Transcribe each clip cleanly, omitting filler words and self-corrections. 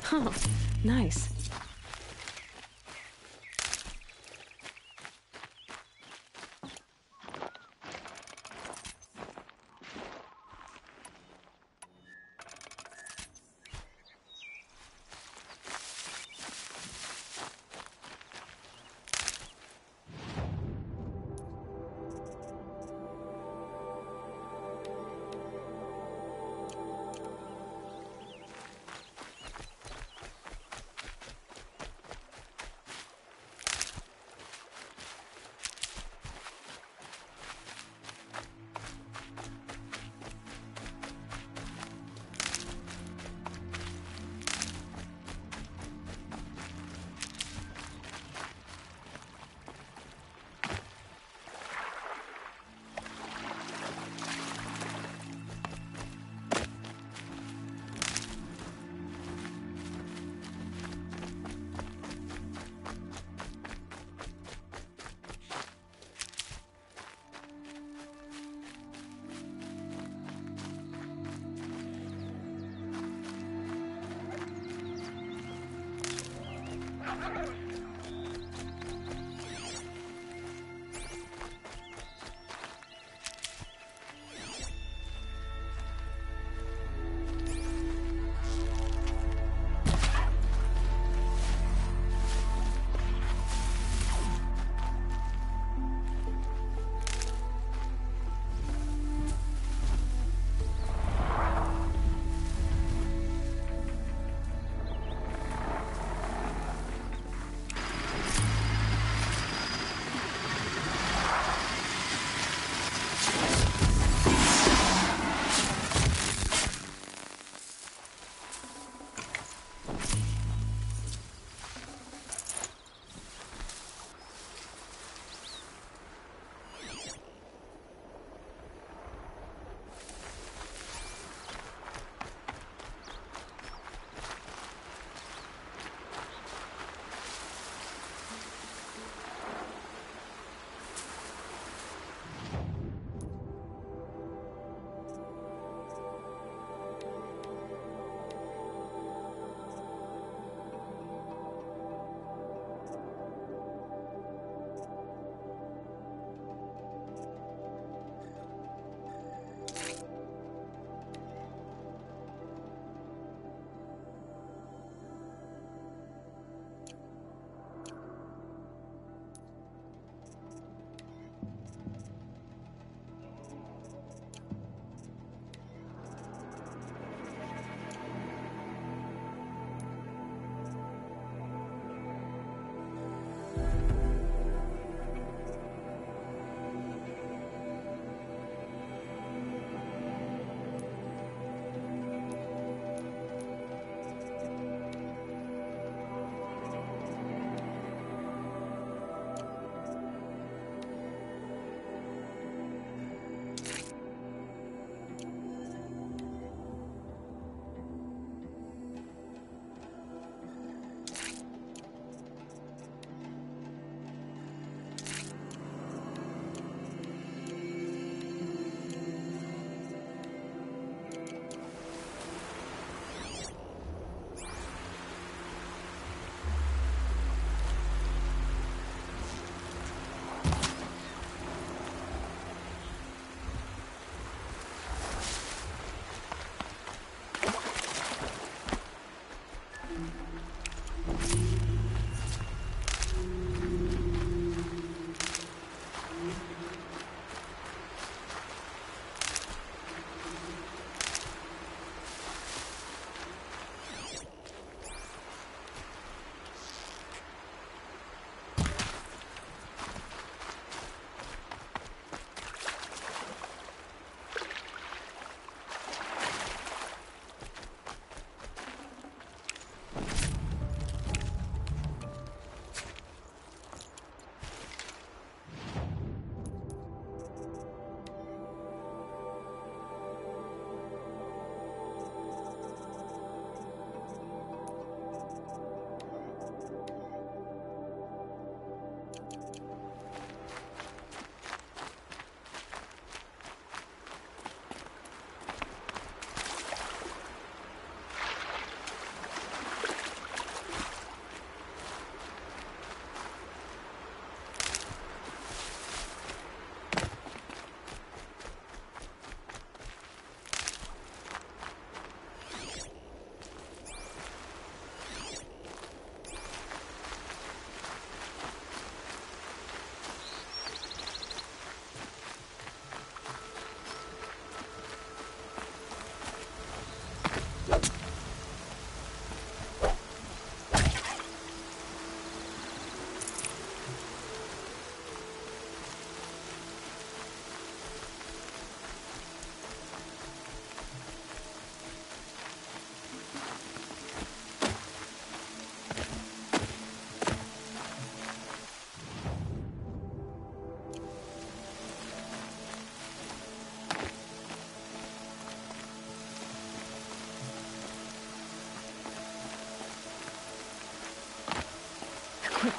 Huh. Nice.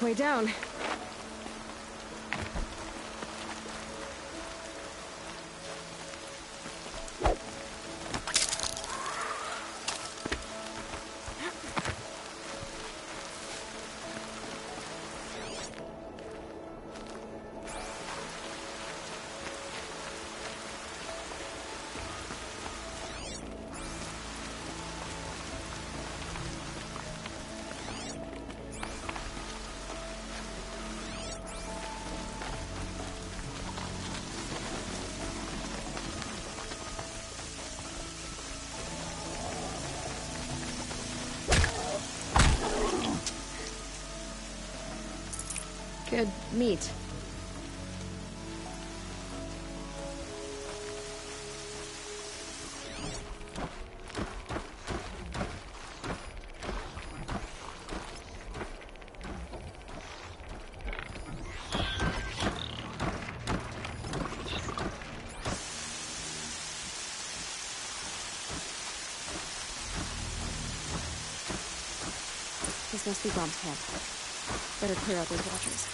Halfway down. Good meat. This must be Brom's camp. Better clear out those watchers.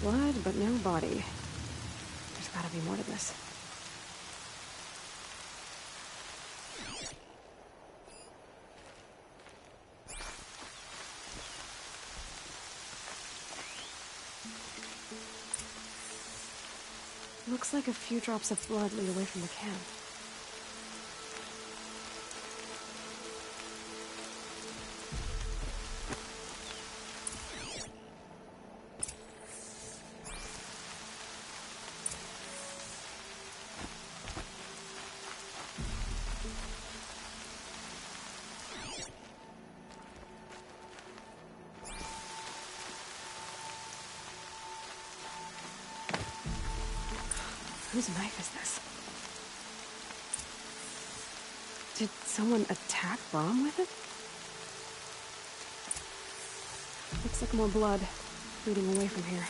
Blood, but no body. There's gotta be more to this. Looks like a few drops of blood lead away from the camp. Whose knife is this? Did someone attack Brom with it? Looks like more blood leading away from here.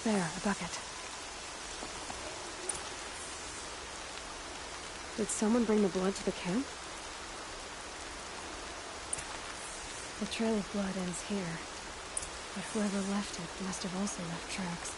There, a bucket. Did someone bring the blood to the camp? The trail of blood ends here, but whoever left it must have also left tracks.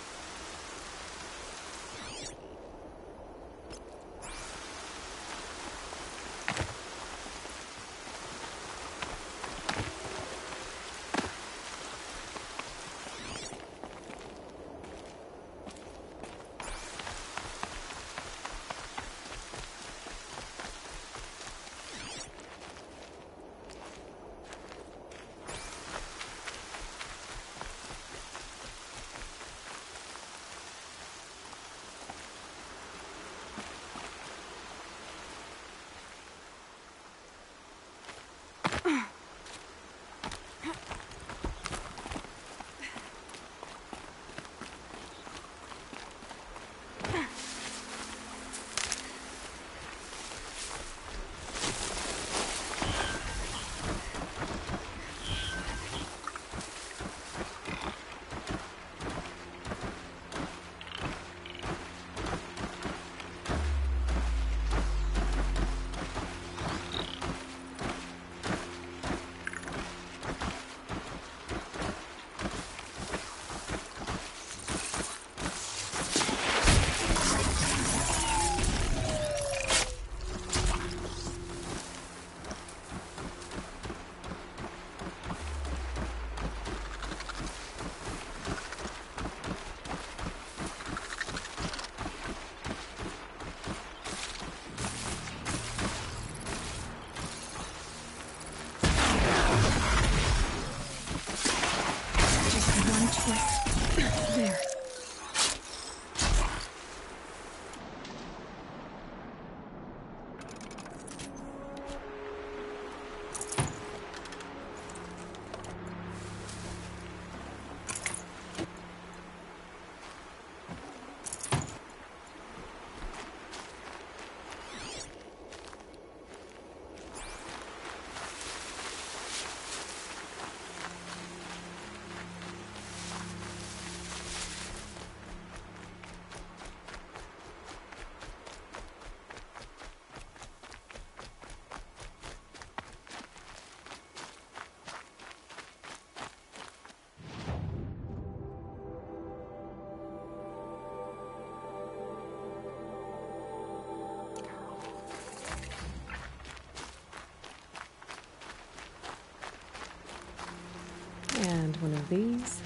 one of these.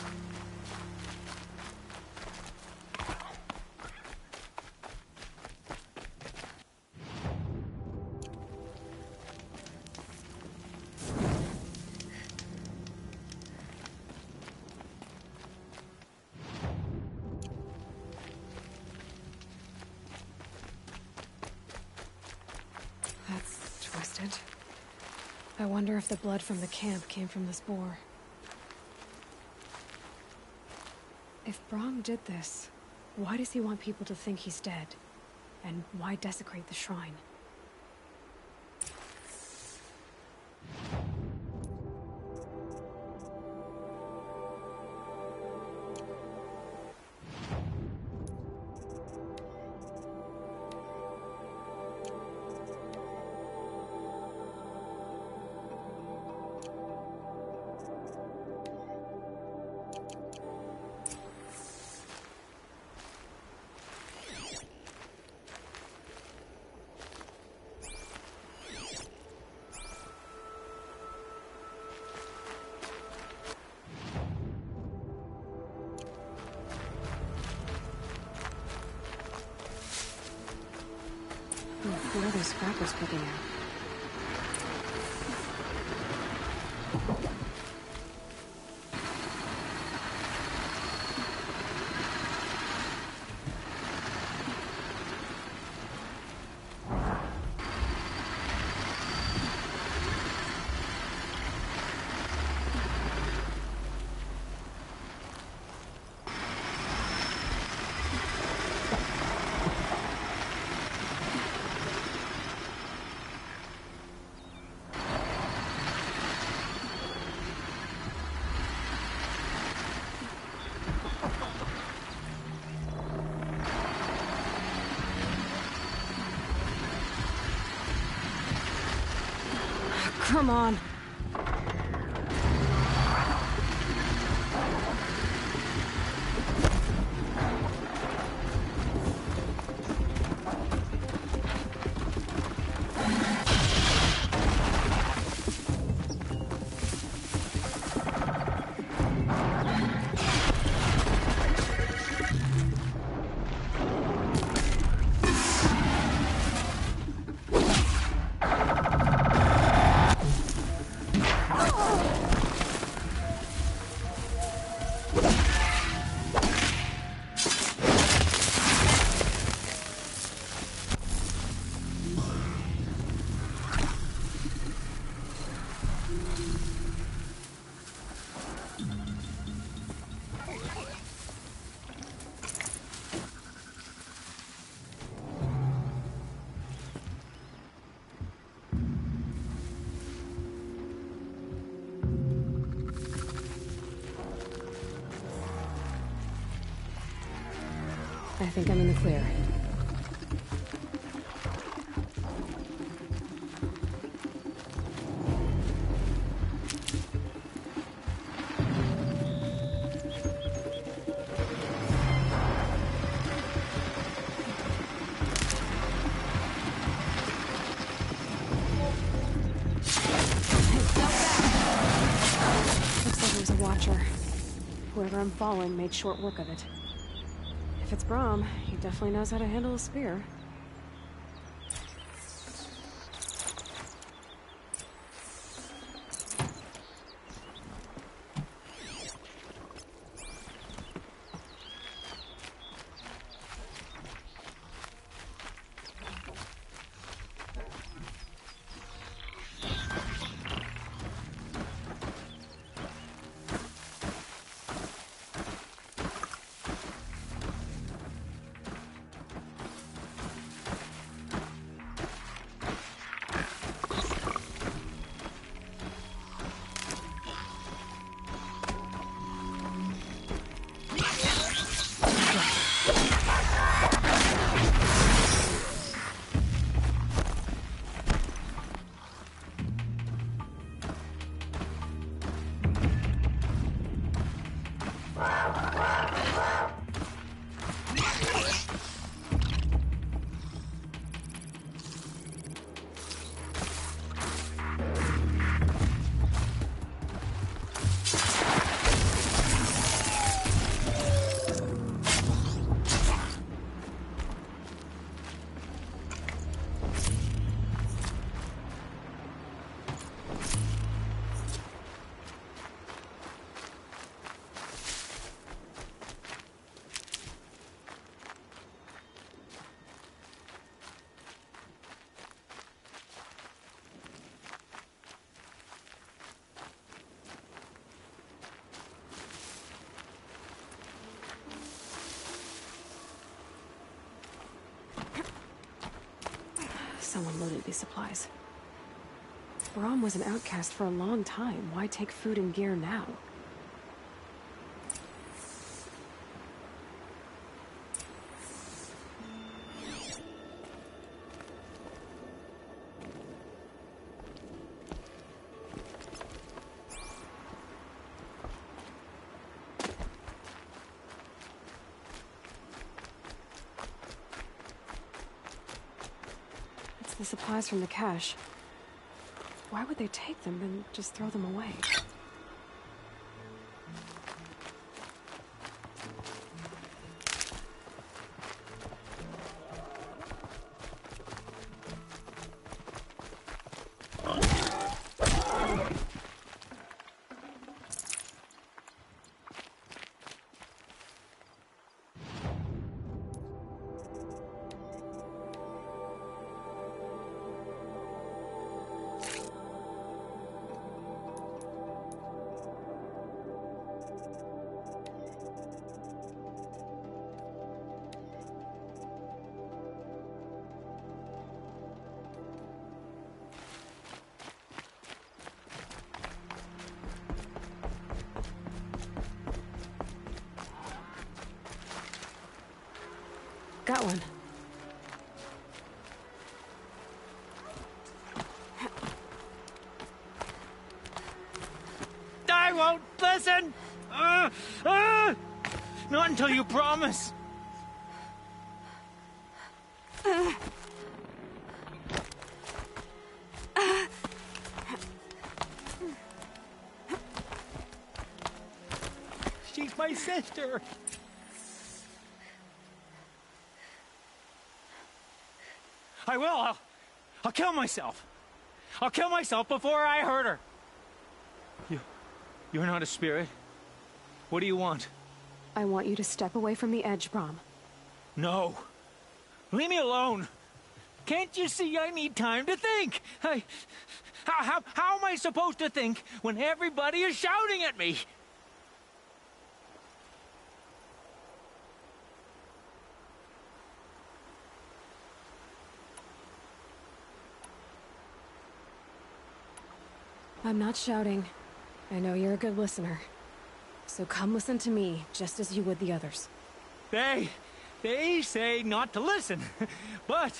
That's twisted. I wonder if the blood from the camp came from this boar. If Brahm did this, why does he want people to think he's dead? And why desecrate the shrine? What are those scrappers picking out? Come on. I think I'm in the clear. Looks like there's a watcher. Whoever I'm following made short work of it. If it's Brahm, he definitely knows how to handle a spear. someone loaded these supplies. Brahm was an outcast for a long time. Why take food and gear now? It's the supplies from the cache. Why would they take them and just throw them away? Got one. I won't listen! Not until you promise. She's my sister. I will. I'll kill myself. I'll kill myself before I hurt her. You're not a spirit. What do you want? I want you to step away from the edge, Brahm. No. Leave me alone. Can't you see I need time to think? How am I supposed to think when everybody is shouting at me? I'm not shouting. I know you're a good listener. So come listen to me, just as you would the others. They say not to listen. But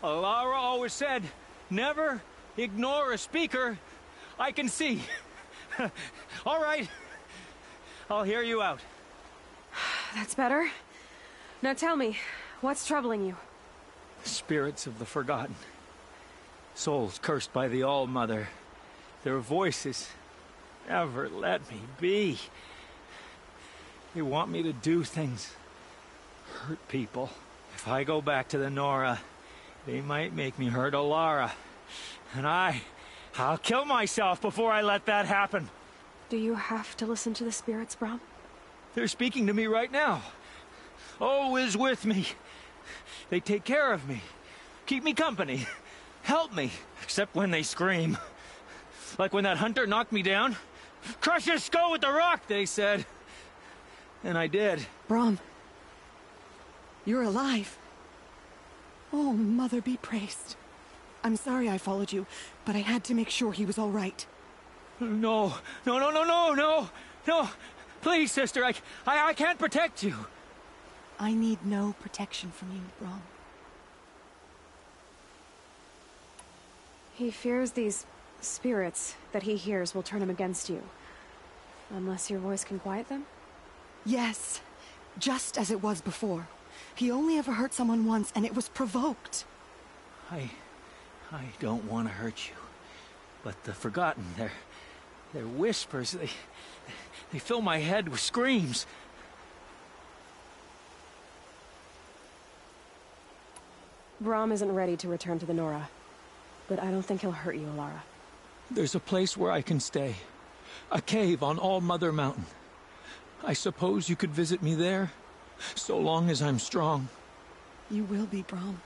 Alara always said, never ignore a speaker I can see. All right. I'll hear you out. That's better. Now tell me, what's troubling you? Spirits of the forgotten. Souls cursed by the All-Mother. Their voices never let me be. They want me to do things, hurt people. If I go back to the Nora, they might make me hurt Alara. And I'll kill myself before I let that happen. Do you have to listen to the spirits, Brahm? They're speaking to me right now. Oh is with me. They take care of me, keep me company, help me, except when they scream. Like when that hunter knocked me down. Crush his skull with the rock, they said. And I did. Brahm, you're alive. Oh, Mother be praised. I'm sorry I followed you, but I had to make sure he was all right. No. Please, sister, I can't protect you. I need no protection from you, Brahm. He fears these spirits that he hears will turn him against you. Unless your voice can quiet them? Yes, just as it was before. He only ever hurt someone once, and it was provoked. I don't want to hurt you. But the Forgotten, their whispers, they fill my head with screams. Brahm isn't ready to return to the Nora. But I don't think he'll hurt you, Alara. There's a place where I can stay. A cave on All-Mother Mountain. I suppose you could visit me there, so long as I'm strong. You will be, Brahm.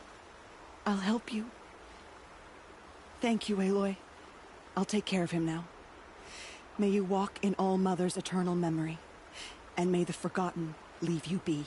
I'll help you. Thank you, Aloy. I'll take care of him now. May you walk in All-Mother's eternal memory, and may the Forgotten leave you be.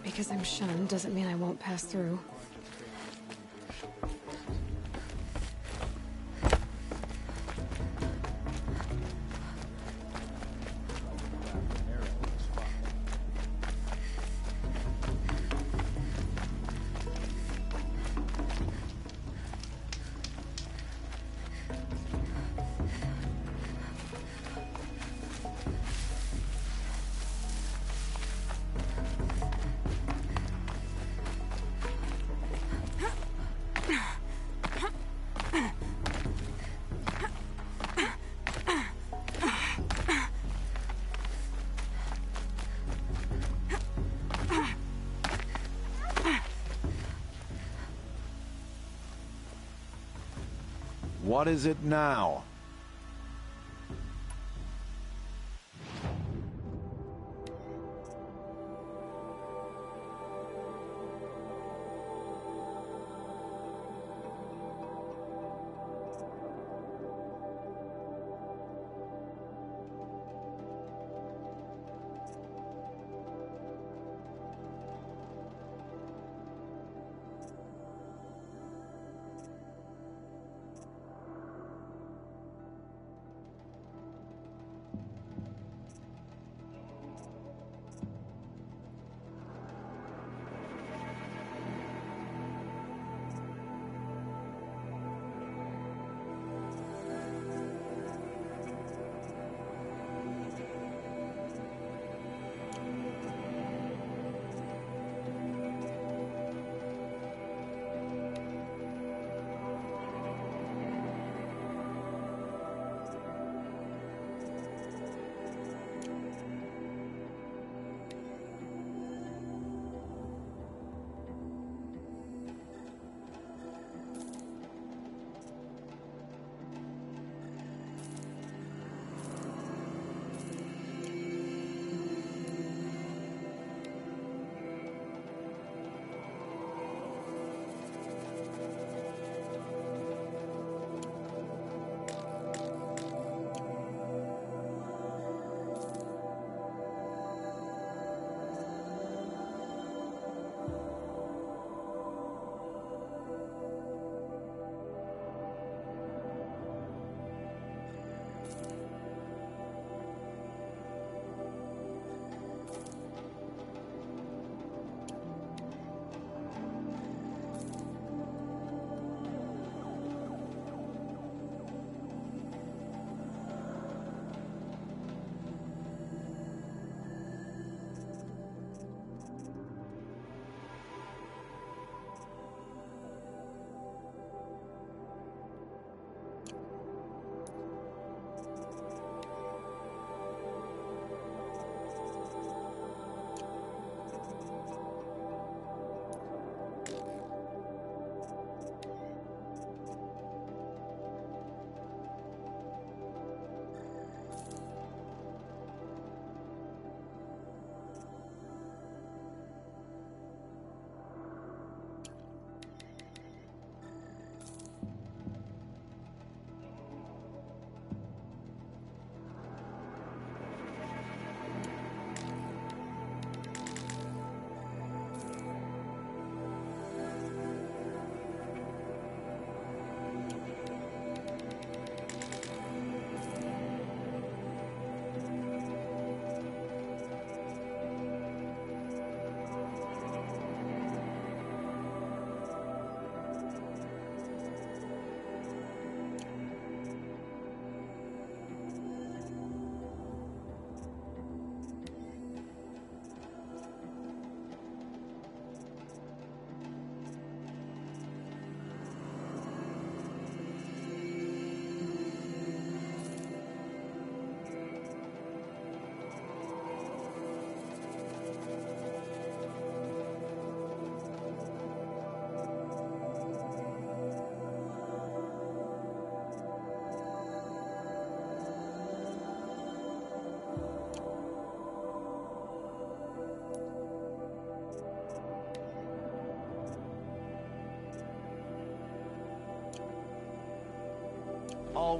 Because I'm shunned doesn't mean I won't pass through. What is it now?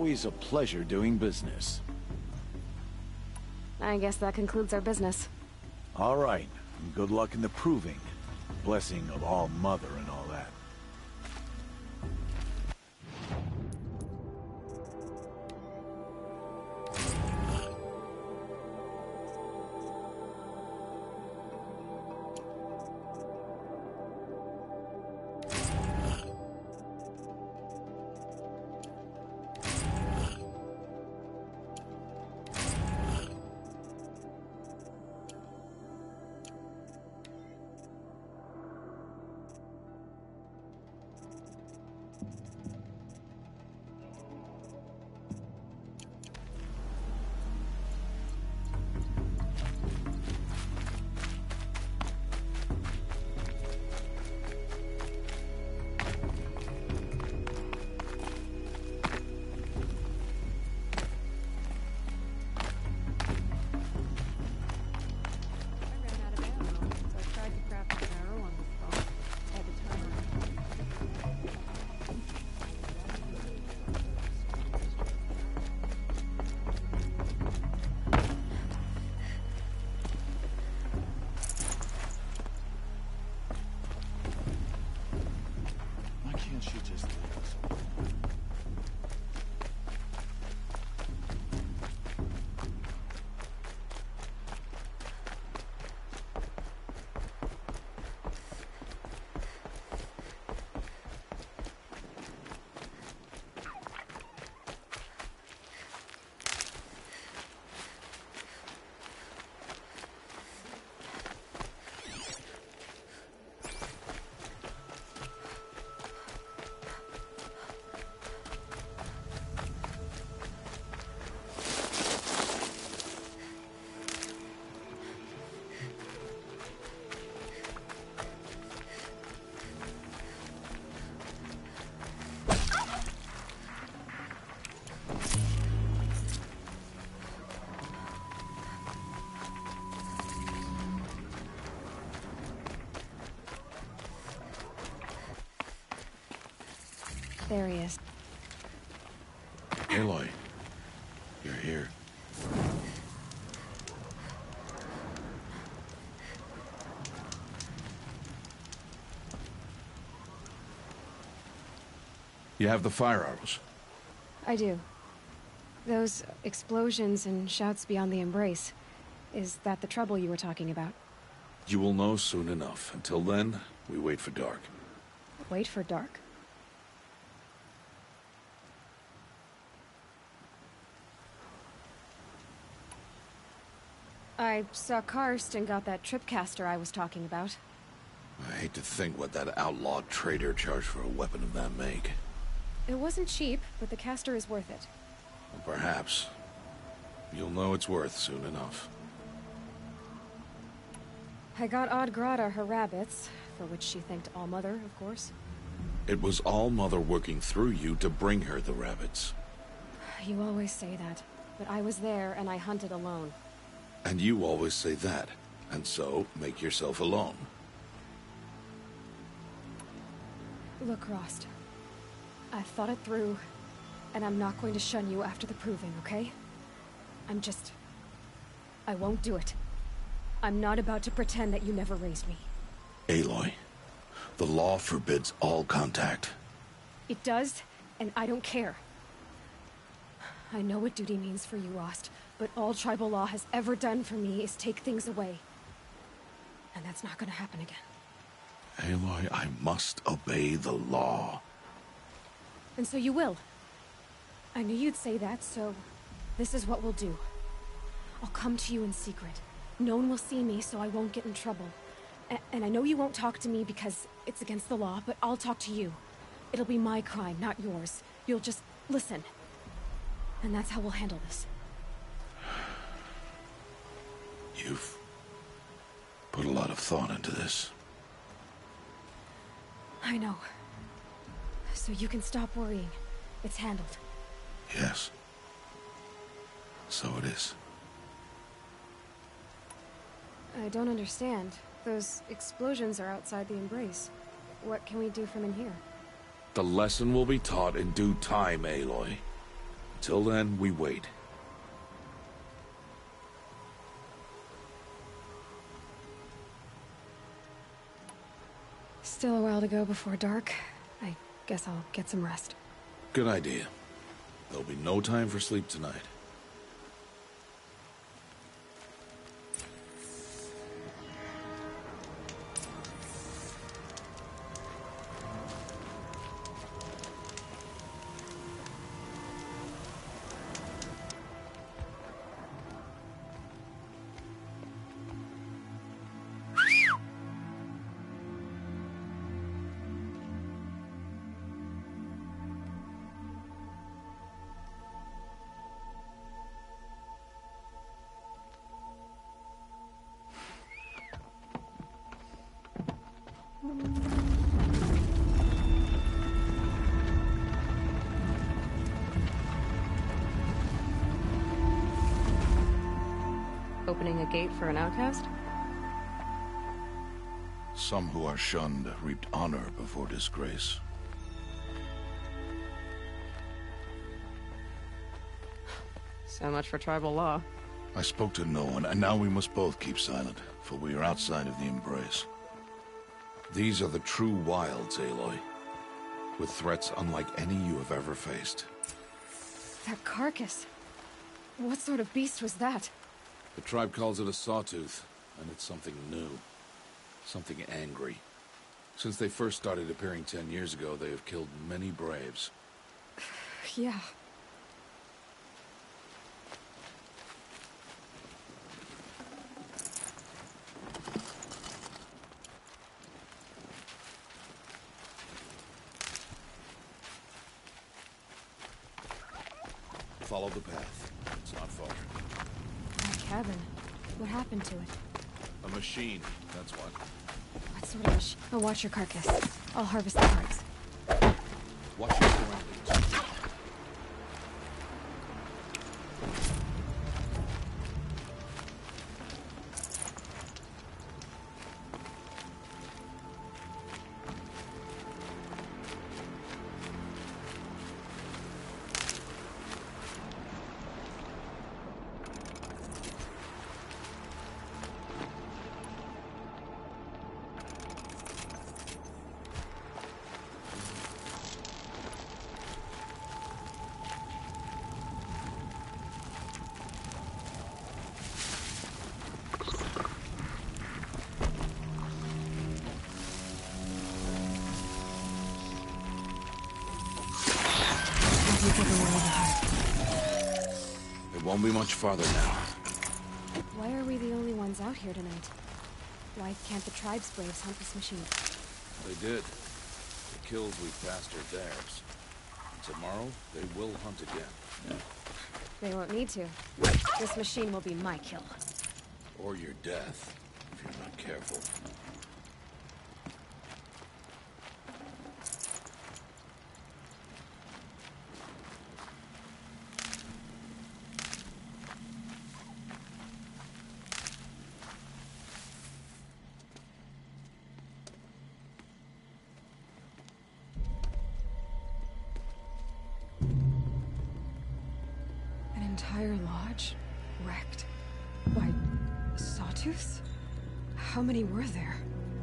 Always a pleasure doing business. I guess that concludes our business. All right. Good luck in the proving. Blessing of All Mother and all that. There he is. Aloy, you're here. You have the fire arrows. I do. Those explosions and shouts beyond the embrace. Is that the trouble you were talking about? You will know soon enough. Until then, we wait for dark. Wait for dark? I saw Karst and got that tripcaster I was talking about. I hate to think what that outlawed trader charged for a weapon of that make. It wasn't cheap, but the caster is worth it. Well, perhaps. You'll know it's worth soon enough. I got Odd Grata her rabbits, for which she thanked All-Mother, of course. It was All-Mother working through you to bring her the rabbits. You always say that, but I was there and I hunted alone. And you always say that, and so make yourself alone. Look, Rost. I've thought it through, and I'm not going to shun you after the proving, okay? I won't do it. I'm not about to pretend that you never raised me. Aloy, the law forbids all contact. It does, and I don't care. I know what duty means for you, Rost, but all tribal law has ever done for me is take things away. And that's not gonna happen again. Aloy, I must obey the law. And so you will. I knew you'd say that, so this is what we'll do. I'll come to you in secret. No one will see me, so I won't get in trouble. And I know you won't talk to me because it's against the law, but I'll talk to you. It'll be my crime, not yours. You'll just listen. And that's how we'll handle this. You've put a lot of thought into this. I know. So you can stop worrying. It's handled. Yes. So it is. I don't understand. Those explosions are outside the embrace. What can we do from in here? The lesson will be taught in due time, Aloy. Till then, we wait. Still a while to go before dark. I guess I'll get some rest. Good idea. There'll be no time for sleep tonight. Opening a gate for an outcast? Some who are shunned reaped honor before disgrace. So much for tribal law. I spoke to no one, and now we must both keep silent, for we are outside of the embrace. These are the true wilds, Aloy, with threats unlike any you have ever faced. That carcass. What sort of beast was that? The tribe calls it a sawtooth, and it's something new. Something angry. Since they first started appearing 10 years ago, they have killed many braves. Yeah. Follow the path. It's not far. That cabin. What happened to it? A machine, that's what. What sort of machine? Oh, watch your carcass. I'll harvest the parts. Watch your surroundings. It won't be much farther now. Why are we the only ones out here tonight? Why can't the tribe's braves hunt this machine? They did. The kills we passed are theirs. And tomorrow, they will hunt again. They won't need to. This machine will be my kill. Or your death, if you're not careful. An entire lodge? Wrecked? By sawtooths? How many were there?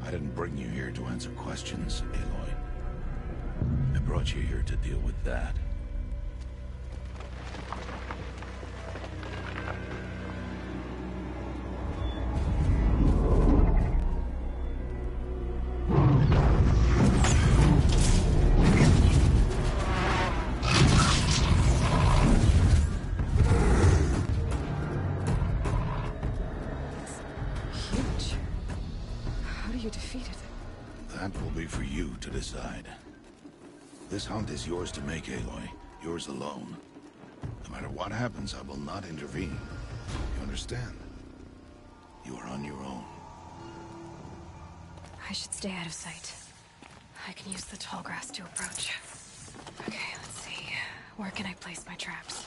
I didn't bring you here to answer questions, Aloy. I brought you here to deal with that. Huge. How do you defeat it? That will be for you to decide. This hunt is yours to make, Aloy. Yours alone. No matter what happens, I will not intervene. You understand? You are on your own. I should stay out of sight. I can use the tall grass to approach. Okay, let's see. Where can I place my traps?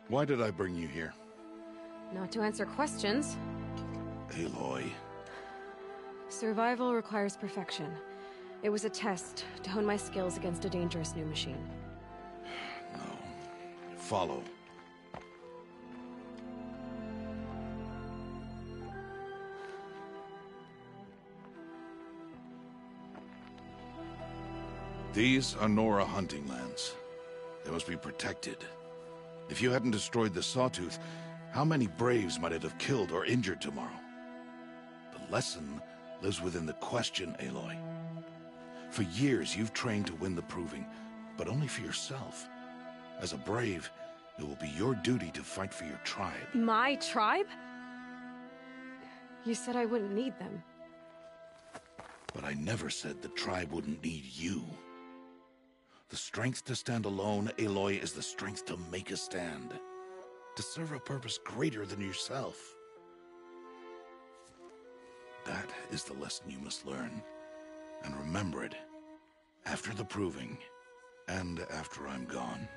Why did I bring you here? Not to answer questions. Aloy. Survival requires perfection. It was a test to hone my skills against a dangerous new machine. No. Follow. These are Nora hunting lands. They must be protected. If you hadn't destroyed the Sawtooth, how many Braves might it have killed or injured tomorrow? The lesson lives within the question, Aloy. For years, you've trained to win the Proving, but only for yourself. As a Brave, it will be your duty to fight for your tribe. My tribe? You said I wouldn't need them. But I never said the tribe wouldn't need you. The strength to stand alone, Aloy, is the strength to make a stand. To serve a purpose greater than yourself. That is the lesson you must learn. And remember it. After the Proving. And after I'm gone.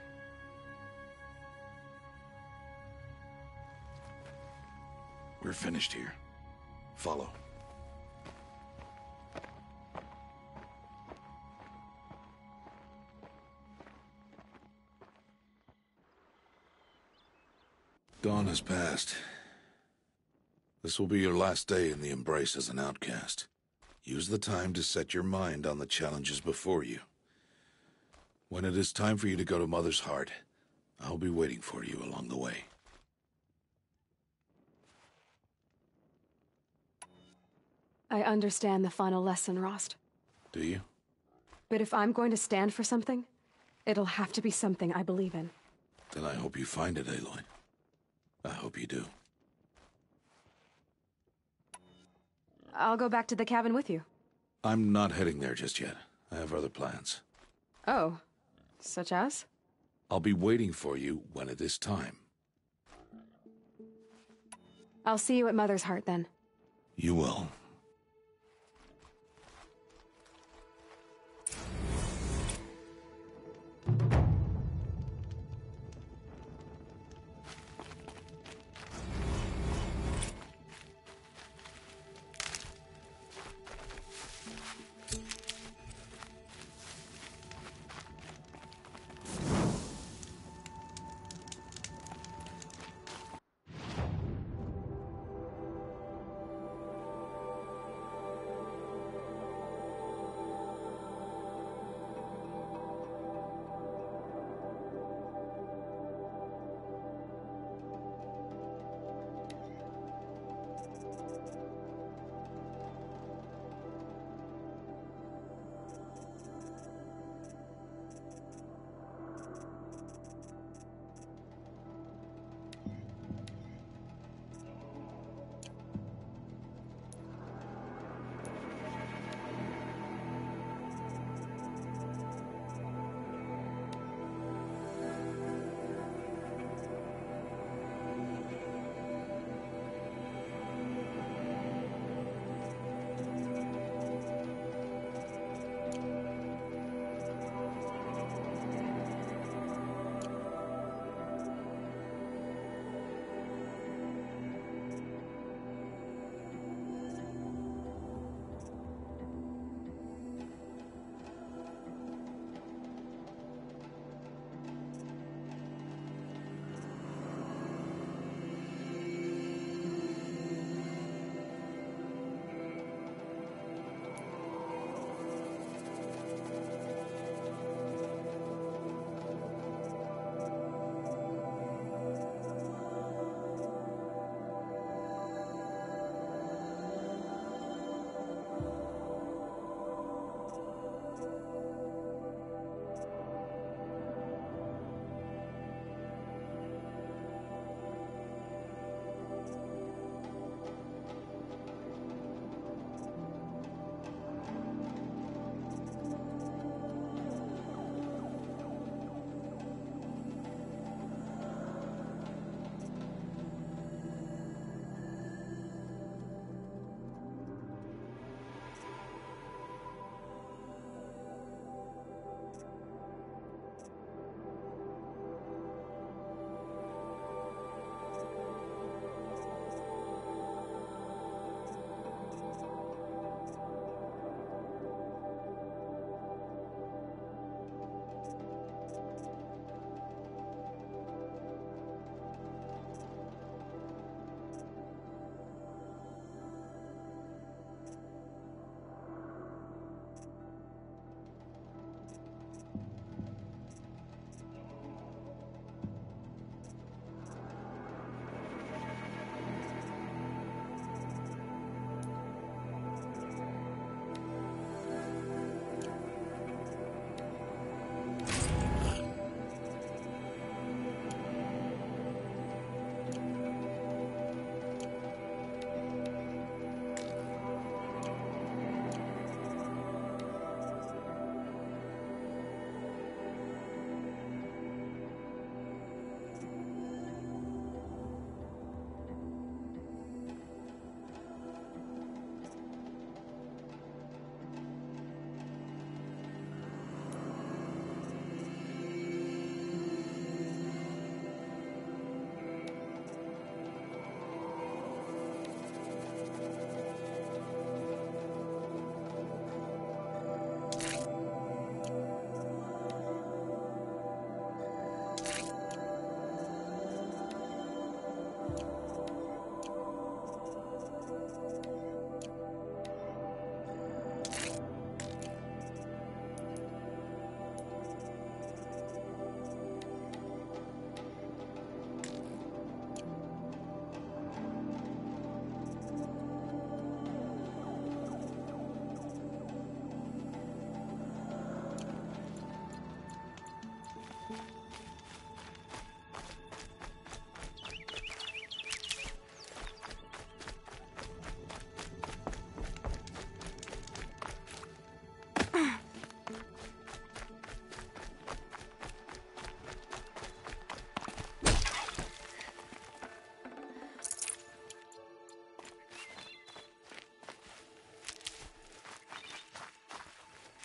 We're finished here. Follow. Dawn has passed. This will be your last day in the Embrace as an outcast. Use the time to set your mind on the challenges before you. When it is time for you to go to Mother's Heart, I'll be waiting for you along the way. I understand the final lesson, Rost. Do you? But if I'm going to stand for something, it'll have to be something I believe in. Then I hope you find it, Aloy. I hope you do. I'll go back to the cabin with you. I'm not heading there just yet. I have other plans. Oh, such as? I'll be waiting for you when it is time. I'll see you at Mother's Heart then. You will.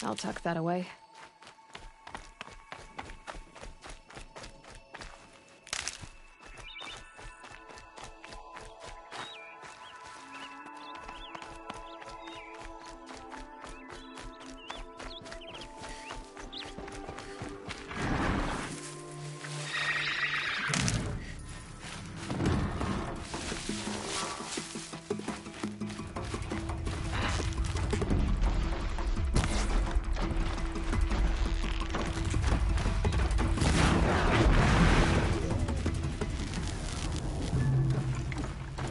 I'll tuck that away.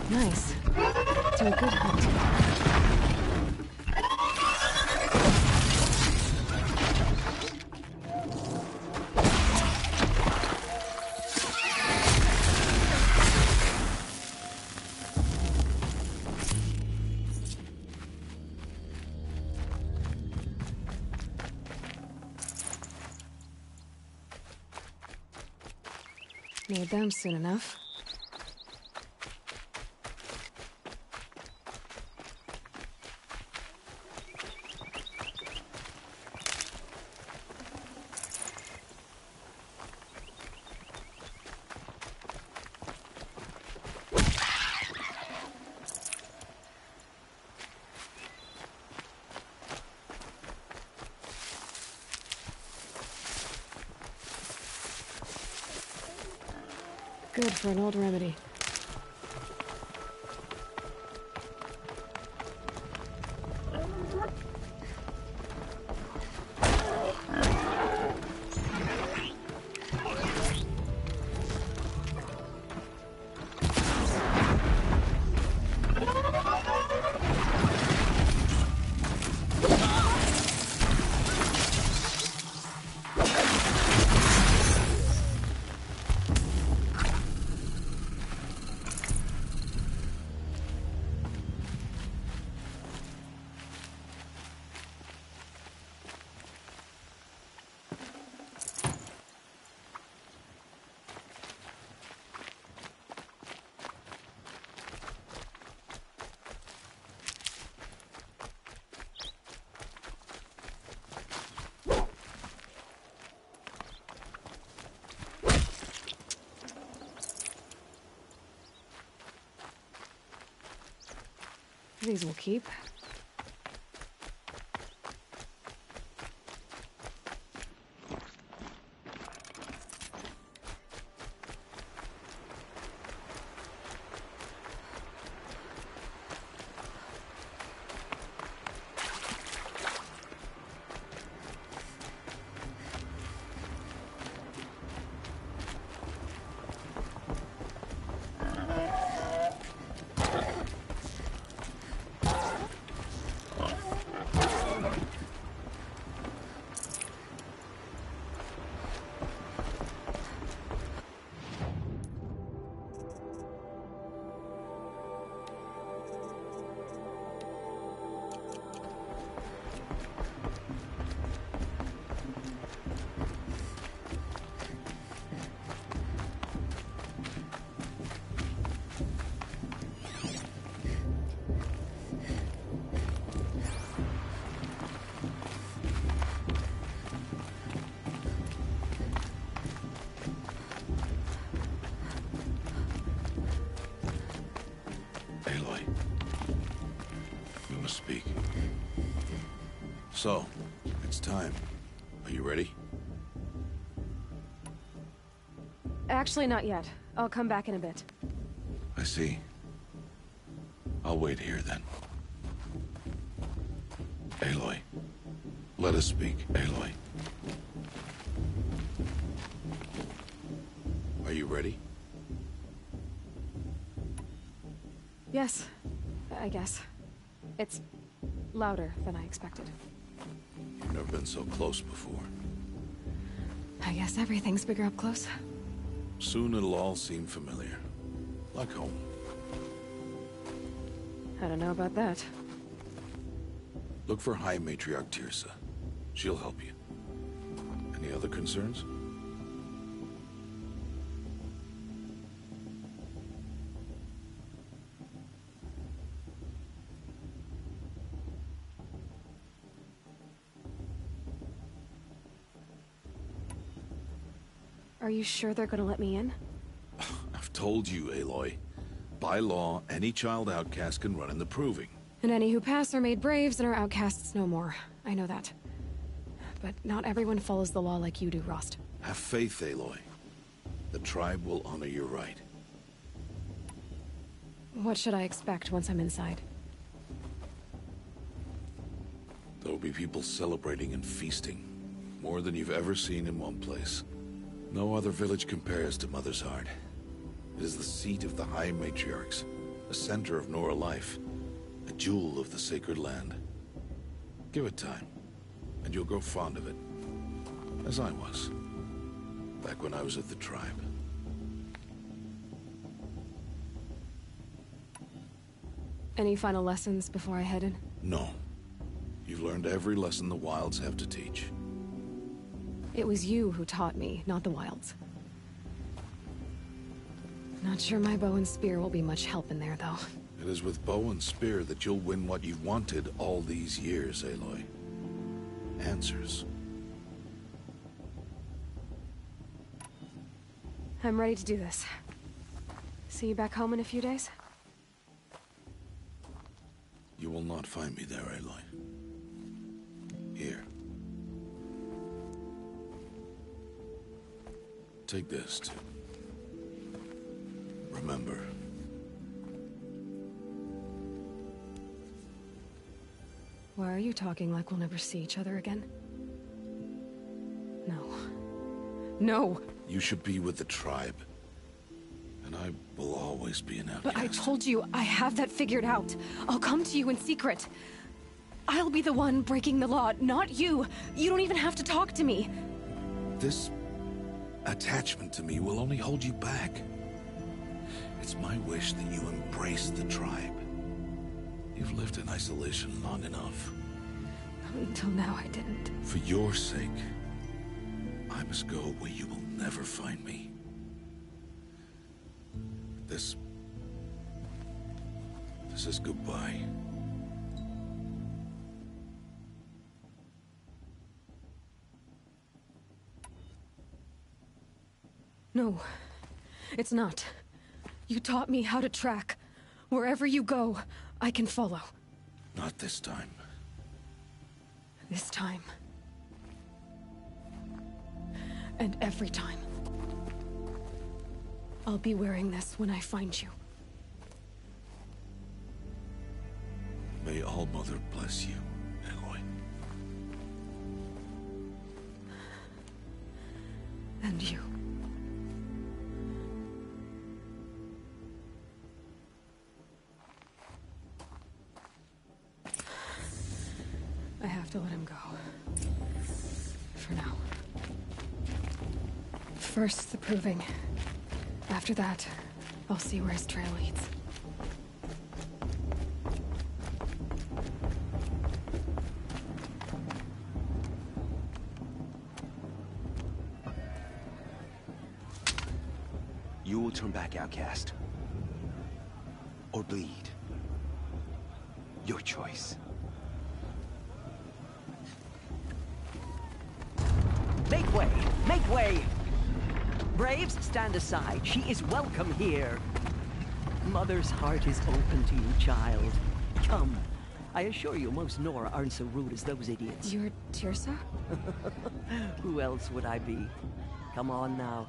Nice. Do a good hunt. Need them soon enough. Good for an old remedy. These will keep. Speak. So, it's time. Are you ready? Actually, not yet. I'll come back in a bit. I see. I'll wait here then. Aloy. Let us speak, Aloy. Are you ready? Yes, I guess. It's louder than I expected. You've never been so close before. I guess everything's bigger up close. Soon it'll all seem familiar. Like home. I don't know about that. Look for High Matriarch Tirsa. She'll help you. Any other concerns? Are you sure they're gonna let me in? I've told you, Aloy. By law, any child outcast can run in the Proving. And any who pass are made braves and are outcasts no more. I know that. But not everyone follows the law like you do, Rost. Have faith, Aloy. The tribe will honor your right. What should I expect once I'm inside? There will be people celebrating and feasting. More than you've ever seen in one place. No other village compares to Mother's Heart. It is the seat of the High Matriarchs, a center of Nora life, a jewel of the sacred land. Give it time, and you'll grow fond of it. As I was, back when I was at the tribe. Any final lessons before I head in? No. You've learned every lesson the Wilds have to teach. It was you who taught me, not the Wilds. Not sure my bow and spear will be much help in there, though. It is with bow and spear that you'll win what you've wanted all these years, Aloy. Answers. I'm ready to do this. See you back home in a few days? You will not find me there, Aloy. Here. Take this, too. Remember. Why are you talking like we'll never see each other again? No. No! You should be with the tribe. And I will always be an outcast. But I told you, I have that figured out. I'll come to you in secret. I'll be the one breaking the law, not you. You don't even have to talk to me. This attachment to me will only hold you back. It's my wish that you embrace the tribe. You've lived in isolation long enough. Until now, I didn't. For your sake, I must go where you will never find me. This is goodbye. No, it's not. You taught me how to track. Wherever you go, I can follow. Not this time. This time. And every time. I'll be wearing this when I find you. May All Mother bless you, Aloy. And you. I have to let him go. For now. First, the Proving. After that, I'll see where his trail leads. You will turn back, outcast. Or bleed. Your choice. Make way! Make way! Braves, stand aside. She is welcome here. Mother's heart is open to you, child. Come. I assure you, most Nora aren't so rude as those idiots. You're Tirsa? Who else would I be? Come on now.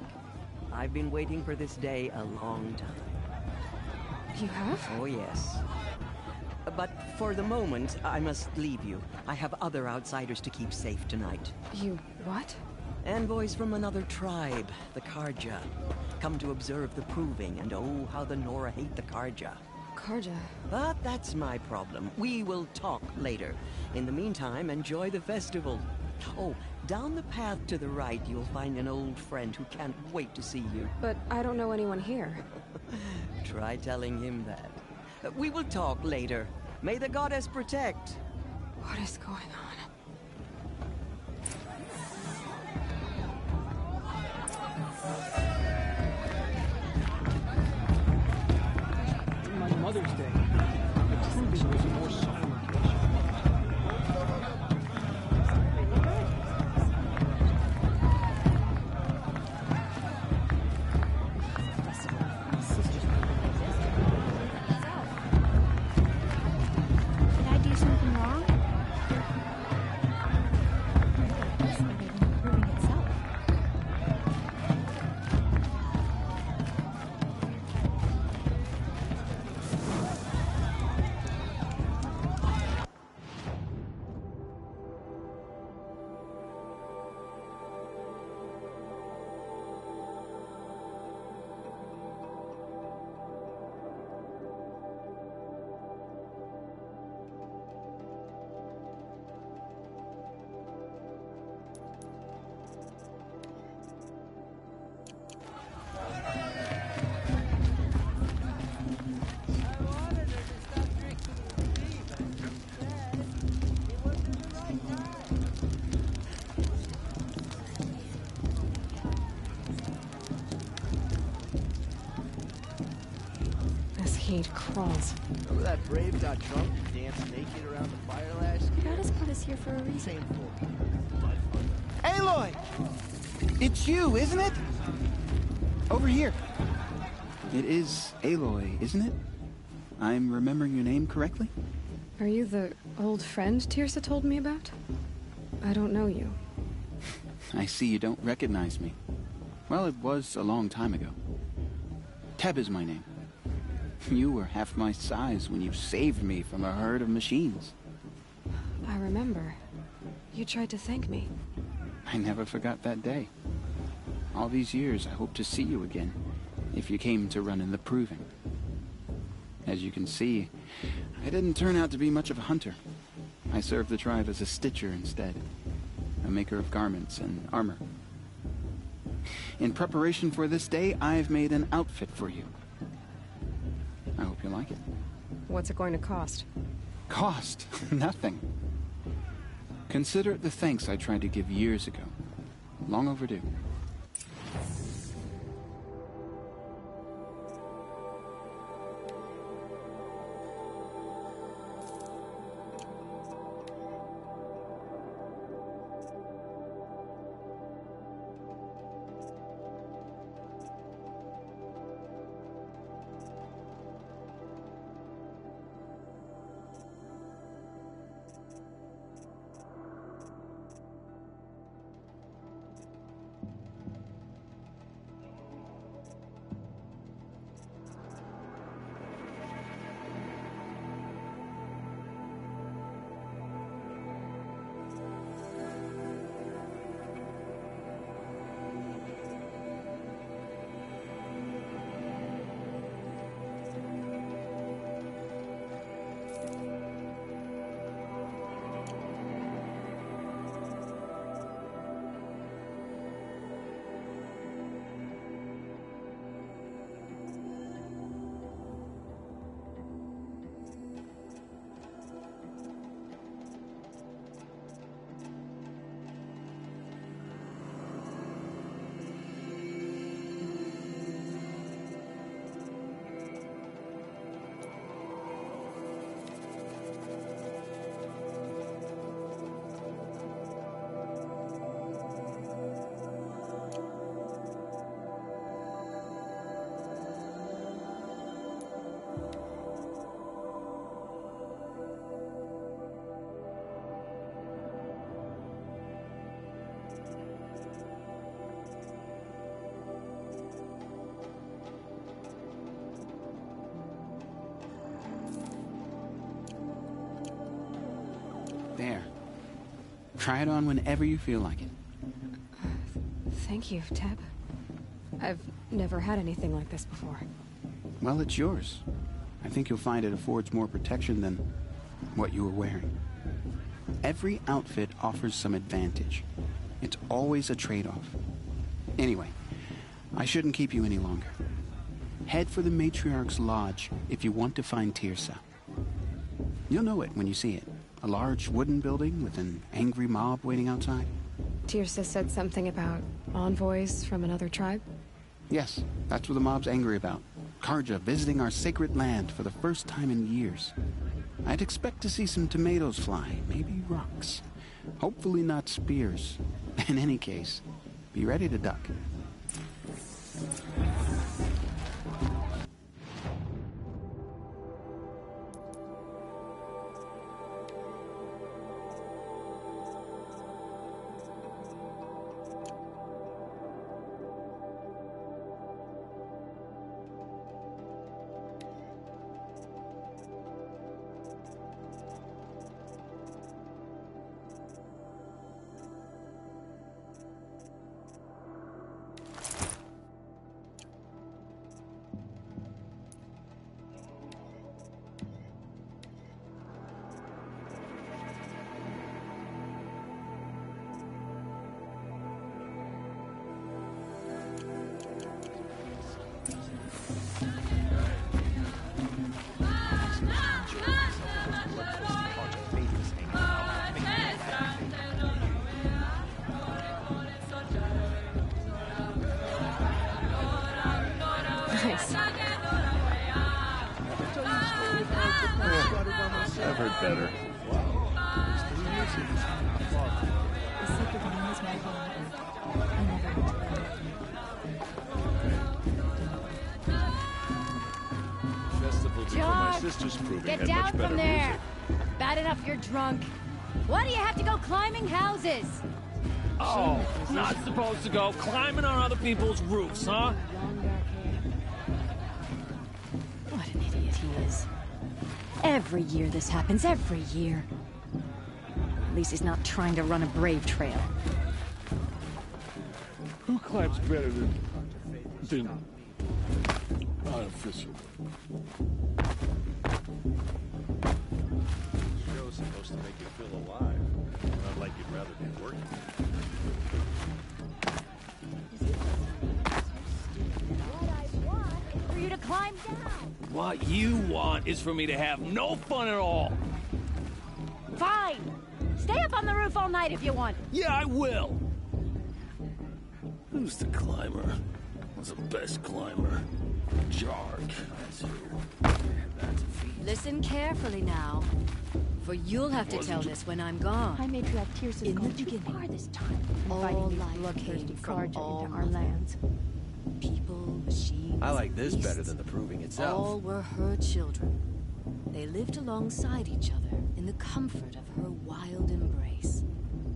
I've been waiting for this day a long time. You have? Oh, yes. But for the moment, I must leave you. I have other outsiders to keep safe tonight. You what? Envoys from another tribe, the Karja. Come to observe the Proving, and oh, how the Nora hate the Karja. Karja? But that's my problem. We will talk later. In the meantime, enjoy the festival. Oh, down the path to the right, you'll find an old friend who can't wait to see you. But I don't know anyone here. Try telling him that. We will talk later. May the goddess protect. What is going on? On Mother's Day, the Proving was a more solemn occasion. hate crawls. Remember that Brave got drunk and danced naked around the fire last year? God has put us here for a reason. Painful. Aloy! It's you, isn't it? Over here. It is Aloy, isn't it? I'm remembering your name correctly? Are you the old friend Tirsa told me about? I don't know you. I see you don't recognize me. Well, it was a long time ago. Teb is my name. You were half my size when you saved me from a herd of machines. I remember. You tried to thank me. I never forgot that day. All these years, I hope to see you again, if you came to run in the Proving. As you can see, I didn't turn out to be much of a hunter. I served the tribe as a stitcher instead, a maker of garments and armor. In preparation for this day, I've made an outfit for you. I hope you like it. What's it going to cost? Cost? Nothing. Consider it the thanks I tried to give years ago. Long overdue. There. Try it on whenever you feel like it. Thank you, Teb. I've never had anything like this before. Well, it's yours. I think you'll find it affords more protection than what you were wearing. Every outfit offers some advantage. It's always a trade-off. Anyway, I shouldn't keep you any longer. Head for the Matriarch's Lodge if you want to find Tirsa. You'll know it when you see it. A large wooden building with an angry mob waiting outside. Tirsa said something about envoys from another tribe? Yes, that's what the mob's angry about. Karja visiting our sacred land for the first time in years. I'd expect to see some tomatoes fly, maybe rocks. Hopefully not spears. In any case, be ready to duck. better. The sacred one was my home. I never went to Festival before my John, sister's proving get had down much better from there. music. Bad enough you're drunk. Why do you have to go climbing houses? Oh, not supposed to go climbing on other people's roofs, huh? What an idiot he is. Every year this happens, every year. At least he's not trying to run a brave trail. Who climbs better than unofficial? Show's supposed to make you feel alive, not like you'd rather be working. What I want is for you to climb down. What you want is for me to have no fun at all. Fine. Stay up on the roof all night if you want. Yeah, I will. Who's the climber? Who's the best climber? Jark. That's who. That's a feat. Listen carefully now, for you'll have to tell this when I'm gone. High Matriarch Tears has In the gone too beginning, far this time, all inviting these life bloodthirsty came from Carja all into our mother. lands. People, machines, I like this beasts, better than the proving itself. all were her children. They lived alongside each other in the comfort of her wild embrace.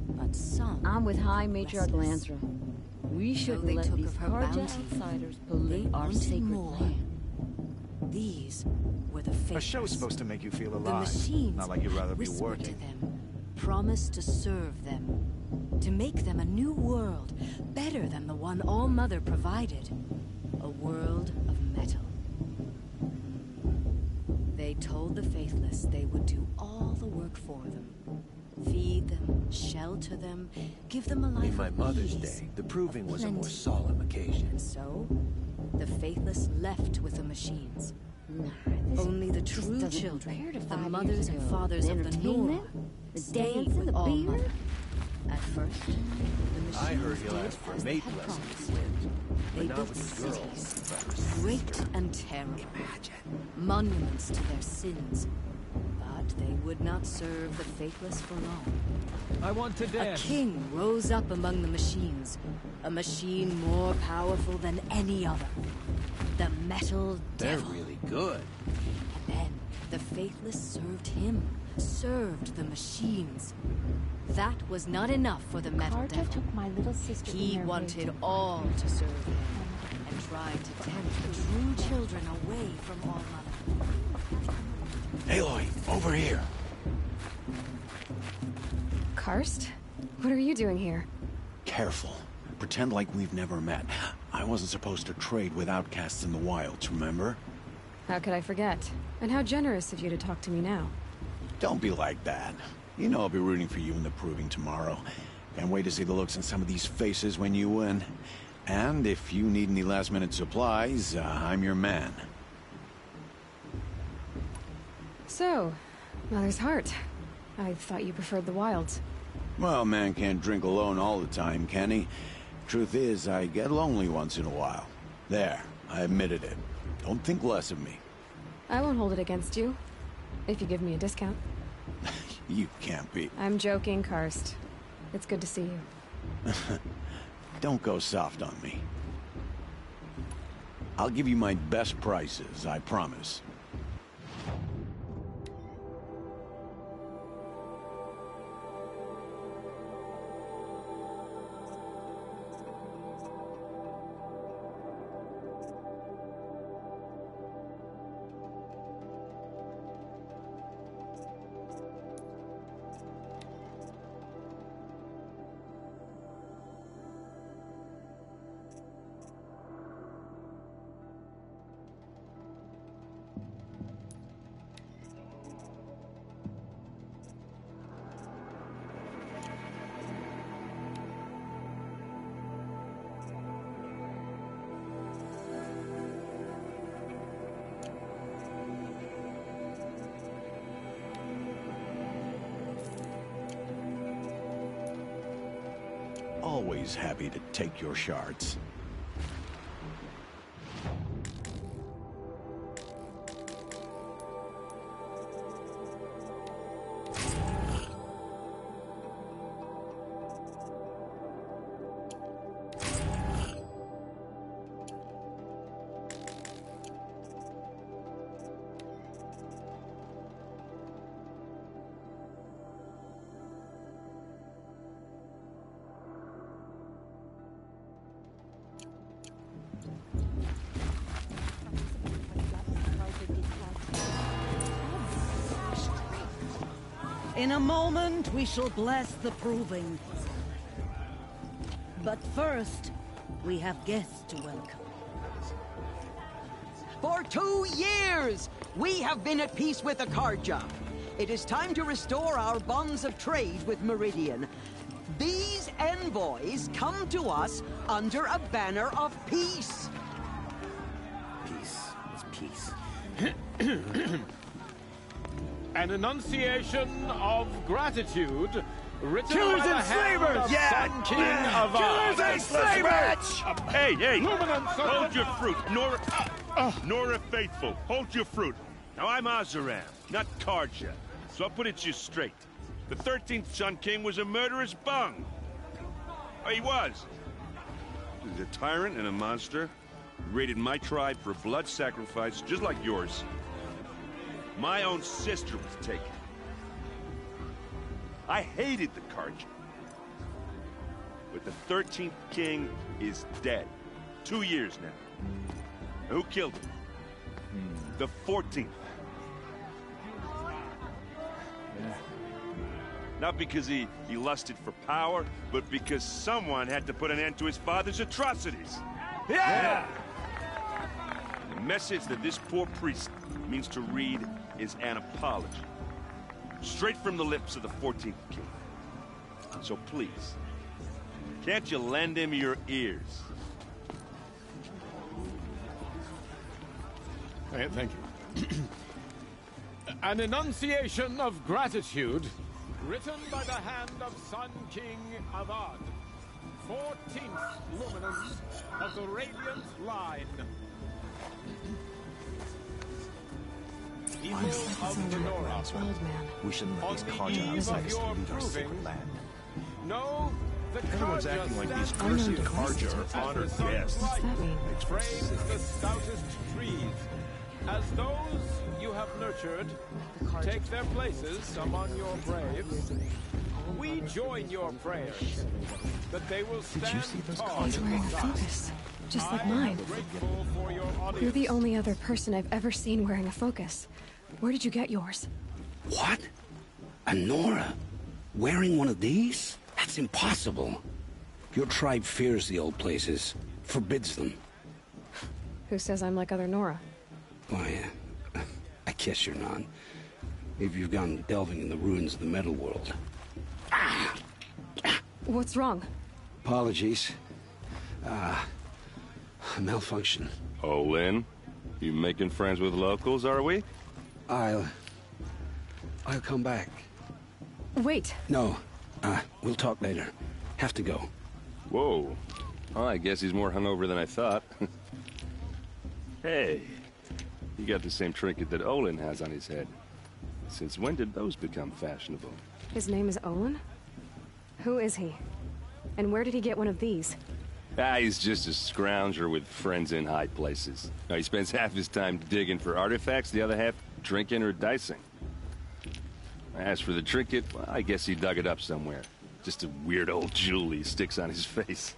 But some I'm with High were Matriarch restless. Lansra. We So shouldn't they let took these of her Carja bounty. outsiders They pollute our wanted sacred more. land. These were the faithless. A show's supposed to make you feel The alive, machines not like you'd rather be whispered working. to them, promised to serve them, to make them a new world, better than the one All-Mother provided. A world of metal. They told the faithless they would do all the work for them. Feed them, shelter them, give them a life In my of mother's ease. day, the proving was a more Plenty. solemn occasion. And so, the faithless left with the machines. Nah, this Only the just true doesn't children, compare to the 5 mothers years and ago. fathers The of the entertainment, Nora, the stayed dancing, with the All beer. Mother. At first, the machines I heard he'll did ask for as they mate had lessons. promised. But They not built with the girls. cities, great and terrible, monuments to their sins. But they would not serve the faithless for long. I want to A dance. king rose up among the machines, a machine more powerful than any other. The Metal They're Devil. really good. And then the faithless served him, served the machines. That was not enough for the Metal Carja Devil. took my little sister in He their wanted raid. all to serve him, and tried to tempt the true children away from All Mother. Aloy, over here. Karst? What are you doing here? Careful. Pretend like we've never met. I wasn't supposed to trade with outcasts in the wilds, remember? How could I forget? And how generous of you to talk to me now. Don't be like that. You know I'll be rooting for you in the proving tomorrow. Can't wait to see the looks on some of these faces when you win. And if you need any last-minute supplies, I'm your man. So, Mother's Heart. I thought you preferred the wilds. Well, man can't drink alone all the time, can he? Truth is, I get lonely once in a while. There, I admitted it. Don't think less of me. I won't hold it against you. If you give me a discount. You can't be. I'm joking, Karst. It's good to see you. Don't go soft on me. I'll give you my best prices, I promise. Always happy to take your shards. In a moment, we shall bless the proving. But first, we have guests to welcome. For 2 years, we have been at peace with Akarja. It is time to restore our bonds of trade with Meridian. These envoys come to us under a banner of peace. Peace. It's peace. An enunciation of gratitude written Killers by the and hand slavers! of Yeah! Sun King of Killers and slavers! Hey, hey! Luminance of Hold your fruit, Nora. Nora Faithful, hold your fruit. Now I'm Azaram, not Karja, so I'll put it to you straight. The 13th Sun King was a murderous bung. Oh, he was. He's a tyrant and a monster. He raided my tribe for blood sacrifice, just like yours. My own sister was taken. I hated the Karja. But the 13th king is dead. 2 years now. And who killed him? The 14th. Not because he lusted for power, but because someone had to put an end to his father's atrocities. Yeah! The message that this poor priest means to read is an apology. Straight from the lips of the 14th king. So please, can't you lend him your ears? Thank you. An enunciation of gratitude written by the hand of Sun King Avad, 14th luminance of the Radiant Line. People of the Nora, We shouldn't let on these the Karja eve outsiders of your lead our sacred proving, land. know the Everyone's Karja acting like these stand cursed unnoticed Karja are as honored the sun's guests. light What's that mean? frames the stoutest trees. As those you have nurtured take their places among your braves, we join your prayers that they will stand Did you see those tall He's in wearing a the sky. focus, just like I am mine. grateful for your audience. You're the only other person I've ever seen wearing a focus. Where did you get yours? What? A Nora? Wearing one of these? That's impossible. Your tribe fears the old places, forbids them. Who says I'm like other Nora? Why, I guess you're not. If you've gone delving in the ruins of the metal world. What's wrong? Apologies. Malfunction. Oh, Lynn? You making friends with locals, are we? I'll come back. Wait. No, we'll talk later. Have to go. Whoa. Oh, I guess he's more hungover than I thought. Hey, you got the same trinket that Olin has on his head. Since when did those become fashionable? His name is Olin? Who is he? And where did he get one of these? He's just a scrounger with friends in high places. Now, he spends half his time digging for artifacts, the other half drinking or dicing. As for the trinket, well, I guess he dug it up somewhere. Just a weird old jewel he sticks on his face.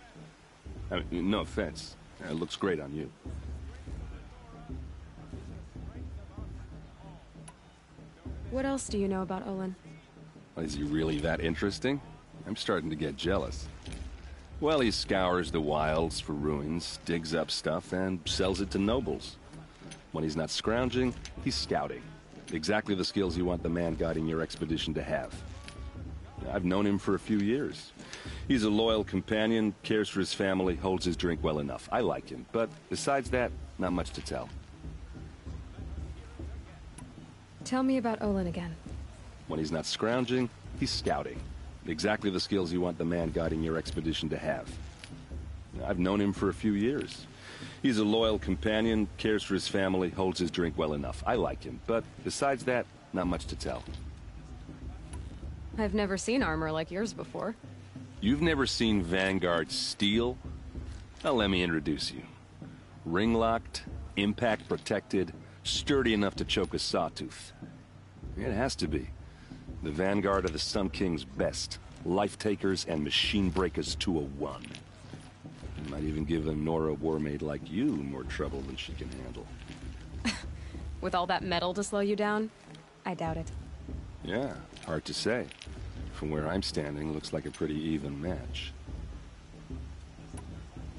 I mean, no offense. It looks great on you. What else do you know about Olin? Is he really that interesting? I'm starting to get jealous. Well, he scours the wilds for ruins, digs up stuff, and sells it to nobles. When he's not scrounging, he's scouting. Exactly the skills you want the man guiding your expedition to have. I've known him for a few years. He's a loyal companion, cares for his family, holds his drink well enough. I like him, but besides that, not much to tell. Tell me about Olin again. When he's not scrounging, he's scouting. Exactly the skills you want the man guiding your expedition to have. I've known him for a few years. He's a loyal companion, cares for his family, holds his drink well enough. I like him, but besides that, not much to tell. I've never seen armor like yours before. You've never seen Vanguard steel? Well, let me introduce you. Ring-locked, impact-protected, sturdy enough to choke a sawtooth. It has to be. The Vanguard of the Sun King's best. Life-takers and machine-breakers to a one. Might even give a Nora warmaid like you more trouble than she can handle. With all that metal to slow you down? I doubt it. Yeah, hard to say. From where I'm standing, looks like a pretty even match.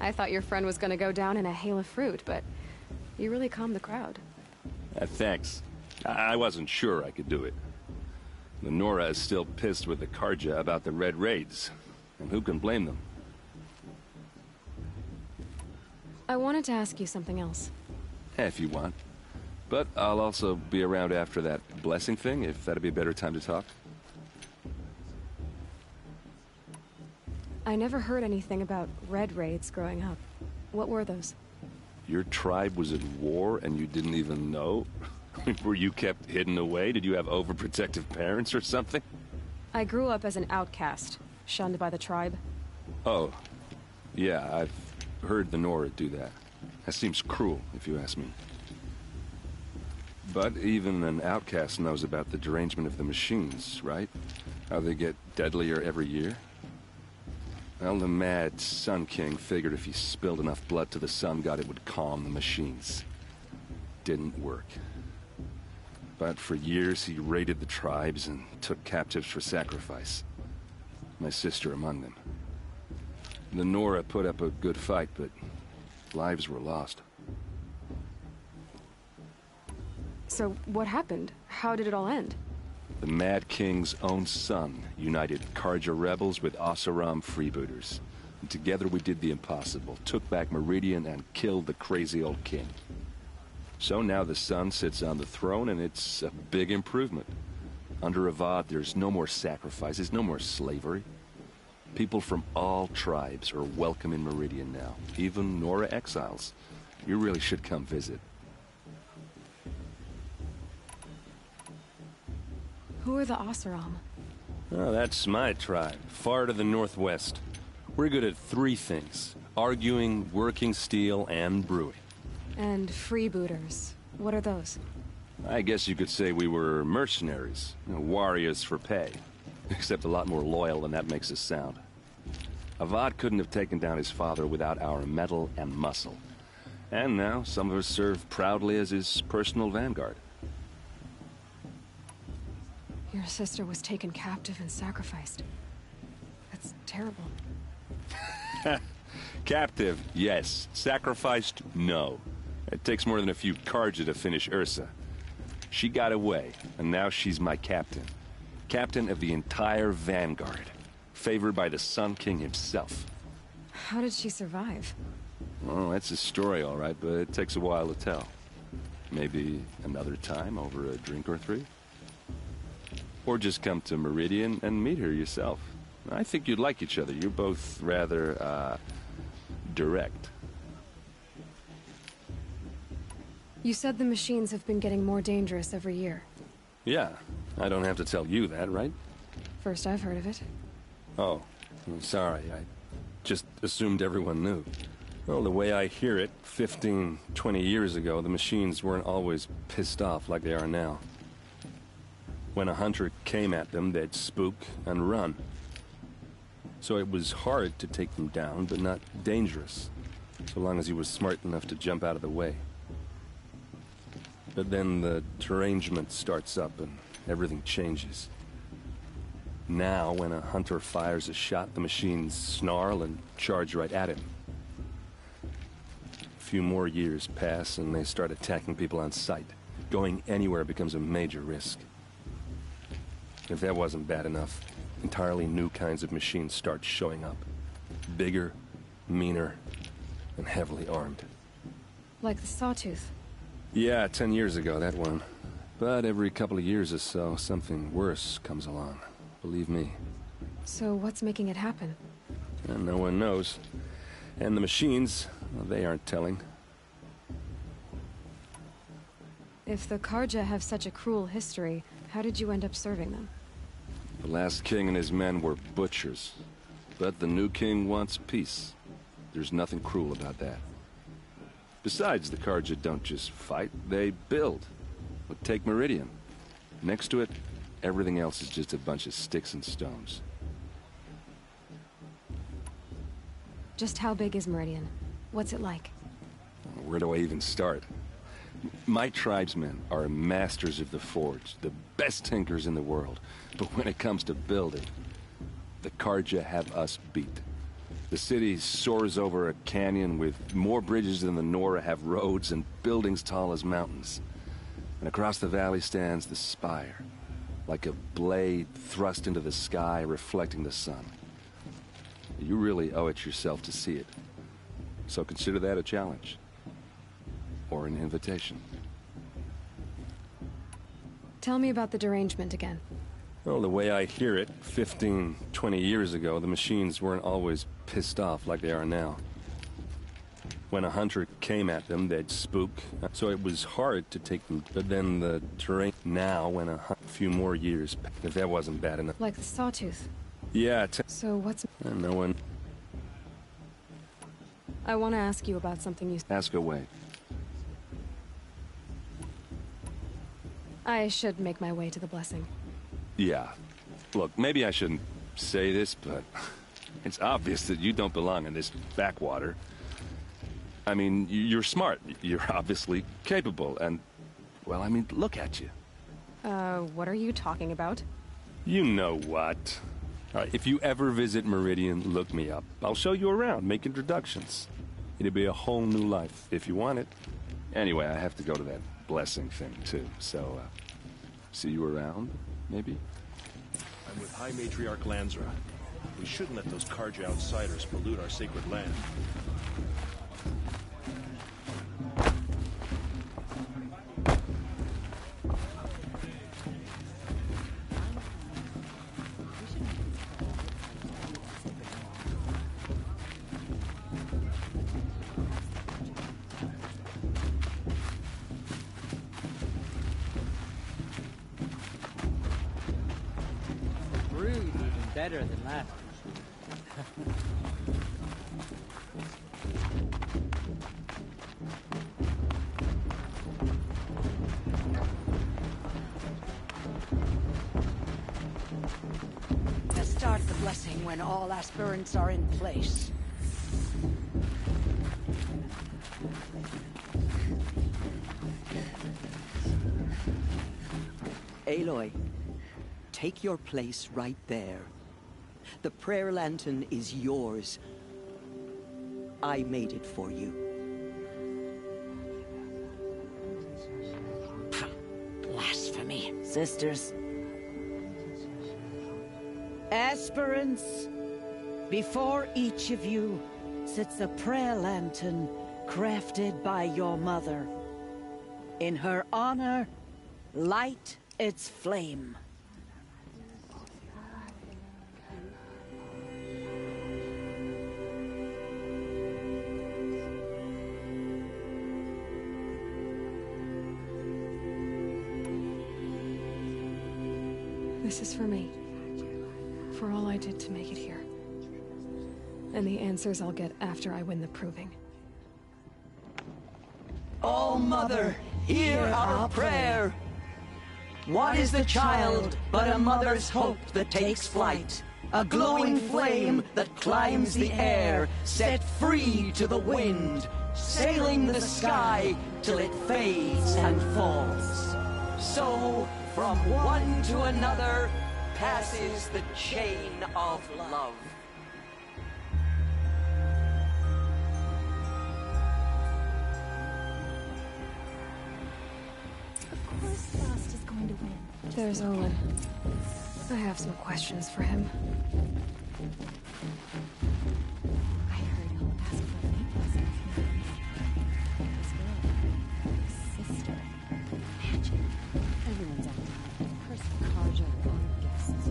I thought your friend was gonna go down in a hail of fruit, but you really calmed the crowd. Thanks. I wasn't sure I could do it. Lenora is still pissed with the Karja about the Red Raids, and who can blame them? I wanted to ask you something else. If you want. But I'll also be around after that blessing thing, if that'd be a better time to talk. I never heard anything about Red Raids growing up. What were those? Your tribe was at war and you didn't even know? Were you kept hidden away? Did you have overprotective parents or something? I grew up as an outcast, shunned by the tribe. Oh, yeah, I've heard the Nora do that. That seems cruel, if you ask me. But even an outcast knows about the derangement of the machines, right? How they get deadlier every year? Well, the mad Sun King figured if he spilled enough blood to the Sun God, it would calm the machines. Didn't work. But for years, he raided the tribes and took captives for sacrifice. My sister among them. The Nora put up a good fight, but lives were lost. So, what happened? How did it all end? The Mad King's own son united Karja rebels with Oseram freebooters. And together we did the impossible, took back Meridian and killed the crazy old king. So now the son sits on the throne and it's a big improvement. Under Avad, there's no more sacrifices, no more slavery. People from all tribes are welcome in Meridian now, even Nora exiles. You really should come visit. Who are the Oseram? Oh, that's my tribe, far to the northwest. We're good at three things: arguing, working steel, and brewing. And freebooters. What are those? I guess you could say we were mercenaries, warriors for pay. Except a lot more loyal than that makes us sound. Avad couldn't have taken down his father without our metal and muscle. And now some of us serve proudly as his personal vanguard. Your sister was taken captive and sacrificed. That's terrible. Captive, yes. Sacrificed, no. It takes more than a few Karja to finish Ursa. She got away, and now she's my captain. Captain of the entire vanguard. Favored by the Sun King himself. How did she survive? Oh, that's a story, all right, but it takes a while to tell. Maybe another time over a drink or three? Or just come to Meridian and meet her yourself. I think you'd like each other. You're both rather, direct. You said the machines have been getting more dangerous every year. Yeah, I don't have to tell you that, right? First I've heard of it. Oh, I'm sorry. I just assumed everyone knew. Well, the way I hear it, 15, 20 years ago, the machines weren't always pissed off like they are now. When a hunter came at them, they'd spook and run. So it was hard to take them down, but not dangerous, so long as he was smart enough to jump out of the way. But then the derangement starts up and everything changes. Now, when a hunter fires a shot, the machines snarl and charge right at him. A few more years pass and they start attacking people on sight. Going anywhere becomes a major risk. If that wasn't bad enough, entirely new kinds of machines start showing up. Bigger, meaner, and heavily armed. Like the Sawtooth. Yeah, 10 years ago, that one. But every couple of years or so, something worse comes along. Believe me. So what's making it happen? And no one knows. And the machines, well, they aren't telling. If the Karja have such a cruel history, how did you end up serving them? The last king and his men were butchers. But the new king wants peace. There's nothing cruel about that. Besides, the Karja don't just fight, they build. But take Meridian. Next to it, everything else is just a bunch of sticks and stones. Just how big is Meridian? What's it like? Where do I even start? My tribesmen are masters of the forge, the best tinkers in the world. But when it comes to building, the Carja have us beat. The city soars over a canyon with more bridges than the Nora have roads and buildings tall as mountains. And across the valley stands the spire, like a blade thrust into the sky reflecting the sun. You really owe it yourself to see it. So consider that a challenge. Or an invitation. Tell me about the derangement again. Well, the way I hear it, 15, 20 years ago, the machines weren't always pissed off like they are now. When a hunter came at them, they'd spook, so it was hard to take them. But then the terrain now, when a few more years, if that wasn't bad enough. Like the sawtooth? Yeah, so what's... no one... I want to ask you about something you... Ask away. I should make my way to the blessing. Yeah. Look, maybe I shouldn't say this, but it's obvious that you don't belong in this backwater. I mean, you're smart. You're obviously capable, and... Well, I mean, look at you. What are you talking about? You know what. If you ever visit Meridian, look me up. I'll show you around, make introductions. It'll be a whole new life, if you want it. Anyway, I have to go to that blessing thing, too. So, see you around, maybe? I'm with High Matriarch Lansra. We shouldn't let those Carja outsiders pollute our sacred land. Better than last. To start the blessing when all aspirants are in place. Aloy, take your place right there. The prayer lantern is yours. I made it for you. Blasphemy. Sisters. Aspirants, before each of you sits a prayer lantern crafted by your mother. In her honor, light its flame. This is for me. For all I did to make it here. And the answers I'll get after I win the proving. All Mother, hear our prayer! What is the child but a mother's hope that takes flight? A glowing flame that climbs the air, set free to the wind, sailing the sky till it fades and falls. So, from one to another, passes the chain of love. Of course Frost is going to win. There's Olin. I have some questions for him. I heard he'll ask for a paint lesson if you his girl, his sister. Imagine. Everyone's acting like a person. Carja or guests.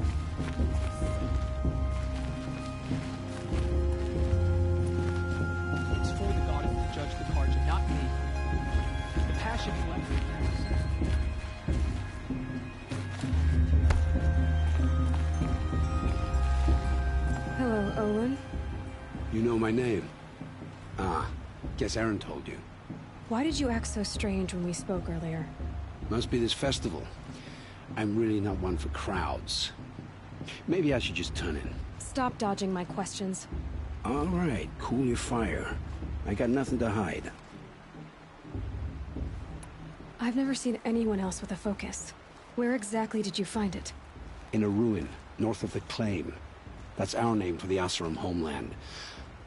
It's for the goddess to judge the Carja, not me. The passion you let me Hello, Olin. You know my name? Ah, guess Aaron told you. Why did you act so strange when we spoke earlier? Must be this festival. I'm really not one for crowds. Maybe I should just turn in. Stop dodging my questions. All right, cool your fire. I got nothing to hide. I've never seen anyone else with a focus. Where exactly did you find it? In a ruin, north of the Claim. That's our name for the Oseram homeland.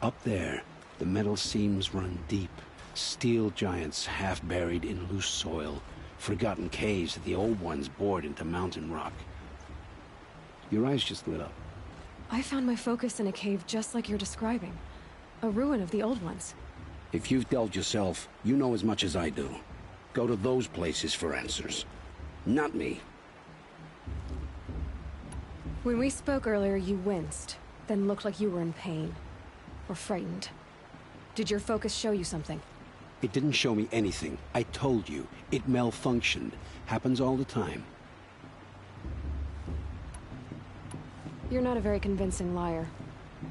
Up there, the metal seams run deep. Steel giants half buried in loose soil. Forgotten caves that the old ones bored into mountain rock. Your eyes just lit up. I found my focus in a cave just like you're describing. A ruin of the old ones. If you've delved yourself, you know as much as I do. Go to those places for answers. Not me. When we spoke earlier, you winced, then looked like you were in pain. Or frightened. Did your focus show you something? It didn't show me anything. I told you. It malfunctioned. Happens all the time. You're not a very convincing liar.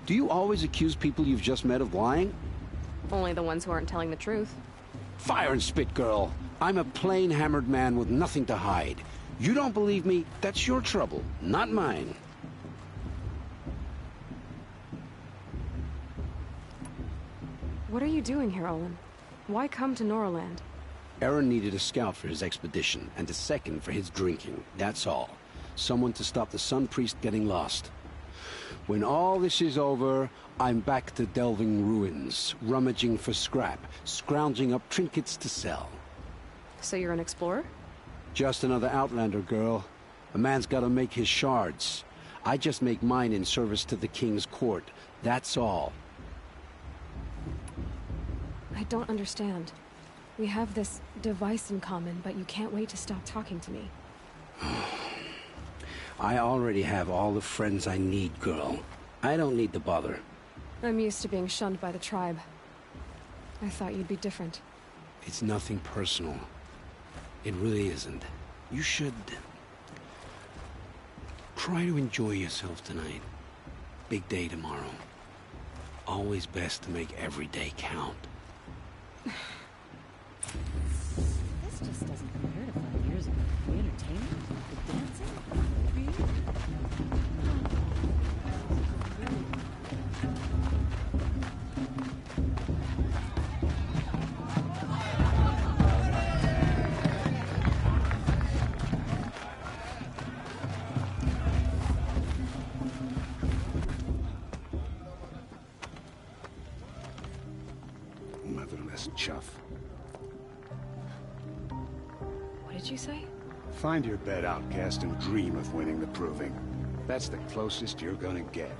Do you always accuse people you've just met of lying? Only the ones who aren't telling the truth. Fire and spit, girl. I'm a plain hammered man with nothing to hide. You don't believe me, that's your trouble, not mine. What are you doing here, Olin? Why come to Norland? Aaron needed a scout for his expedition, and a second for his drinking, that's all. Someone to stop the Sun Priest getting lost. When all this is over, I'm back to delving ruins, rummaging for scrap, scrounging up trinkets to sell. So you're an explorer? Just another Outlander, girl. A man's gotta make his shards. I just make mine in service to the King's court, that's all. I don't understand. We have this device in common, but you can't wait to stop talking to me. I already have all the friends I need, girl. I don't need to bother. I'm used to being shunned by the tribe. I thought you'd be different. It's nothing personal. It really isn't. You should... try to enjoy yourself tonight. Big day tomorrow. Always best to make every day count. This just doesn't compare to 5 years ago. The entertainment, the dancing, Motherless chuff. What did you say? Find your bed, outcast, and dream of winning the proving. That's the closest you're gonna get.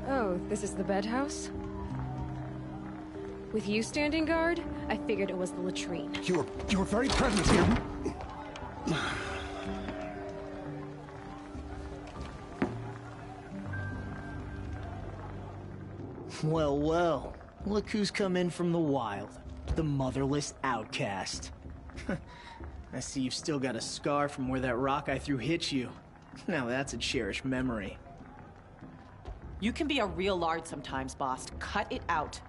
Oh, this is the bedhouse? With you standing guard, I figured it was the latrine. Your very presence here... Well, well. Look who's come in from the wild. The motherless outcast. I see you've still got a scar from where that rock I threw hit you. Now that's a cherished memory. You can be a real lard sometimes, boss. Cut it out.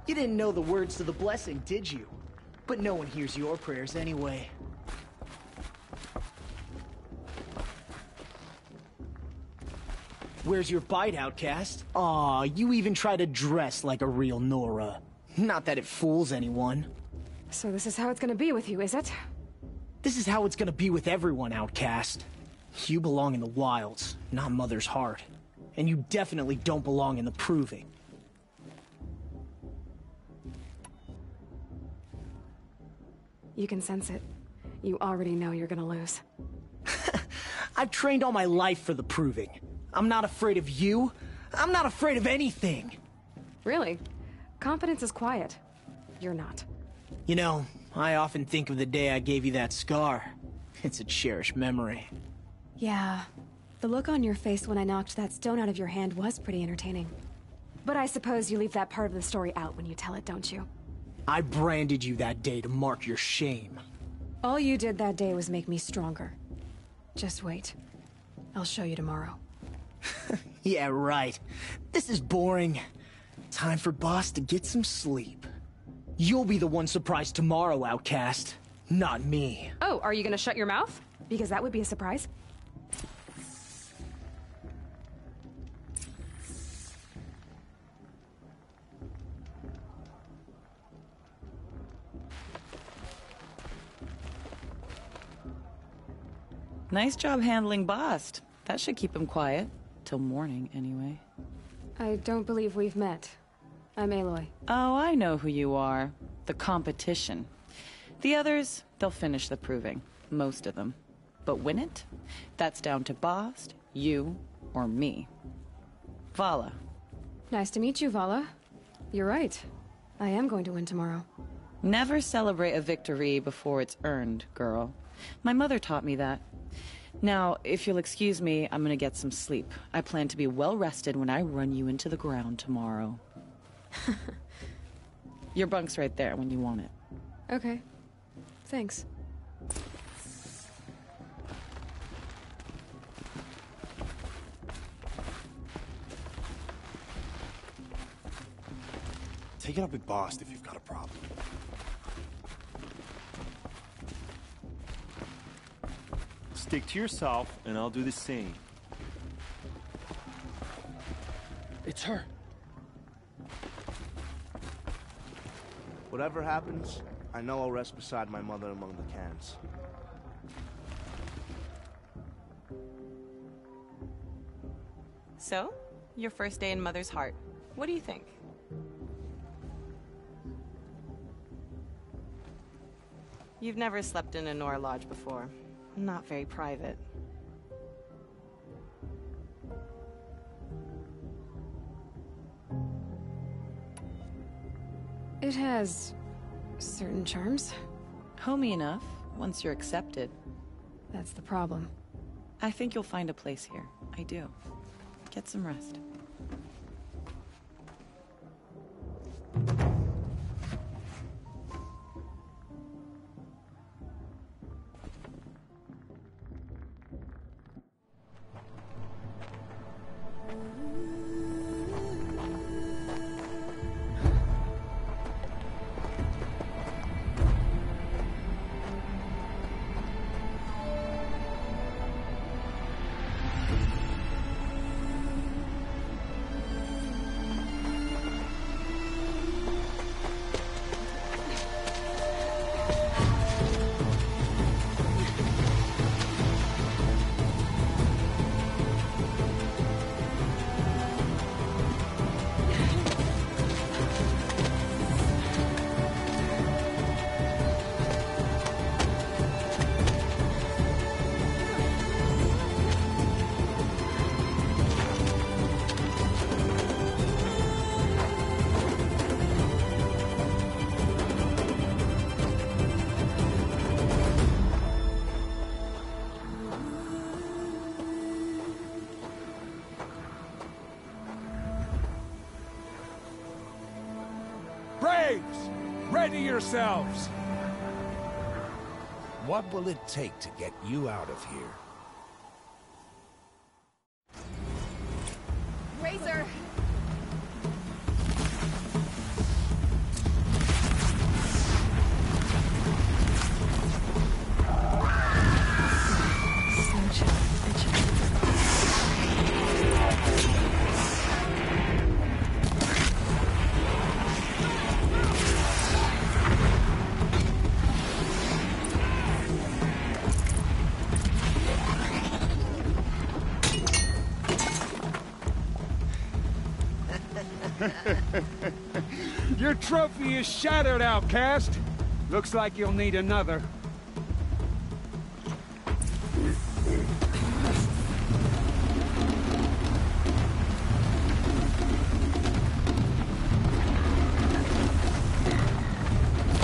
You didn't know the words to the blessing, did you? But no one hears your prayers anyway. Where's your bite, outcast? Aw, you even try to dress like a real Nora. Not that it fools anyone. So this is how it's gonna be with you, is it? This is how it's gonna be with everyone, outcast. You belong in the wilds, not Mother's heart. And you definitely don't belong in the proving. You can sense it. You already know you're gonna lose. I've trained all my life for the proving. I'm not afraid of you. I'm not afraid of anything. Really? Confidence is quiet. You're not. You know, I often think of the day I gave you that scar. It's a cherished memory. Yeah. The look on your face when I knocked that stone out of your hand was pretty entertaining. But I suppose you leave that part of the story out when you tell it, don't you? I branded you that day to mark your shame. All you did that day was make me stronger. Just wait. I'll show you tomorrow. Yeah, right. This is boring. Time for Boss to get some sleep. You'll be the one surprised tomorrow, outcast. Not me. Oh, are you gonna shut your mouth? Because that would be a surprise. Nice job handling Bast. That should keep him quiet. Till morning, anyway. I don't believe we've met. I'm Aloy. Oh, I know who you are. The competition. The others, they'll finish the proving. Most of them. But win it? That's down to Bast, you, or me. Vala. Nice to meet you, Vala. You're right. I am going to win tomorrow. Never celebrate a victory before it's earned, girl. My mother taught me that. Now, if you'll excuse me, I'm gonna get some sleep. I plan to be well rested when I run you into the ground tomorrow. Your bunk's right there when you want it. Okay. Thanks. Take it up with Boss if you've got a problem. Stick to yourself, and I'll do the same. It's her. Whatever happens, I know I'll rest beside my mother among the cans. So, your first day in Mother's heart. What do you think? You've never slept in a Nora lodge before. Not very private. It has certain charms. Homey enough, once you're accepted. That's the problem. I think you'll find a place here. I do. Get some rest. Braves! Ready yourselves! What will it take to get you out of here? Razor! Your trophy is shattered, outcast. Looks like you'll need another.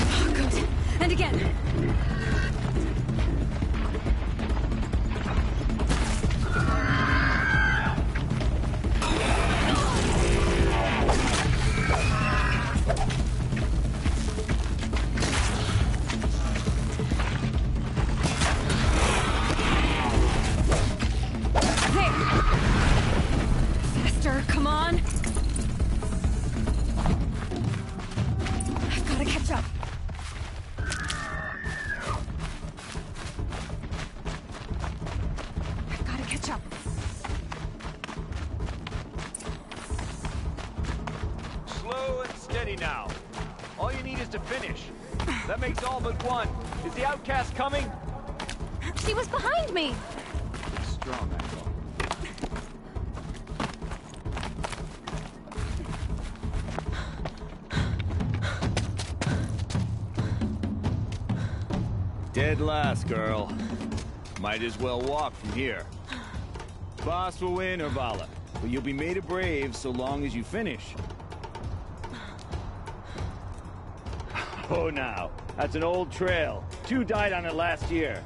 Oh, good. And again. Come on! I've gotta catch up. I've gotta catch up. Slow and steady now. All you need is to finish. That makes all but one. Is the outcast coming? She was behind me! Strong, I thought. Dead last, girl. Might as well walk from here. Boss will win, or Vala, but you'll be made a brave so long as you finish. Oh, now. That's an old trail. 2 died on it last year.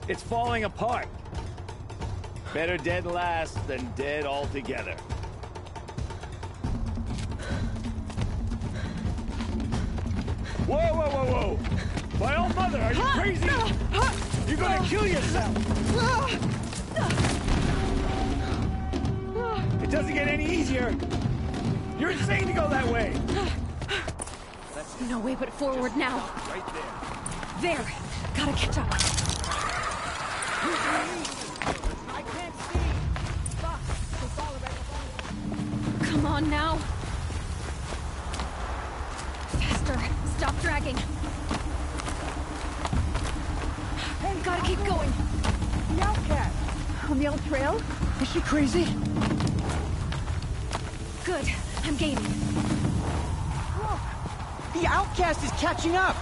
It's falling apart. Better dead last than dead altogether. Whoa, whoa, whoa, whoa! My old mother, are you crazy? You're gonna kill yourself! It doesn't get any easier! You're insane to go that way! No way but forward now. Right there. There! Gotta catch up. I can't see! Come on now. Faster. Stop dragging. Gotta keep going. The outcast. On the old trail? Is she crazy? Good. I'm gaining. Whoa. The outcast is catching up.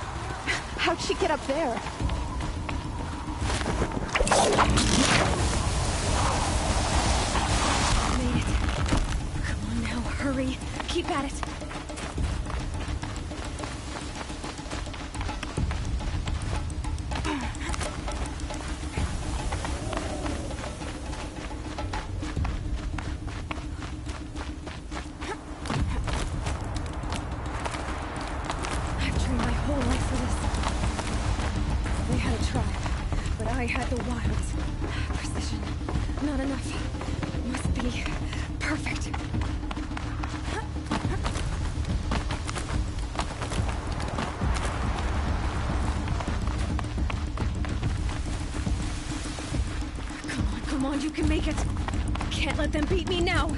How'd she get up there? Made it. Come on now, hurry. Keep at it. I had the wilds. Precision. Not enough. Must be perfect. Come on, you can make it. Can't let them beat me now.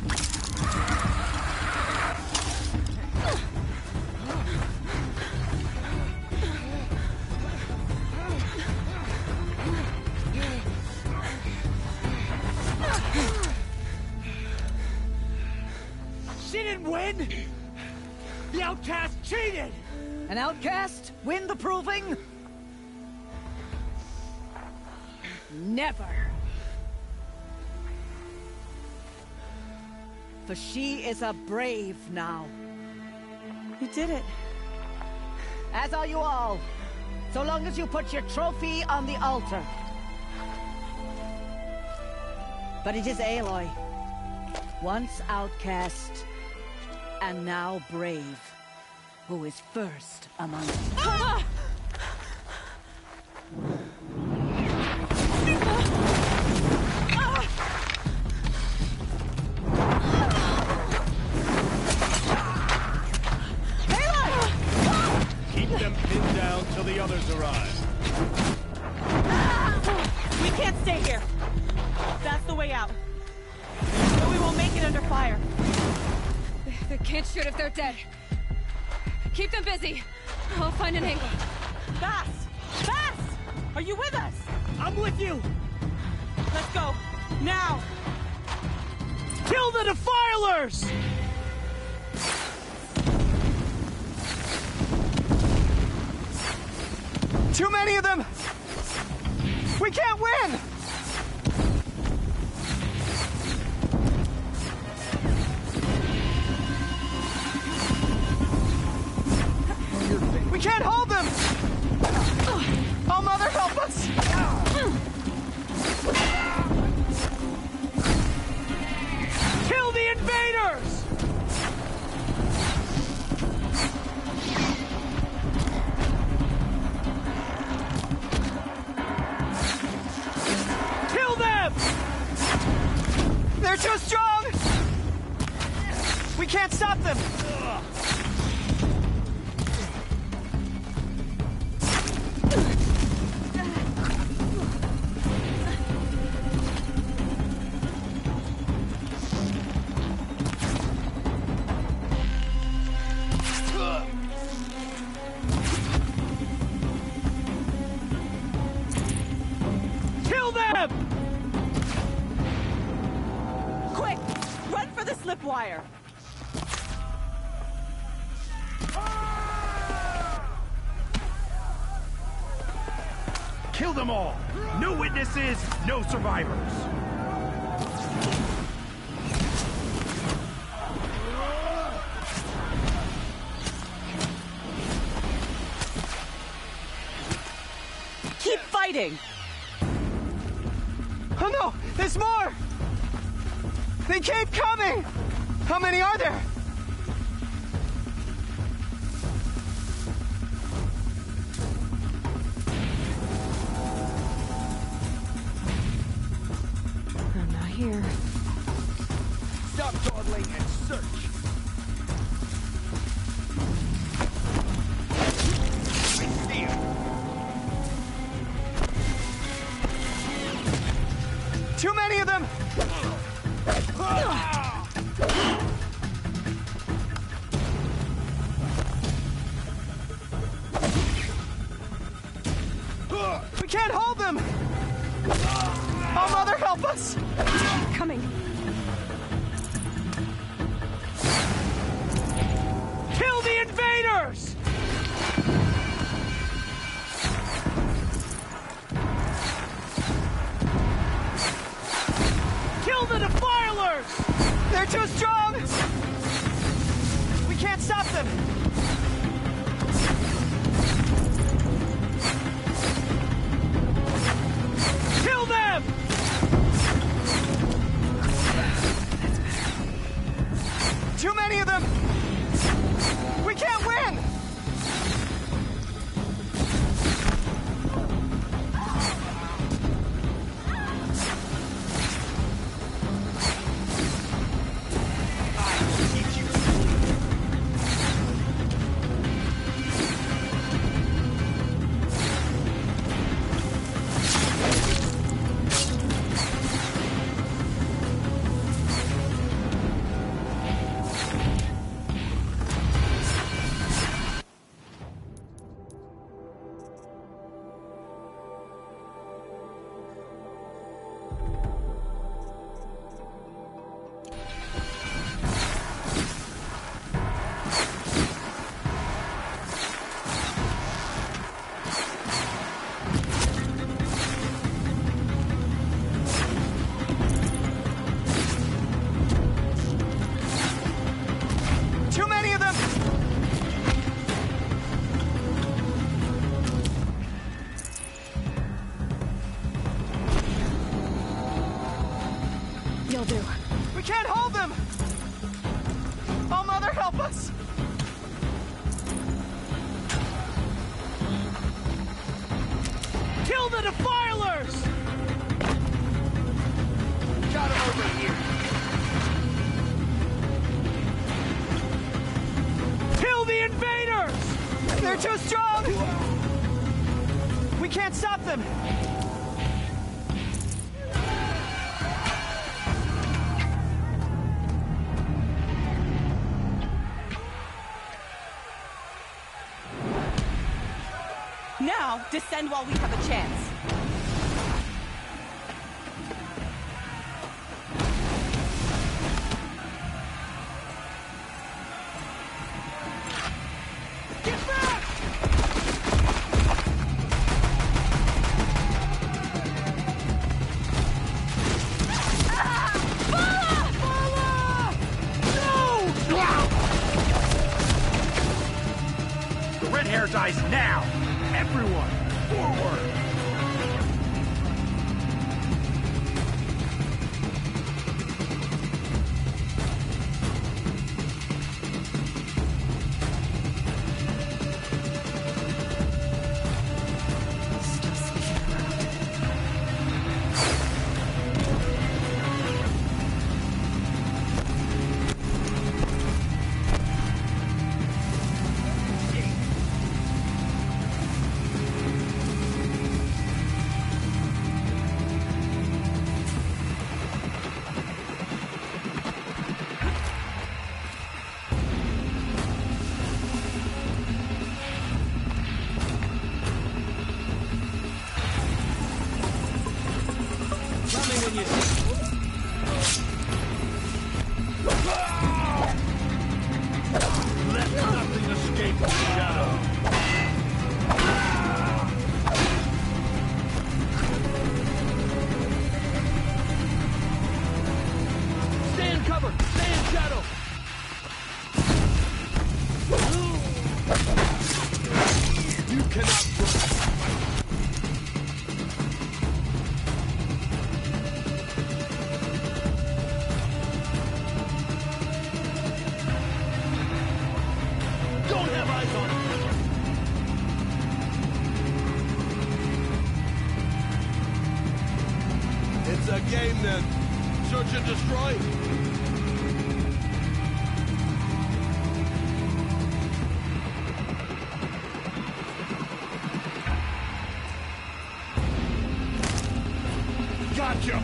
The outcast cheated! An outcast? Win the proving? Never. For she is a brave now. You did it. As are you all. So long as you put your trophy on the altar. But it is Aloy. Once outcast, and now brave, who is first among us. Ah! Keep them pinned down till the others arrive. We can't stay here. That's the way out. Or we won't make it under fire. They can't shoot if they're dead. Keep them busy. I'll find an angle. Bass! Bass! Are you with us? I'm with you! Let's go. Now! Kill the defilers! Too many of them! We can't win! We can't hold them! Oh, Mother, help us! Kill the invaders! Kill them! They're too strong! We can't stop them! Quick! Run for the slipwire! Kill them all! No witnesses, no survivors! Keep fighting! Oh no! There's more! They keep coming! How many are there? I'm not here. Stop dawdling and search! I see him! Too many of them! We can't hold them! Oh, Mother, help us! Coming. Kill the invaders! Kill the defilers! They're too strong! We can't stop them! Kill them! Too many of them! We can't win! Too many of them! You'll do. We can't hold them! Oh, Mother, help us! Kill the defilers! Got him over here. Kill the invaders! They're too strong! We can't stop them! Now, descend while we have a chance. Get back! sacrifice now! Everyone, forward! Game then. Search and destroy. Gotcha.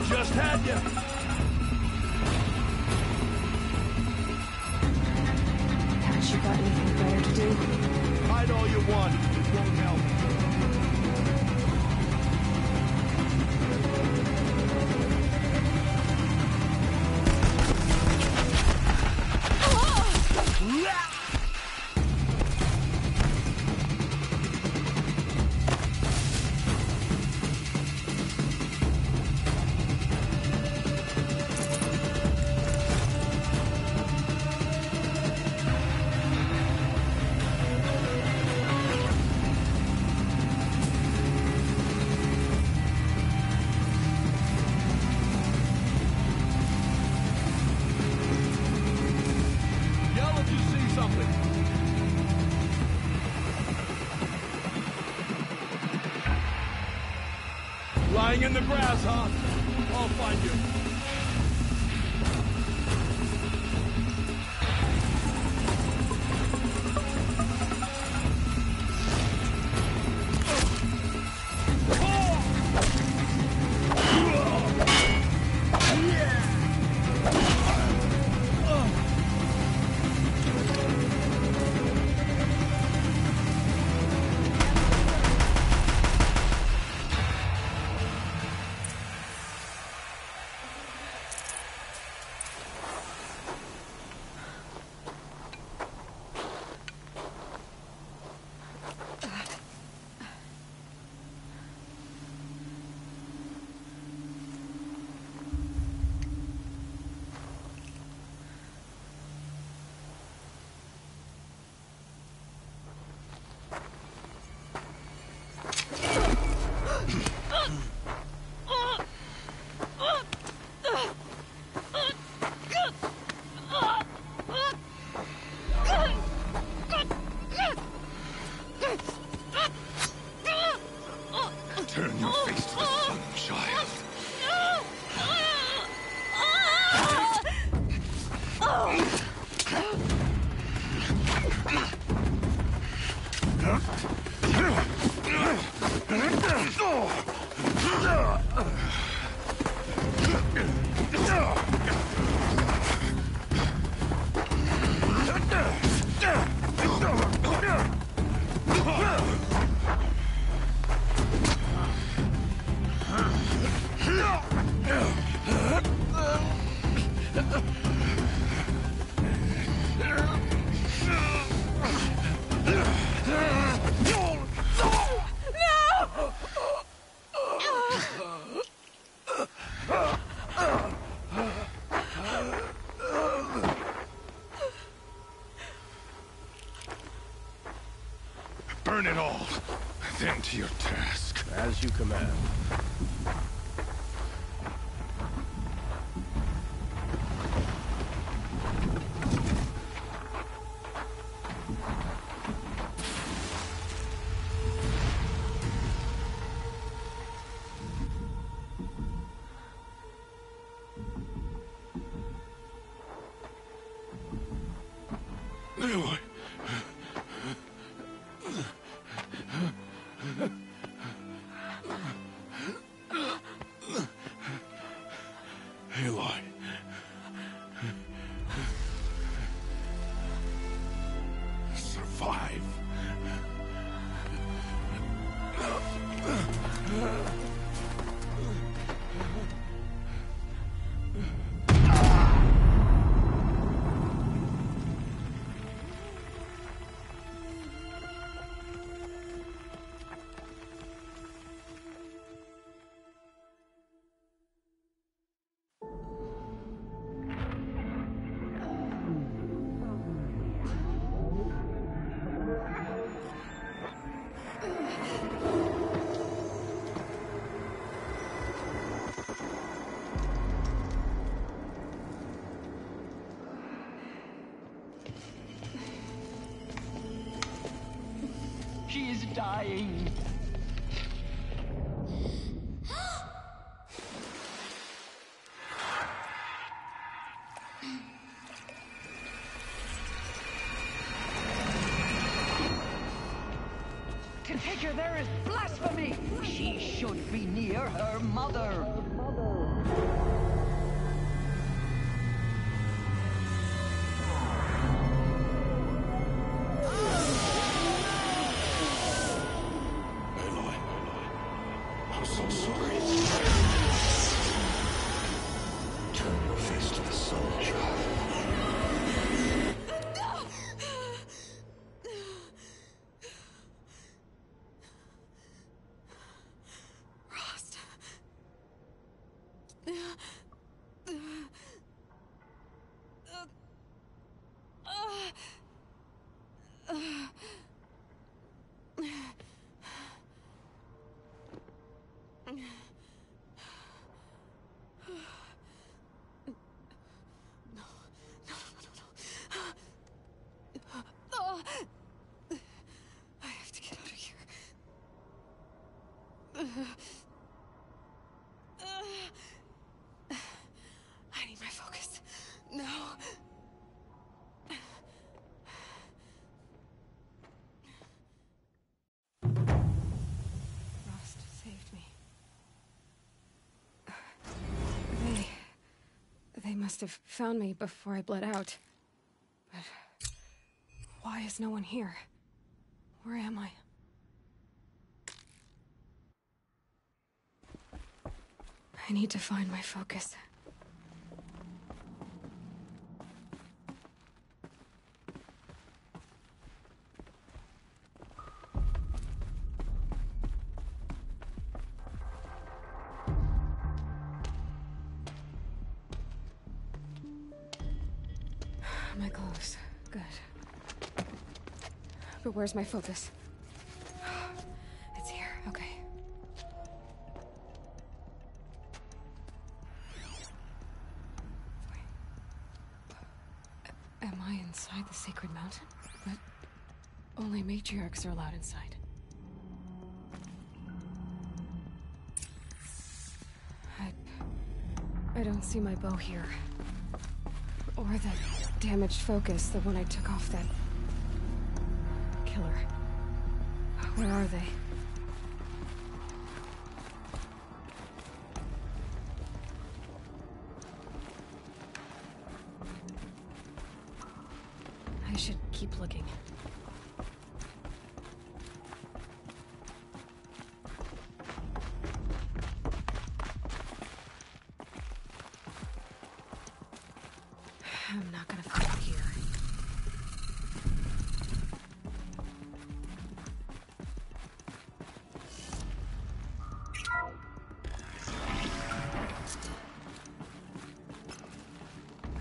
Just had ya. Haven't you got anything better to do? Hide all you want. It won't help. Lying in the grass, huh? I'll find you. Turn your face to the sun, child. Burn it all, then to your task. As you command. Aloy. Aloy. Survive. She is dying. To take her there is blasphemy. She should be near her mother. I'm so sorry. Turn your face to the sun, child. Rost. I have to get out of here. I need my focus. No. Rost saved me. They must have found me before I bled out. But why is no one here? Where am I? I need to find my focus. My clothes. Good. But where's my focus? It's here. Okay. Wait. Am I inside the sacred mountain? But only matriarchs are allowed inside. I don't see my bow here. Or that damaged focus, the one I took off that killer. Where are they? I should keep looking. I'm not gonna find it here.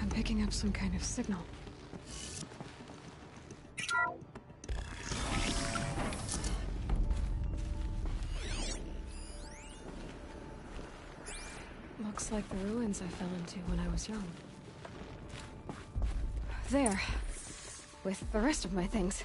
I'm picking up some kind of signal. Looks like the ruins I fell into when I was young. There. With the rest of my things.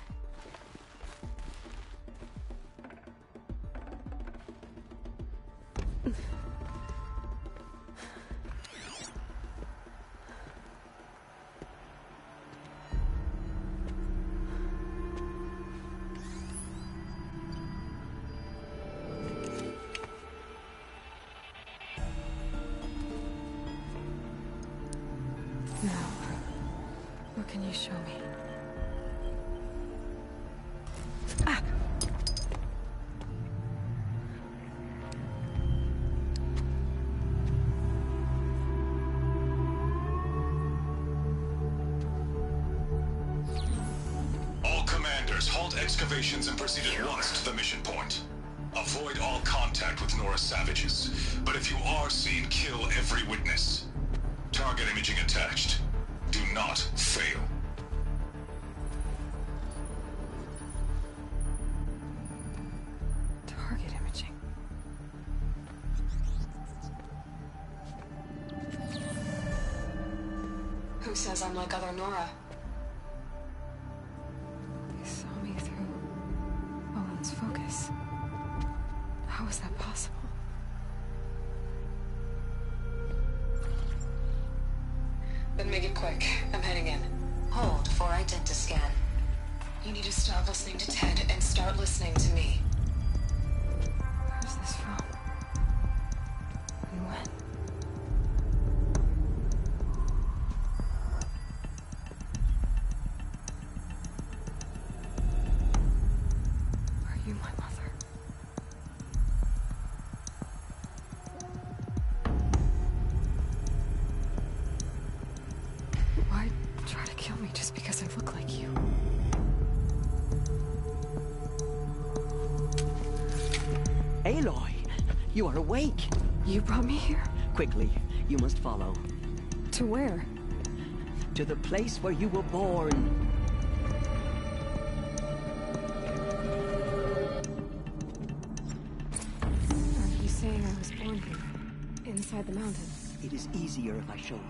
Now, what can you show me? Ah! All commanders, halt excavations and proceed at once to the mission point. Avoid all contact with Nora savages, but if you are seen, kill every witness. Target imaging attached. Do not fail. Target imaging. Who says I'm like other Nora? They saw me through Owen's focus. How is that possible? Then make it quick. I'm heading in. Hold for identiscan. You need to stop listening to Ted and start listening to me. Where's this from? And when? Are you my mother? Why try to kill me just because I look like you? Aloy, you are awake. You brought me here? Quickly, you must follow. To where? To the place where you were born. Are you saying I was born here? Inside the mountain? It is easier if I show you.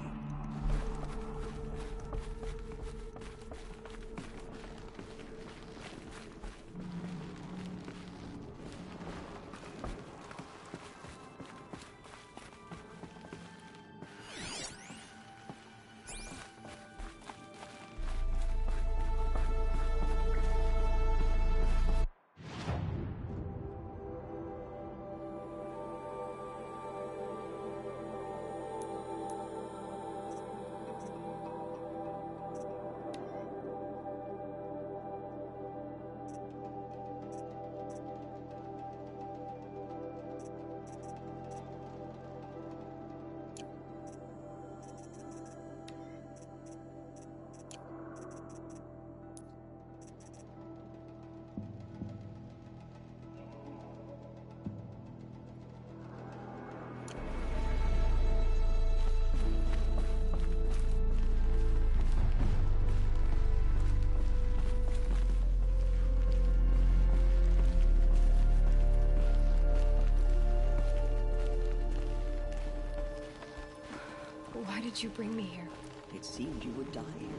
Why did you bring me here? It seemed you were dying,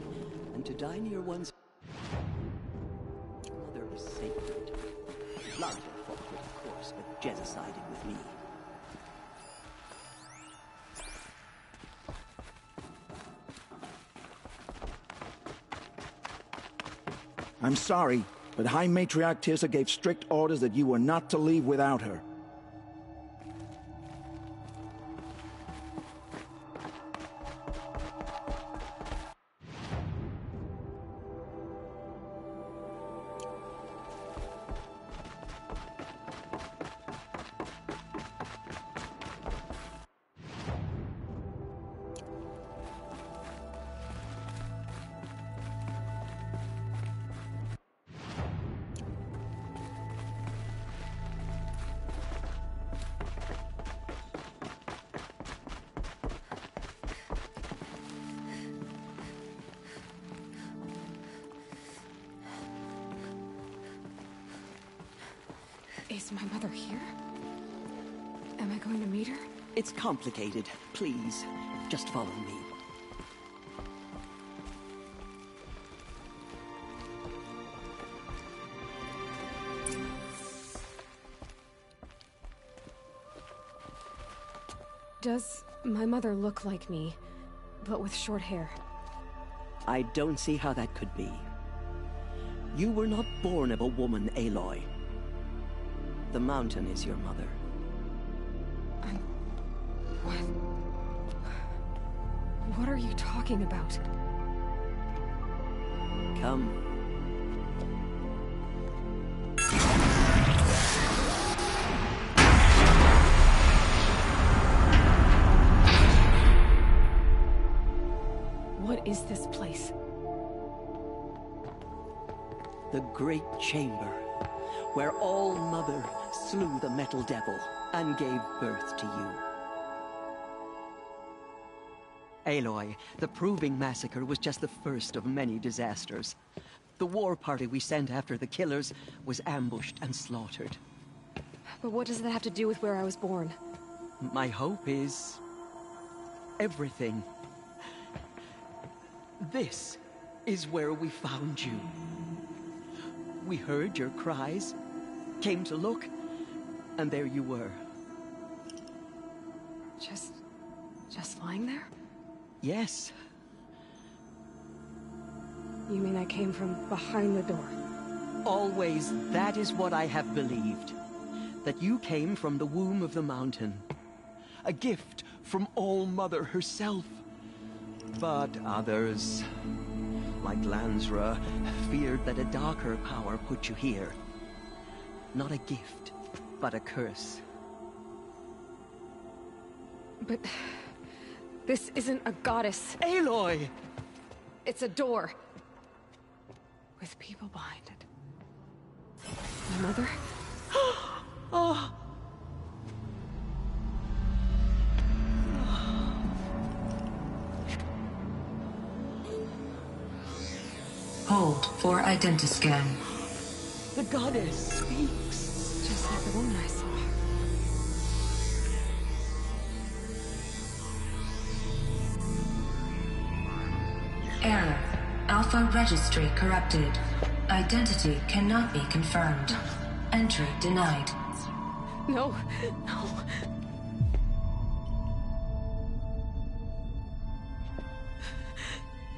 and to die near one's mother is sacred. Larger fought with, of course, but genocided with me. I'm sorry, but High Matriarch Tirsa gave strict orders that you were not to leave without her. Is my mother here? Am I going to meet her? It's complicated. Please, just follow me. Does my mother look like me, but with short hair? I don't see how that could be. You were not born of a woman, Aloy. The mountain is your mother. What are you talking about? Come. What is this place? The Great Chamber, where All Mother slew the Metal Devil and gave birth to you. Aloy, the Proving Massacre was just the first of many disasters. The war party we sent after the killers was ambushed and slaughtered. But what does that have to do with where I was born? My hope is... everything. This is where we found you. We heard your cries, came to look, and there you were. Just lying there? Yes. You mean I came from behind the door? Always, that is what I have believed. That you came from the womb of the mountain. A gift from All Mother herself. But others, like Lansra, feared that a darker power put you here. Not a gift, but a curse. But... this isn't a goddess. Aloy! It's a door. With people behind it. My mother? Oh! Hold for identiscan. The goddess speaks. Just like the woman I saw. Error. Alpha registry corrupted. Identity cannot be confirmed. Entry denied. No, no.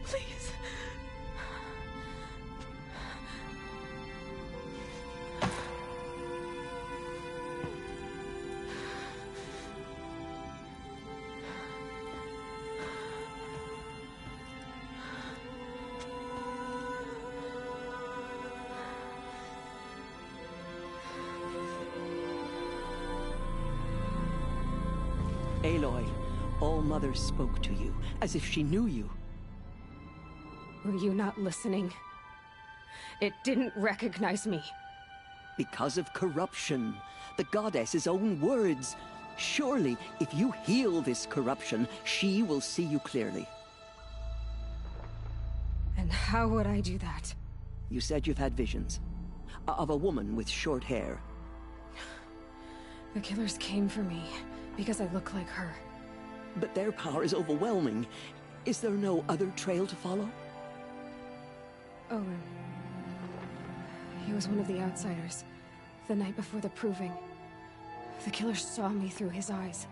Please. Aloy, All Mother spoke to you, as if she knew you. Were you not listening? It didn't recognize me. Because of corruption. The goddess's own words. Surely, if you heal this corruption, she will see you clearly. And how would I do that? You said you've had visions. Of a woman with short hair. The killers came for me, because I look like her. But their power is overwhelming. Is there no other trail to follow? Oh, he was one of the outsiders. The night before the Proving. The killers saw me through his eyes.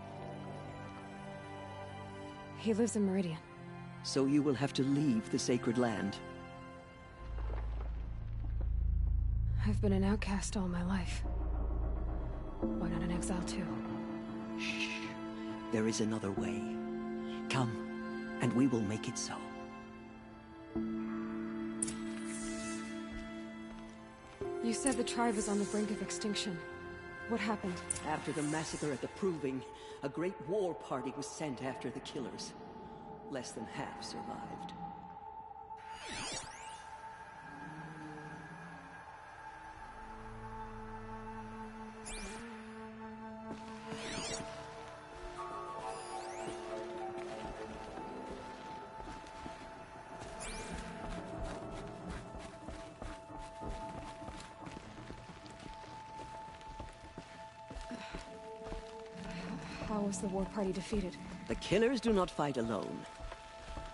He lives in Meridian. So you will have to leave the sacred land. I've been an outcast all my life. Why not an exile too? Shh. There is another way. Come, and we will make it so. You said the tribe was on the brink of extinction. What happened? After the massacre at the Proving, a great war party was sent after the killers. Less than half survived. How was the war party defeated? The killers do not fight alone.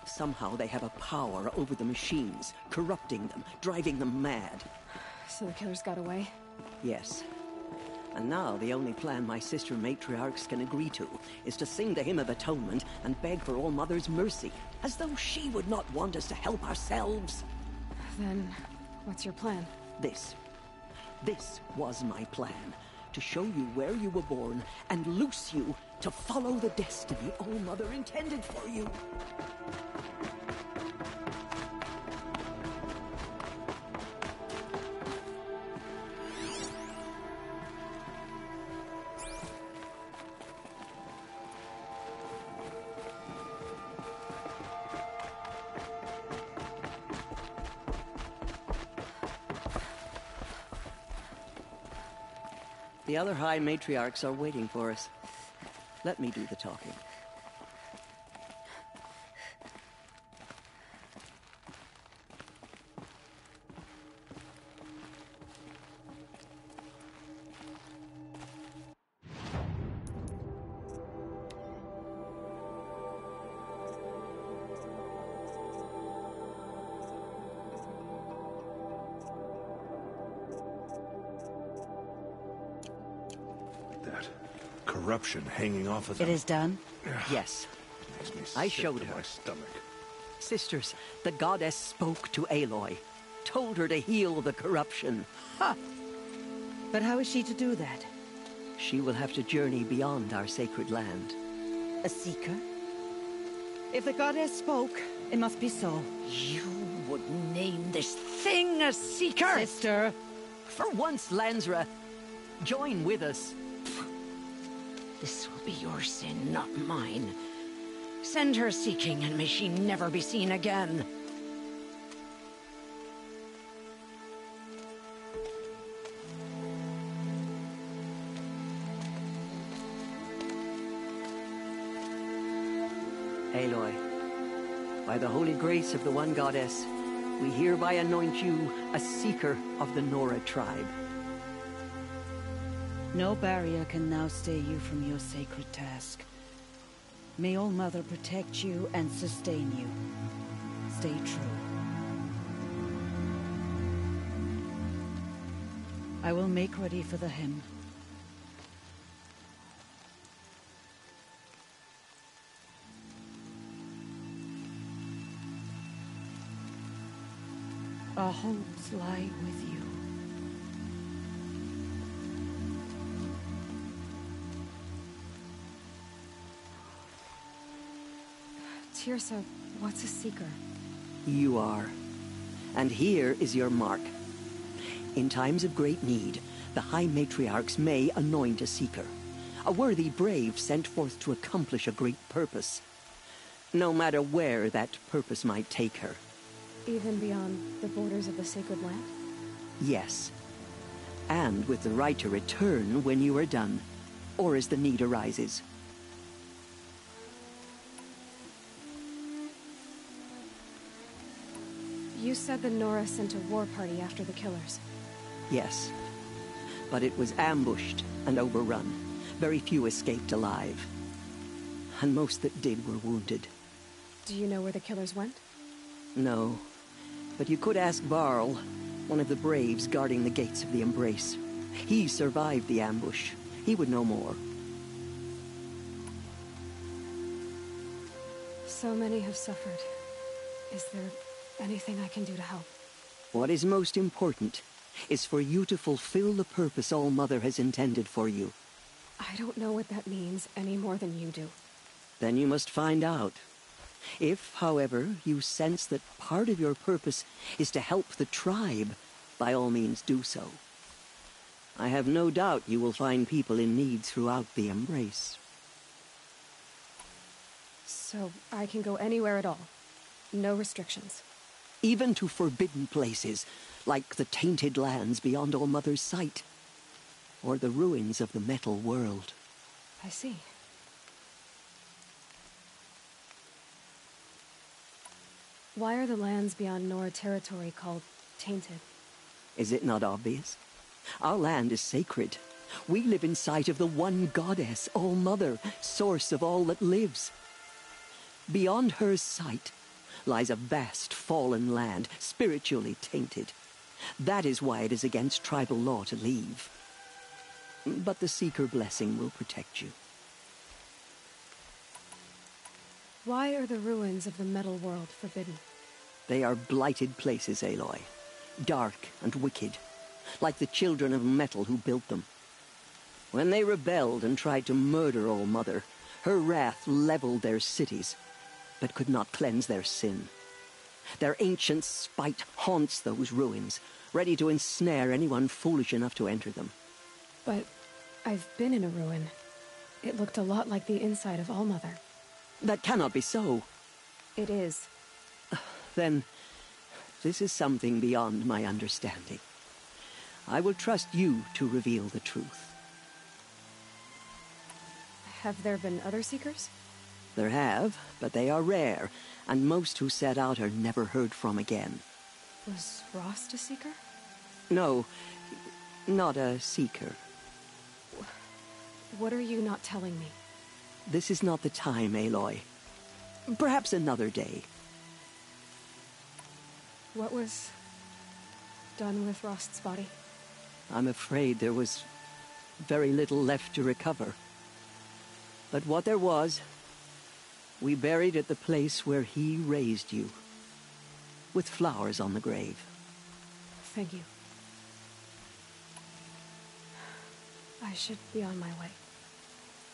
Somehow they have a power over the machines, corrupting them, driving them mad. So the killers got away? Yes. And now the only plan my sister matriarchs can agree to is to sing the Hymn of Atonement and beg for All Mother's mercy, as though she would not want us to help ourselves. Then, what's your plan? This was my plan. To show you where you were born and loose you to follow the destiny All Mother intended for you. The other High Matriarchs are waiting for us. Let me do the talking. Corruption hanging off of them. It is done? Yes. Makes me I sick showed to her. my stomach. Sisters, the goddess spoke to Aloy, told her to heal the corruption. Ha! But how is she to do that? She will have to journey beyond our sacred land. A seeker? If the goddess spoke, it must be so. You would name this thing a seeker? Sister! For once, Lansra, join with us. This will be your sin, not mine. Send her seeking, and may she never be seen again. Aloy, by the holy grace of the one goddess, we hereby anoint you a seeker of the Nora tribe. No barrier can now stay you from your sacred task. May All Mother protect you and sustain you. Stay true. I will make ready for the hymn. Our hopes lie with you. Tirsa, what's a seeker? You are. And here is your mark. In times of great need, the High Matriarchs may anoint a seeker. A worthy brave sent forth to accomplish a great purpose. No matter where that purpose might take her. Even beyond the borders of the sacred land? Yes. And with the right to return when you are done, or as the need arises. You said the Nora sent a war party after the killers. Yes. But it was ambushed and overrun. Very few escaped alive. And most that did were wounded. Do you know where the killers went? No. But you could ask Varl, one of the braves guarding the gates of the Embrace. He survived the ambush. He would know more. So many have suffered. Is there anything I can do to help? What is most important is for you to fulfill the purpose All Mother has intended for you. I don't know what that means any more than you do. Then you must find out. If, however, you sense that part of your purpose is to help the tribe, by all means do so. I have no doubt you will find people in need throughout the Embrace. So I can go anywhere at all? No restrictions? Even to forbidden places, like the tainted lands beyond All Mother's sight, or the ruins of the metal world. I see. Why are the lands beyond Nora territory called tainted? Is it not obvious? Our land is sacred. We live in sight of the one goddess, All-Mother, source of all that lives. Beyond her sight lies a vast fallen land, spiritually tainted. That is why it is against tribal law to leave. But the Seeker blessing will protect you. Why are the ruins of the metal world forbidden? They are blighted places, Aloy. Dark and wicked, like the children of metal who built them. When they rebelled and tried to murder All-Mother, her wrath leveled their cities, but could not cleanse their sin. Their ancient spite haunts those ruins, ready to ensnare anyone foolish enough to enter them. But I've been in a ruin. It looked a lot like the inside of All-Mother. That cannot be so. It is. Then, this is something beyond my understanding. I will trust you to reveal the truth. Have there been other Seekers? There have, but they are rare, and most who set out are never heard from again. Was Rost a Seeker? No, not a Seeker. What are you not telling me? This is not the time, Aloy. Perhaps another day. What was done with Rost's body? I'm afraid there was very little left to recover. But what there was, we buried at the place where he raised you, with flowers on the grave. Thank you. I should be on my way.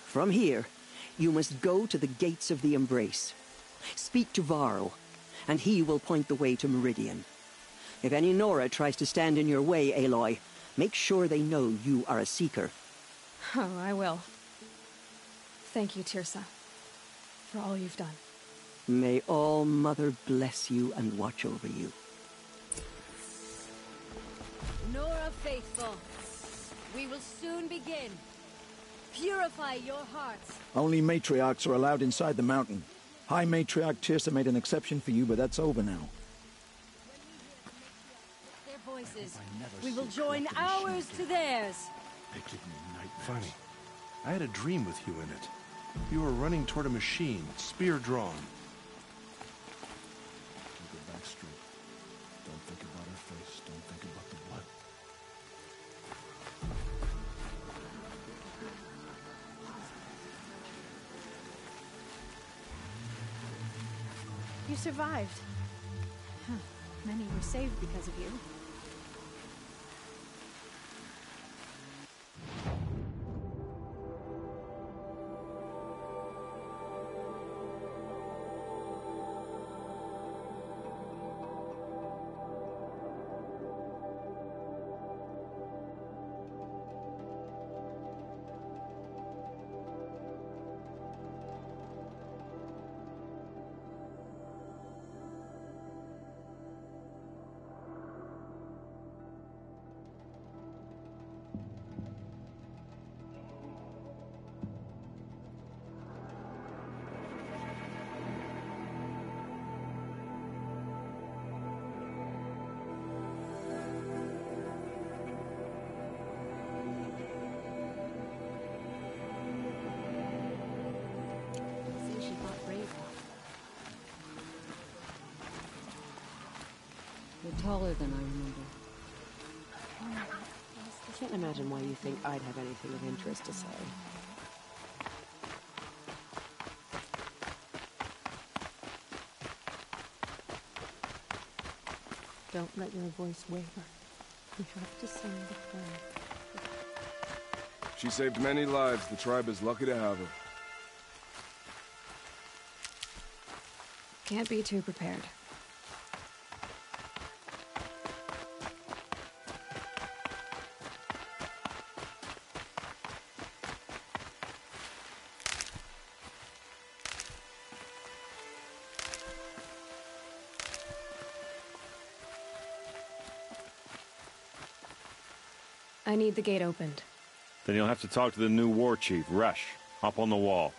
From here, you must go to the gates of the Embrace. Speak to Varl, and he will point the way to Meridian. If any Nora tries to stand in your way, Aloy, make sure they know you are a Seeker. Oh, I will. Thank you, Tirsa, for all you've done. May All-Mother bless you and watch over you. Nora Faithful, we will soon begin. Purify your hearts. Only matriarchs are allowed inside the mountain. High Matriarch Tirsa made an exception for you, but that's over now. Their voices, we will join ours to theirs. Funny. I had a dream with you in it. You were running toward a machine, spear drawn. Keep it back straight. Don't think about her face. Don't think about the blood. You survived. Huh. Many were saved because of you. You're taller than I remember. I can't imagine why you think I'd have anything of interest to say. Don't let your voice waver. You have to sing the prayer. She saved many lives. The tribe is lucky to have her. Can't be too prepared. I need the gate opened. Then you'll have to talk to the new war chief, Resh, up on the wall.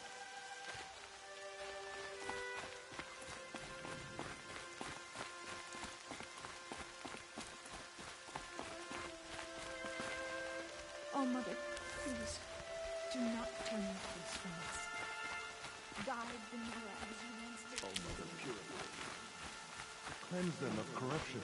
Oh, Mother, Please, do not turn your face from us. Guide the Nora as you once did. Oh, Mother Purify. Cleanse them of corruption.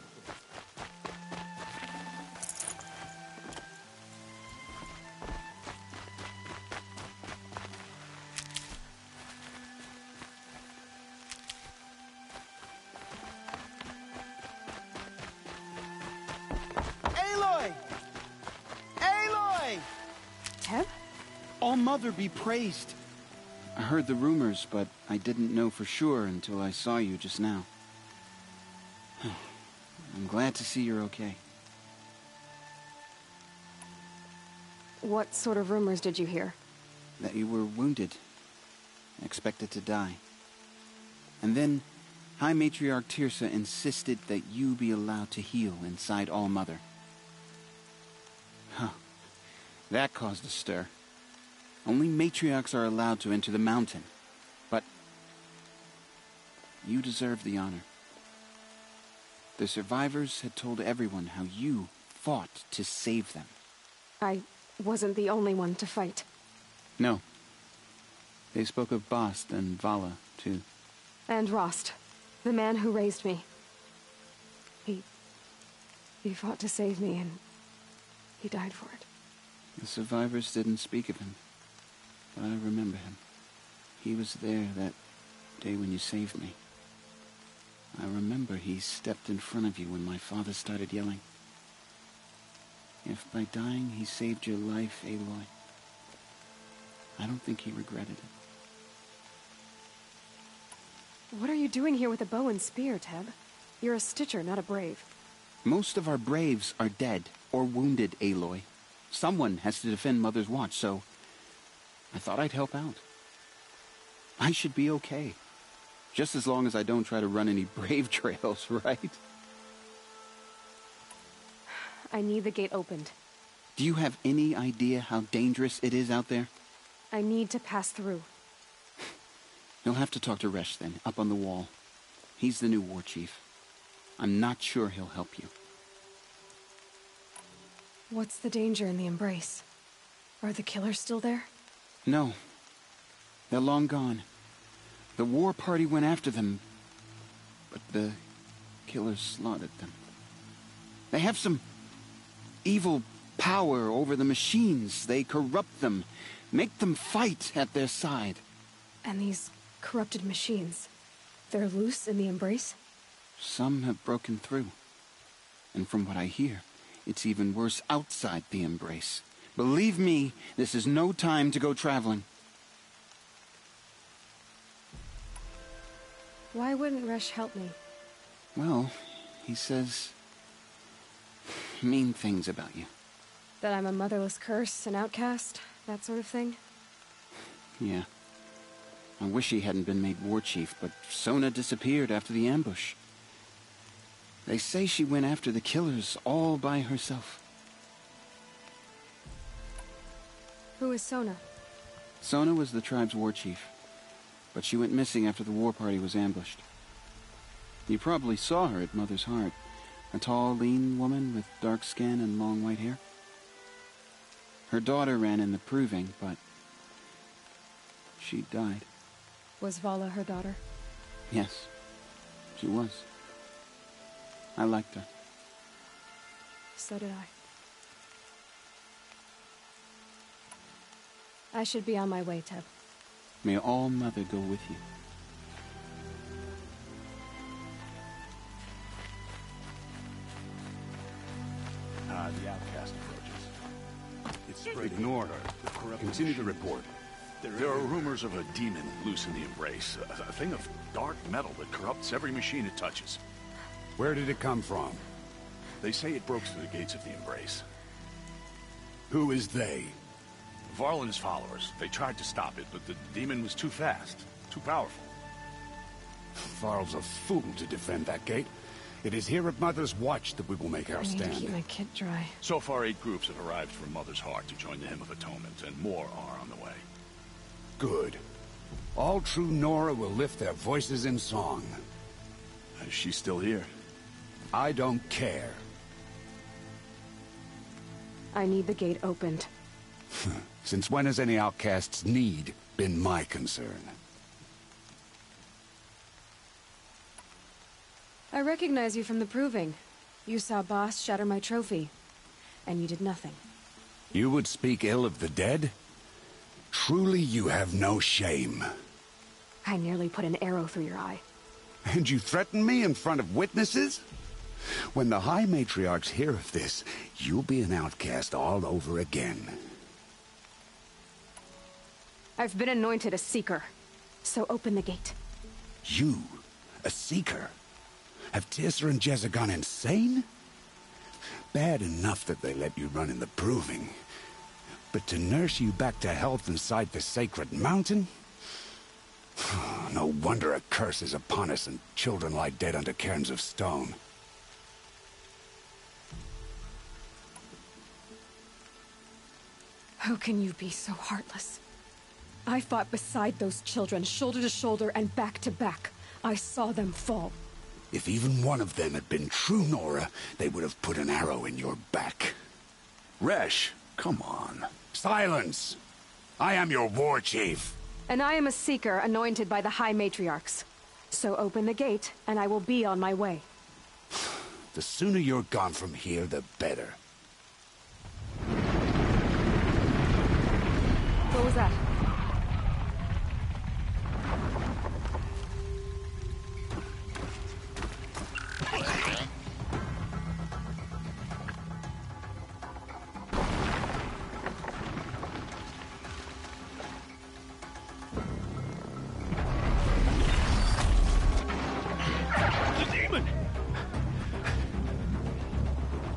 Aloy! Aloy! Teb? All-Mother be praised. I heard the rumors, but I didn't know for sure until I saw you just now. I'm glad to see you're okay. What sort of rumors did you hear? That you were wounded. Expected to die. And then, High Matriarch Tirsa insisted that you be allowed to heal inside All-Mother. Huh. That caused a stir. Only matriarchs are allowed to enter the mountain. But you deserve the honor. The survivors had told everyone how you fought to save them. I wasn't the only one to fight. No. They spoke of Bast and Vala, too. And Rost, the man who raised me. He fought to save me, and he died for it. The survivors didn't speak of him, but I remember him. He was there that day when you saved me. I remember he stepped in front of you when my father started yelling. If by dying he saved your life, Aloy, I don't think he regretted it. What are you doing here with a bow and spear, Teb? You're a Stitcher, not a Brave. Most of our Braves are dead or wounded, Aloy. Someone has to defend Mother's Watch, so I thought I'd help out. I should be okay. Just as long as I don't try to run any Brave trails, right? I need the gate opened. Do you have any idea how dangerous it is out there? I need to pass through. You'll have to talk to Resh then, up on the wall. He's the new war chief. I'm not sure he'll help you. What's the danger in the Embrace? Are the killers still there? No. They're long gone. The war party went after them, but the killers slaughtered them. They have some evil power over the machines. They corrupt them, make them fight at their side. And these corrupted machines, they're loose in the Embrace? Some have broken through. And from what I hear, it's even worse outside the Embrace. Believe me, this is no time to go traveling. Why wouldn't Resh help me? Well, he says mean things about you. That I'm a motherless curse, an outcast, that sort of thing? Yeah. I wish he hadn't been made war chief, but Sona disappeared after the ambush. They say she went after the killers all by herself. Who is Sona? Sona was the tribe's war chief, but she went missing after the war party was ambushed. You probably saw her at Mother's Heart. A tall, lean woman with dark skin and long white hair. Her daughter ran in the proving, but she died. Was Vala her daughter? Yes, she was. I liked her. So did I. I should be on my way, Teb. May All-Mother go with you. The outcast approaches. It's spreading. Ignore her. Continue the report. There are rumors of a demon loose in the Embrace. A thing of dark metal that corrupts every machine it touches. Where did it come from? They say it broke through the gates of the Embrace. Who is they? Varl and his followers. They tried to stop it, but the demon was too fast, too powerful. Varl's a fool to defend that gate. It is here at Mother's Watch that we will make our stand. I need to keep my kid dry. So far, 8 groups have arrived from Mother's Heart to join the Hymn of Atonement, and more are on the way. Good. All true Nora will lift their voices in song. Is she still here? I don't care. I need the gate opened. Since when has any outcast's need been my concern? I recognize you from the proving. You saw Boss shatter my trophy, and you did nothing. You would speak ill of the dead? Truly you have no shame. I nearly put an arrow through your eye. And you threaten me in front of witnesses? When the High Matriarchs hear of this, you'll be an outcast all over again. I've been anointed a Seeker, so open the gate. You? A Seeker? Have Teersa and Jezza gone insane? Bad enough that they let you run in the proving. But to nurse you back to health inside the sacred mountain? No wonder a curse is upon us and children lie dead under cairns of stone. How can you be so heartless? I fought beside those children, shoulder to shoulder and back to back. I saw them fall. If even one of them had been true Nora, they would have put an arrow in your back. Resh, come on. Silence! I am your war chief. And I am a Seeker anointed by the High Matriarchs. So open the gate, and I will be on my way. The sooner you're gone from here, the better. What was that?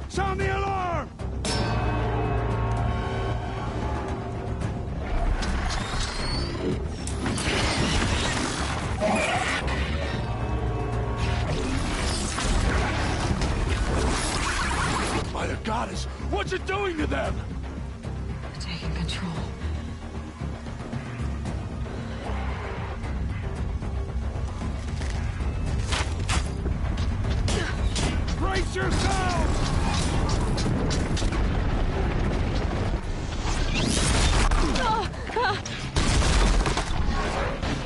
Sound the alarm! By the goddess, what's it doing to them? Taking control. Brace yourselves!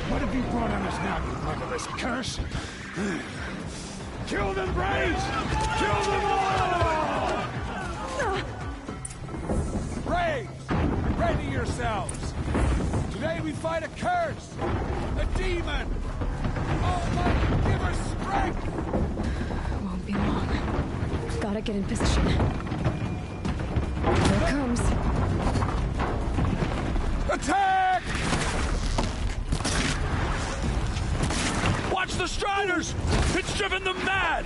What have you brought on us now, you motherless curse? Kill them, Braves! Kill them all! Braves, ready yourselves! Today we fight a curse! A demon! Almighty, give us strength! Won't be long. Gotta get in position. Here it comes. Attack! Watch the Striders! It's driven them mad!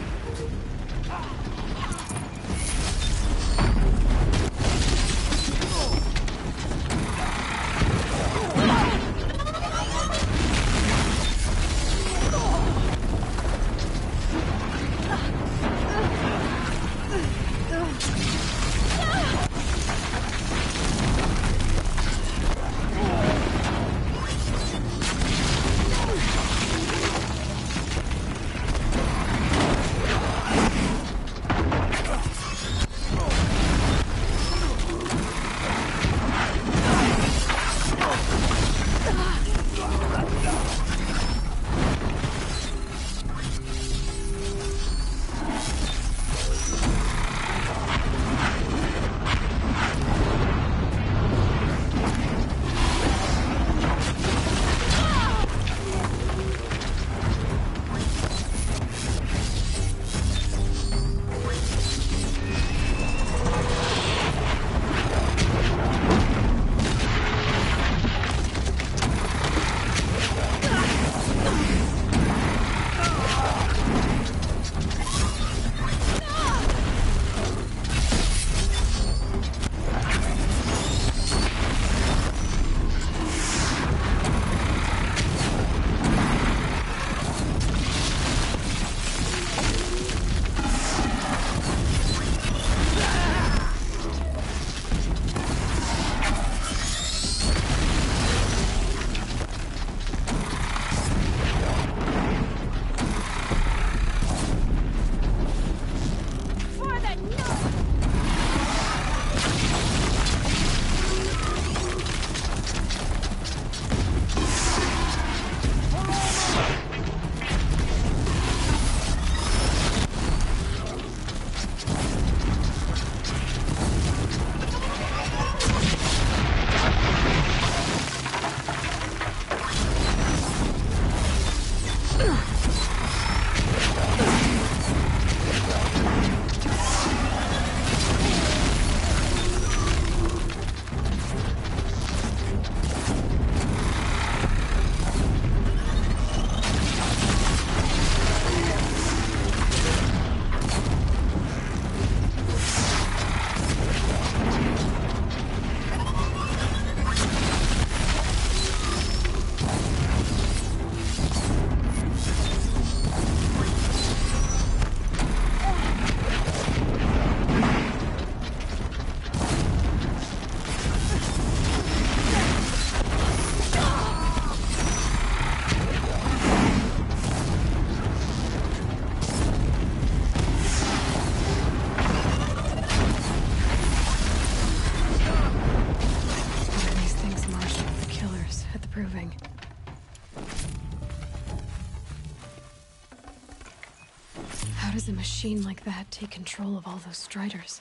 does a machine like that take control of all those Striders?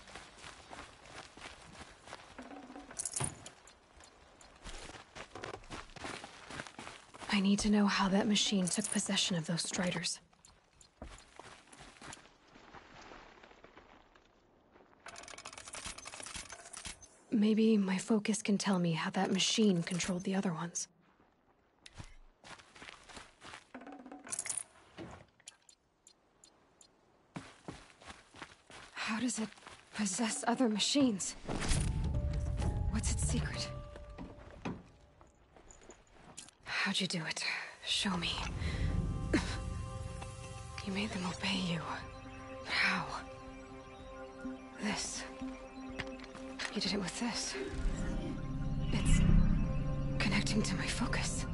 I need to know how that machine took possession of those Striders. Maybe my focus can tell me how that machine controlled the other ones. How does it possess other machines? What's its secret? How'd you do it? Show me. You made them obey you. But how? This. You did it with this. It's connecting to my focus.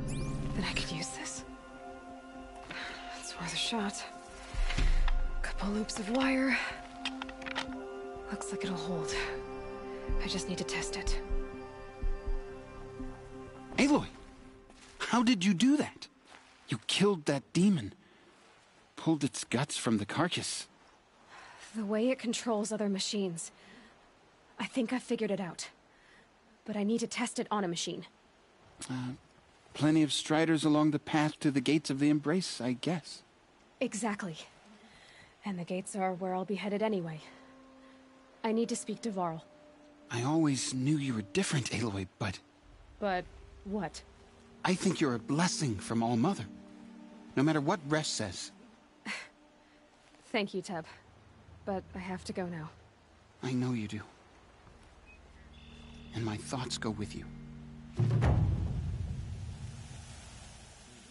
Then I could use this. It's worth a shot. Couple loops of wire. Looks like it'll hold. I just need to test it. Aloy! How did you do that? You killed that demon. Pulled its guts from the carcass. The way it controls other machines. I think I figured it out. But I need to test it on a machine. Plenty of Striders along the path to the gates of the Embrace, I guess. Exactly. And the gates are where I'll be headed anyway. I need to speak to Varl. I always knew you were different, Aloy, but... But what? I think you're a blessing from All-Mother. No matter what Resh says. Thank you, Teb. But I have to go now. I know you do. And my thoughts go with you.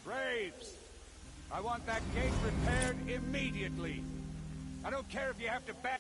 Braves! I want that gate repaired immediately. I don't care if you have to back...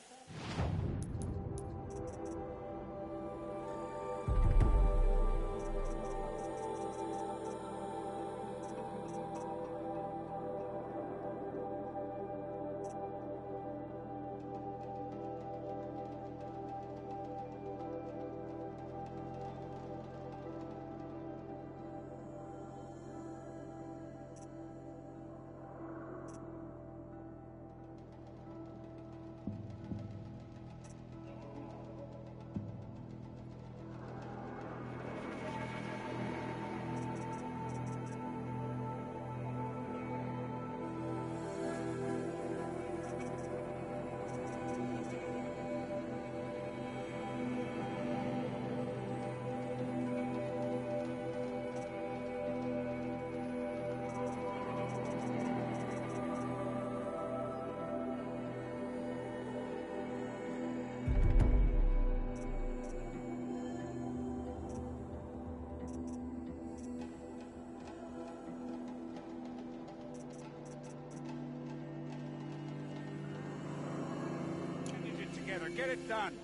Get it done.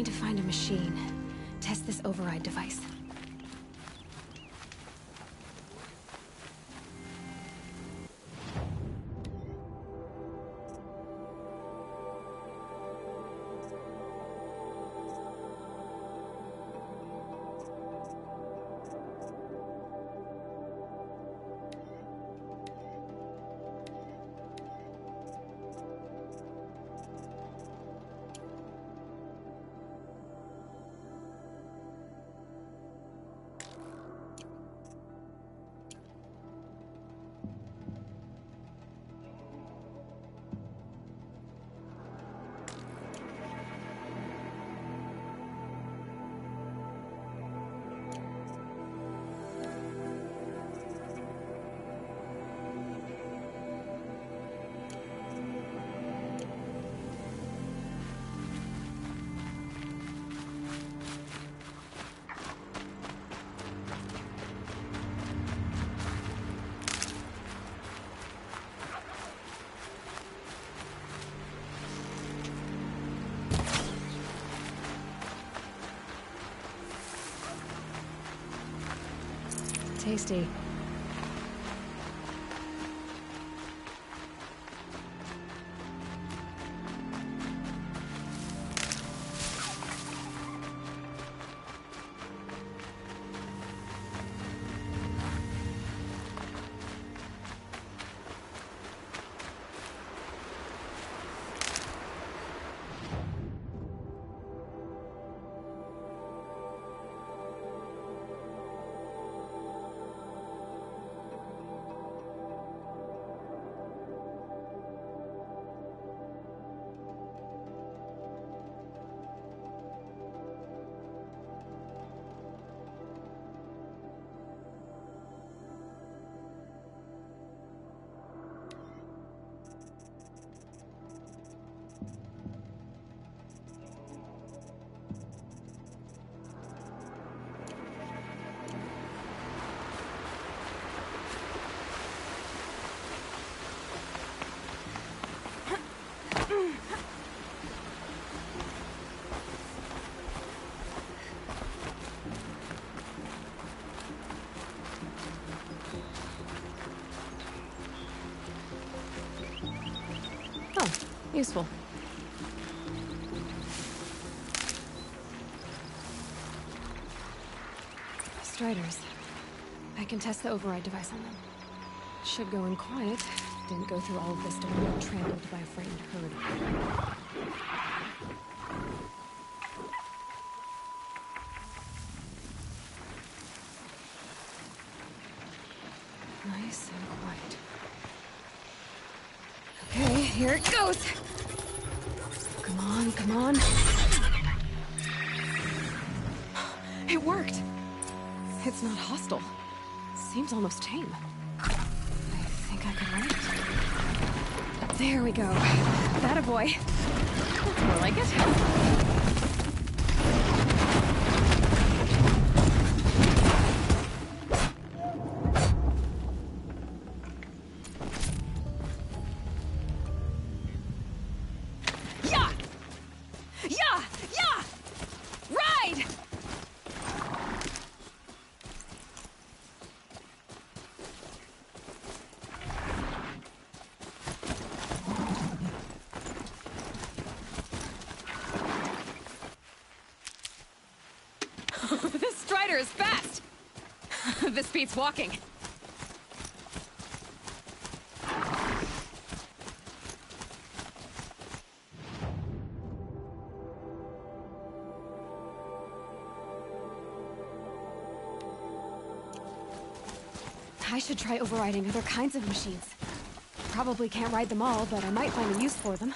need to find a machine. Test this override device. Tasty. Useful. Striders. I can test the override device on them. Should go in quiet. Didn't go through all of this to be trampled by a frightened herd. Nice and quiet. Okay, here it goes! Come on, come on. It worked! It's not hostile. Seems almost tame. I think I could run it. There we go. That a boy. That's more like it. This Strider is fast! This beats walking. I should try overriding other kinds of machines. Probably can't ride them all, but I might find a use for them.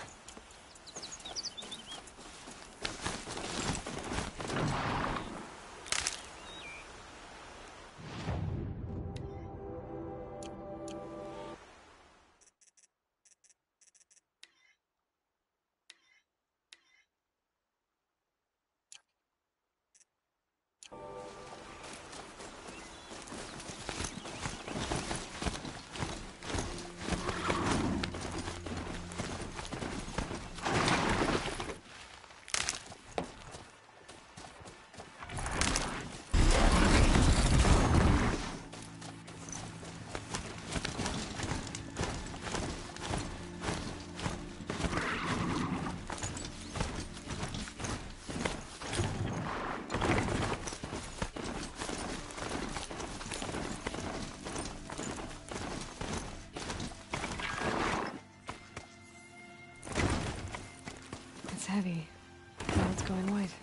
heavy. Now it's going white.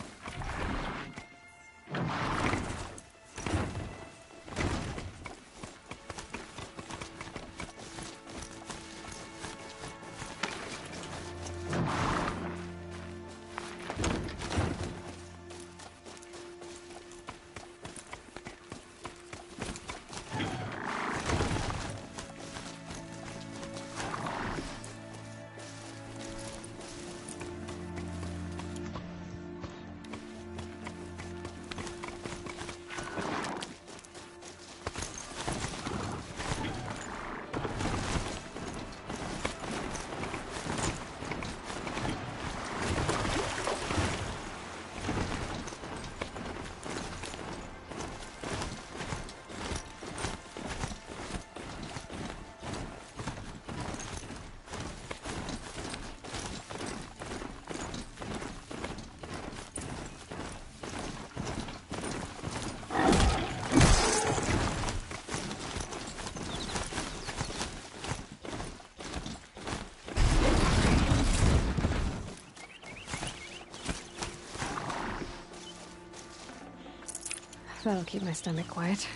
That'll keep my stomach quiet.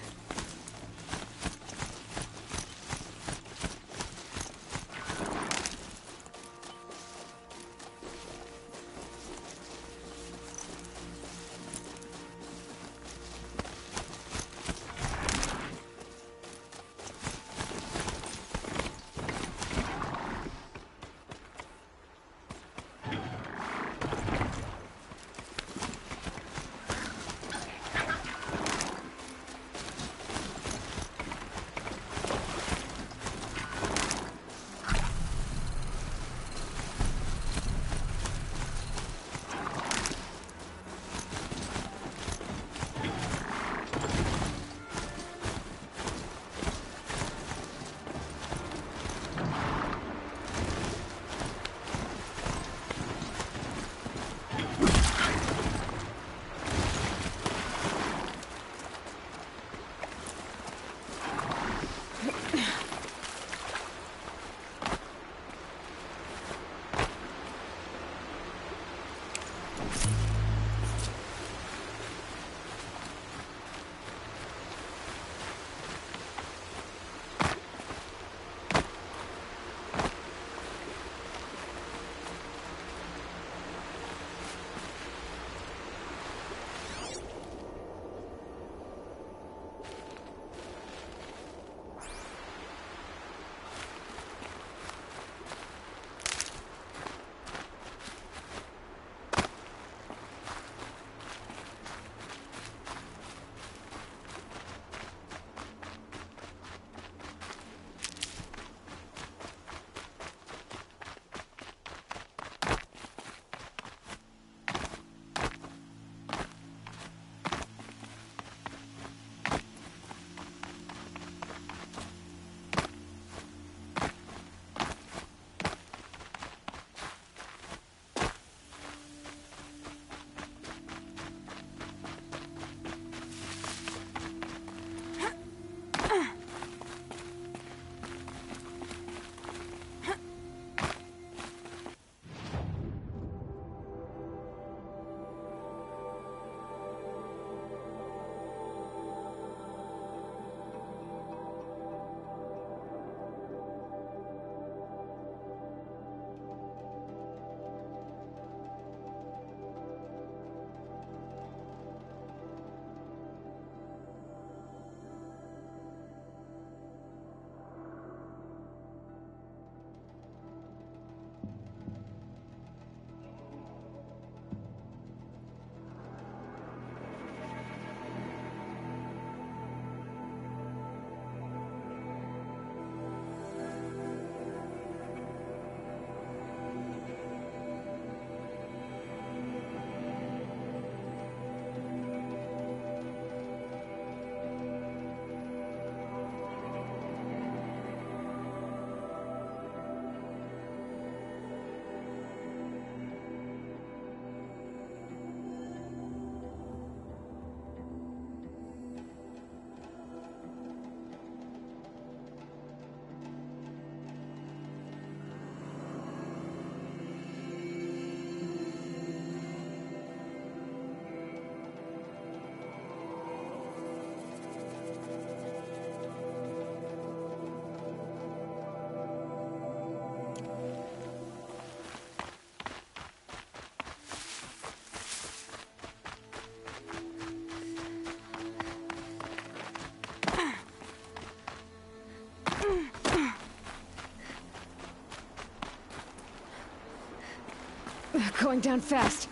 Going down fast.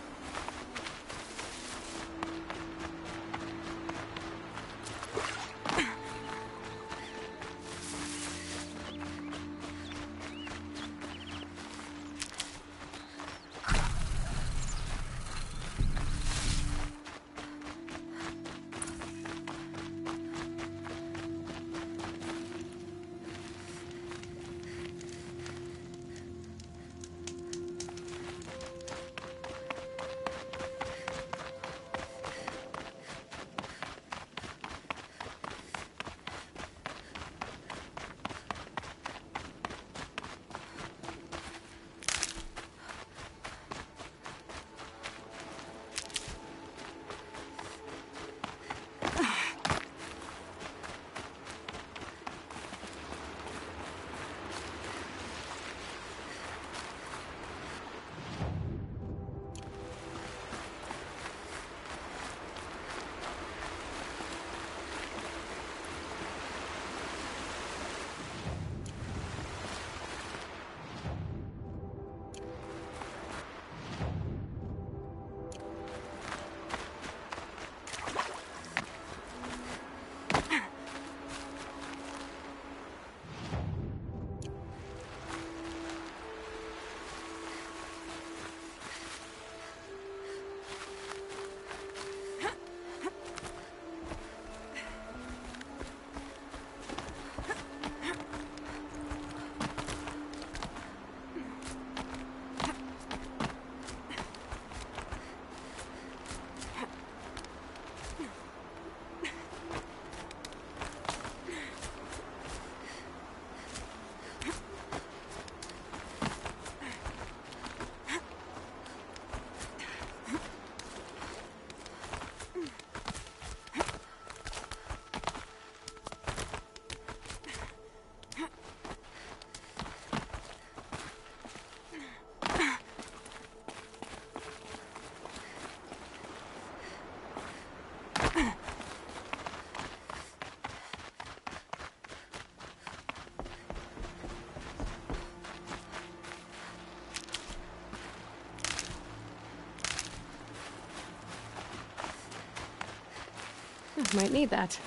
Might need that.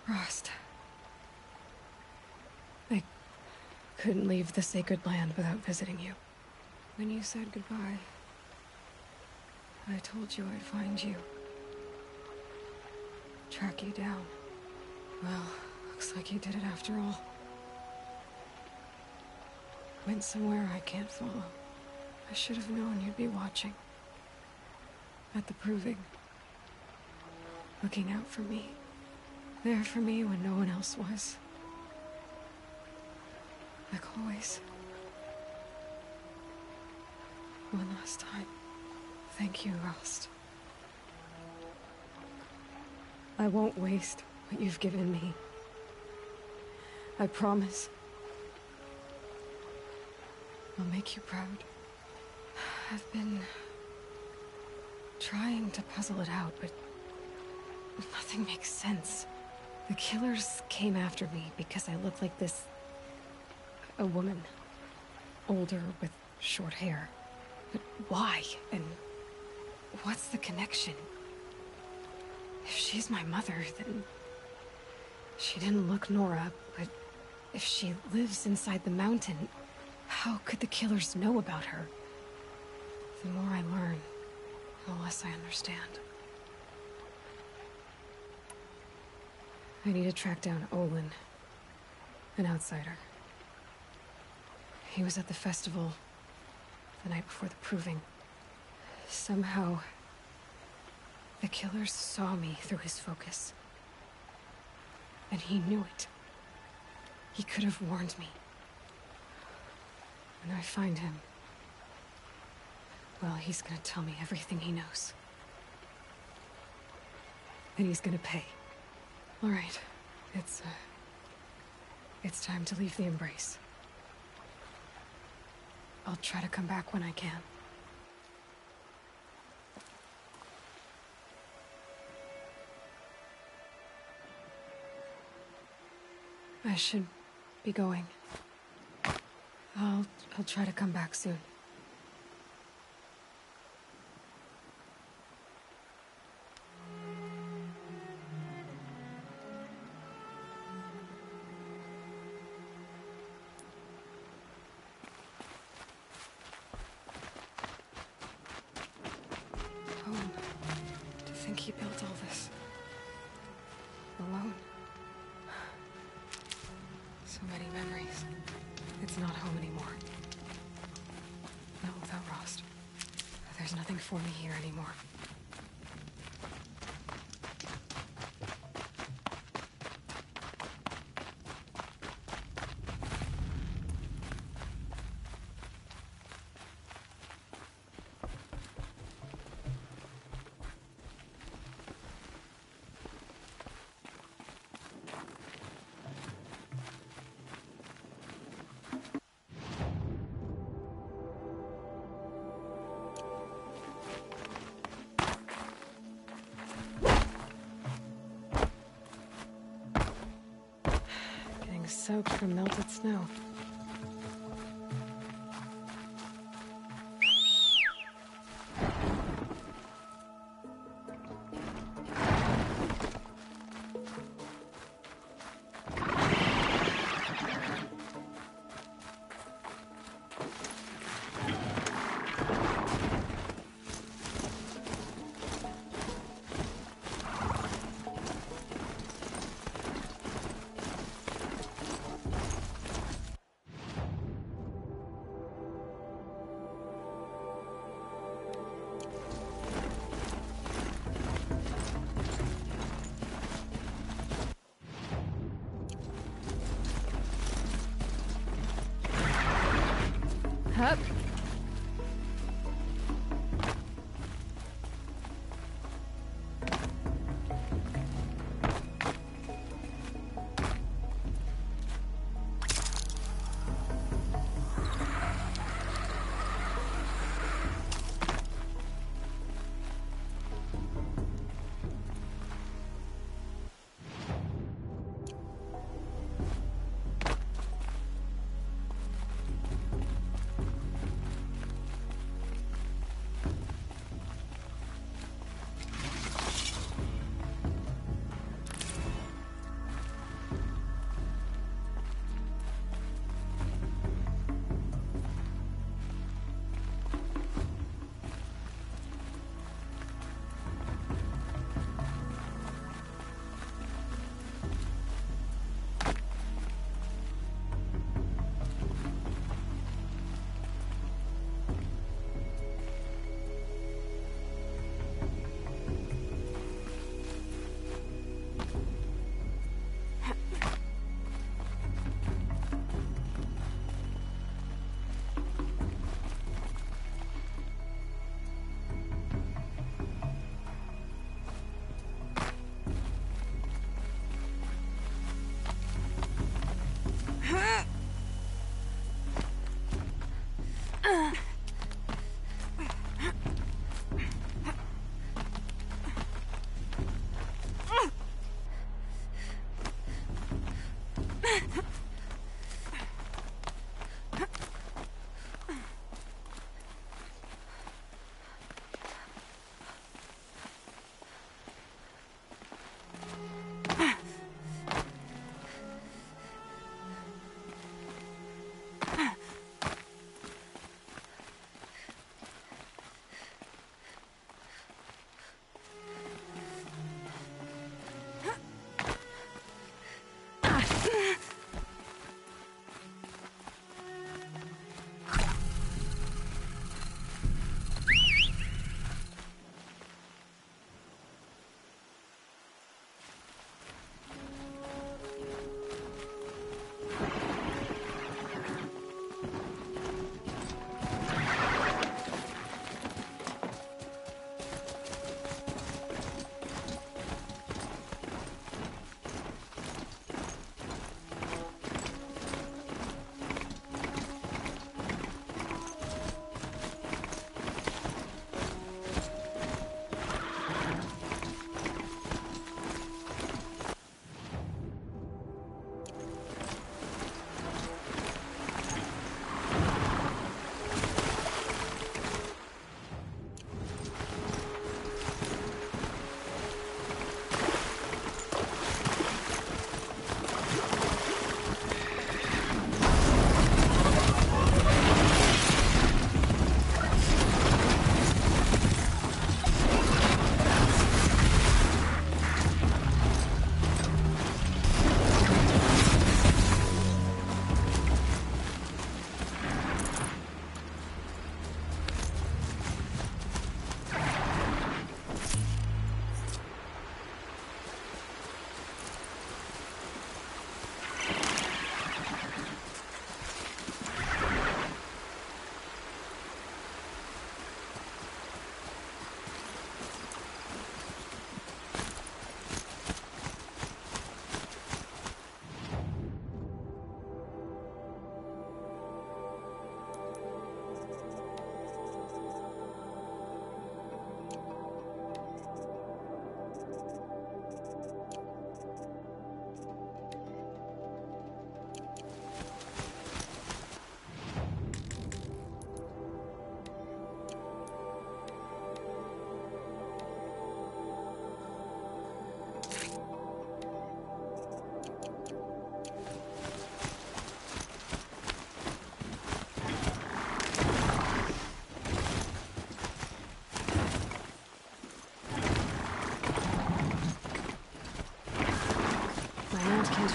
Rost. I couldn't leave the sacred land without visiting you. When you said goodbye, I told you I'd find you. Track you down. Well, looks like you did it after all. Went somewhere I can't follow. I should have known you'd be watching. At the proving. Looking out for me. There for me when no one else was. Like always. One last time. Thank you, Rost. I won't waste what you've given me. I promise. I'll make you proud. I've been trying to puzzle it out, but nothing makes sense. The killers came after me because I look like this... a woman. Older with short hair. But why? And what's the connection? If she's my mother, then... she didn't look Nora, but if she lives inside the mountain... how could the killers know about her? The more I learn, the less I understand. I need to track down Olin, an outsider. He was at the festival the night before the proving. Somehow, the killers saw me through his focus. And he knew it. He could have warned me. When I find him, well, he's gonna tell me everything he knows. And he's gonna pay. All right, it's time to leave the Embrace. I'll try to come back when I can. I should be going. I'll try to come back soon. Home. To think he built all this. Alone. So many memories. It's not home anymore. Not without Rost. There's nothing for me here anymore. Soaked from melted snow. Hup.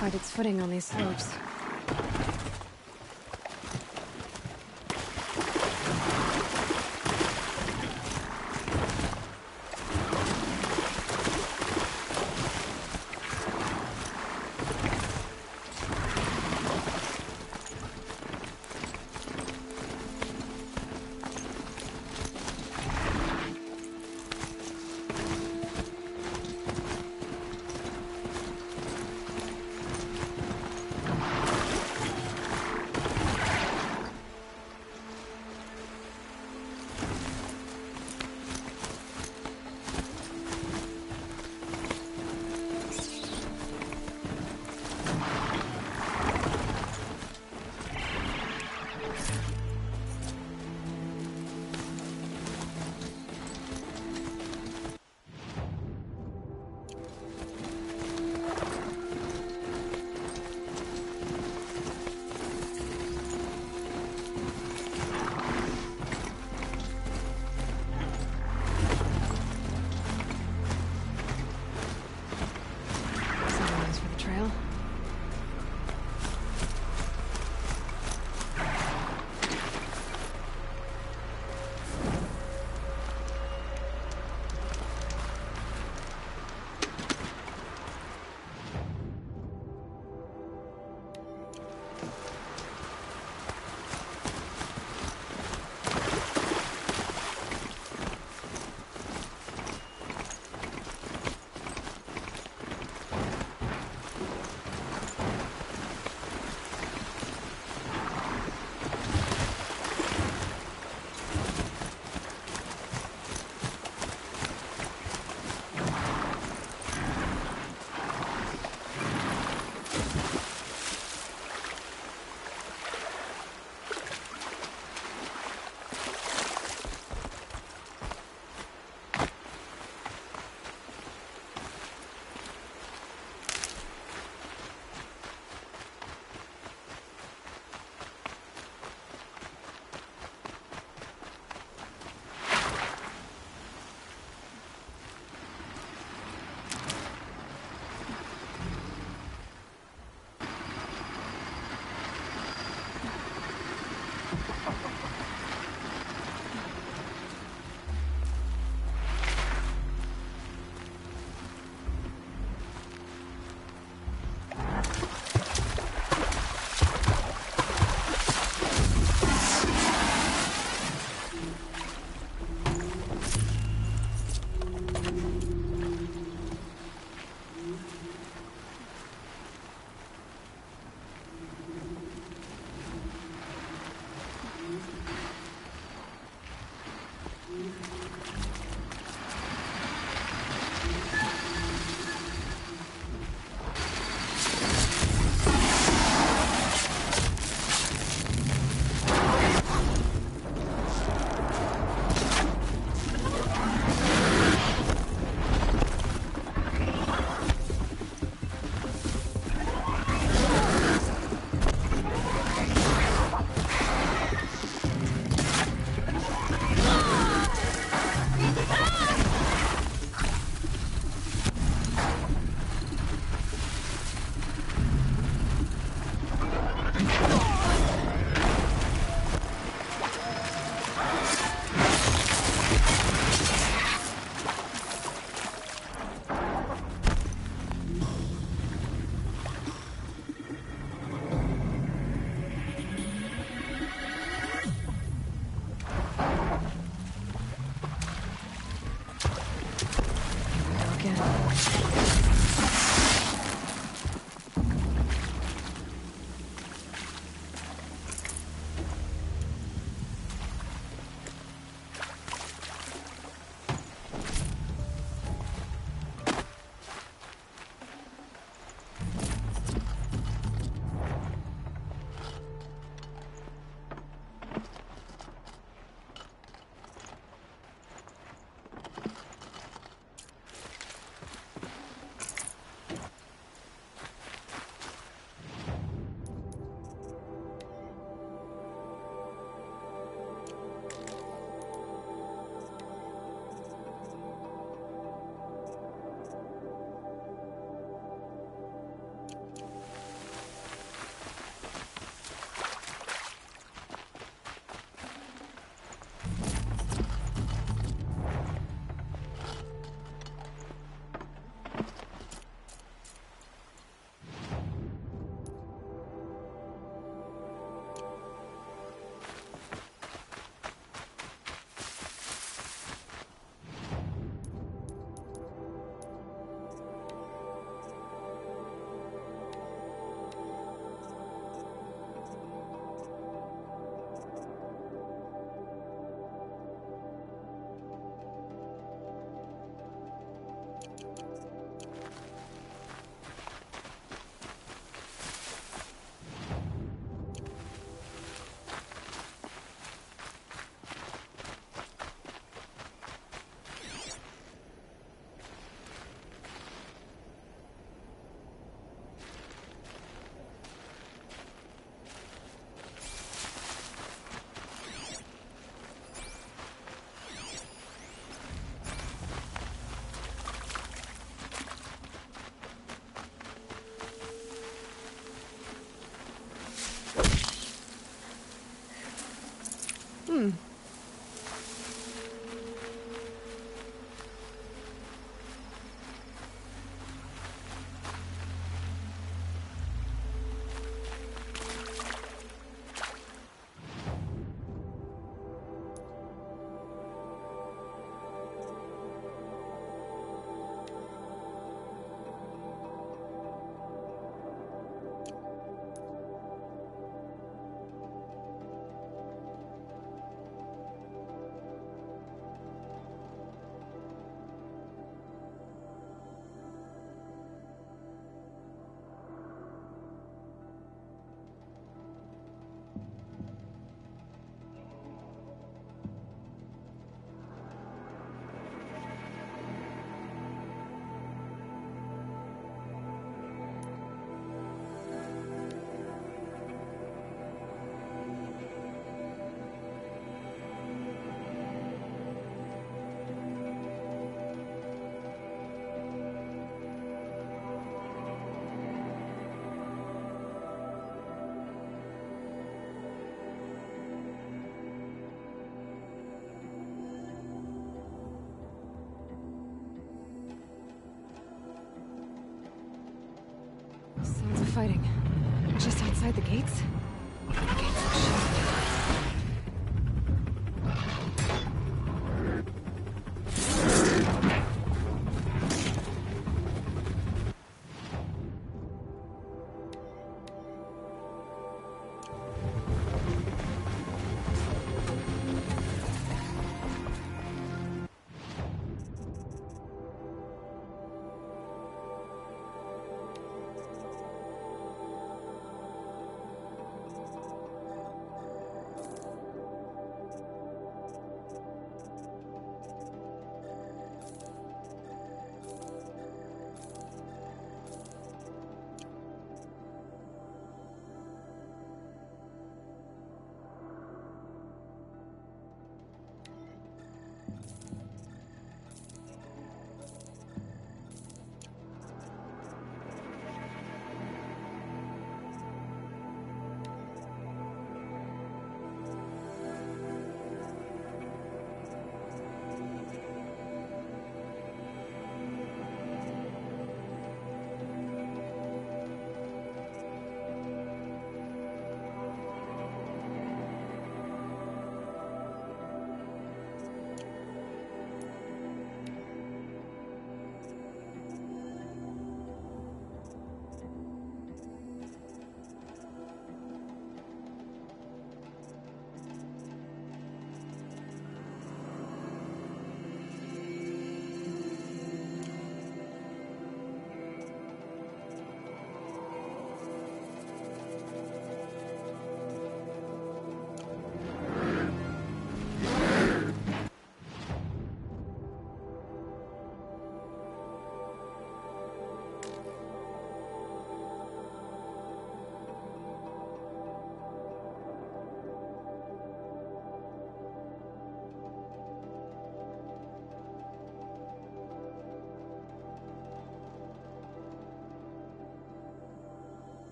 find its footing on these slopes. Sounds of fighting. Just outside the gates? The gates are shut.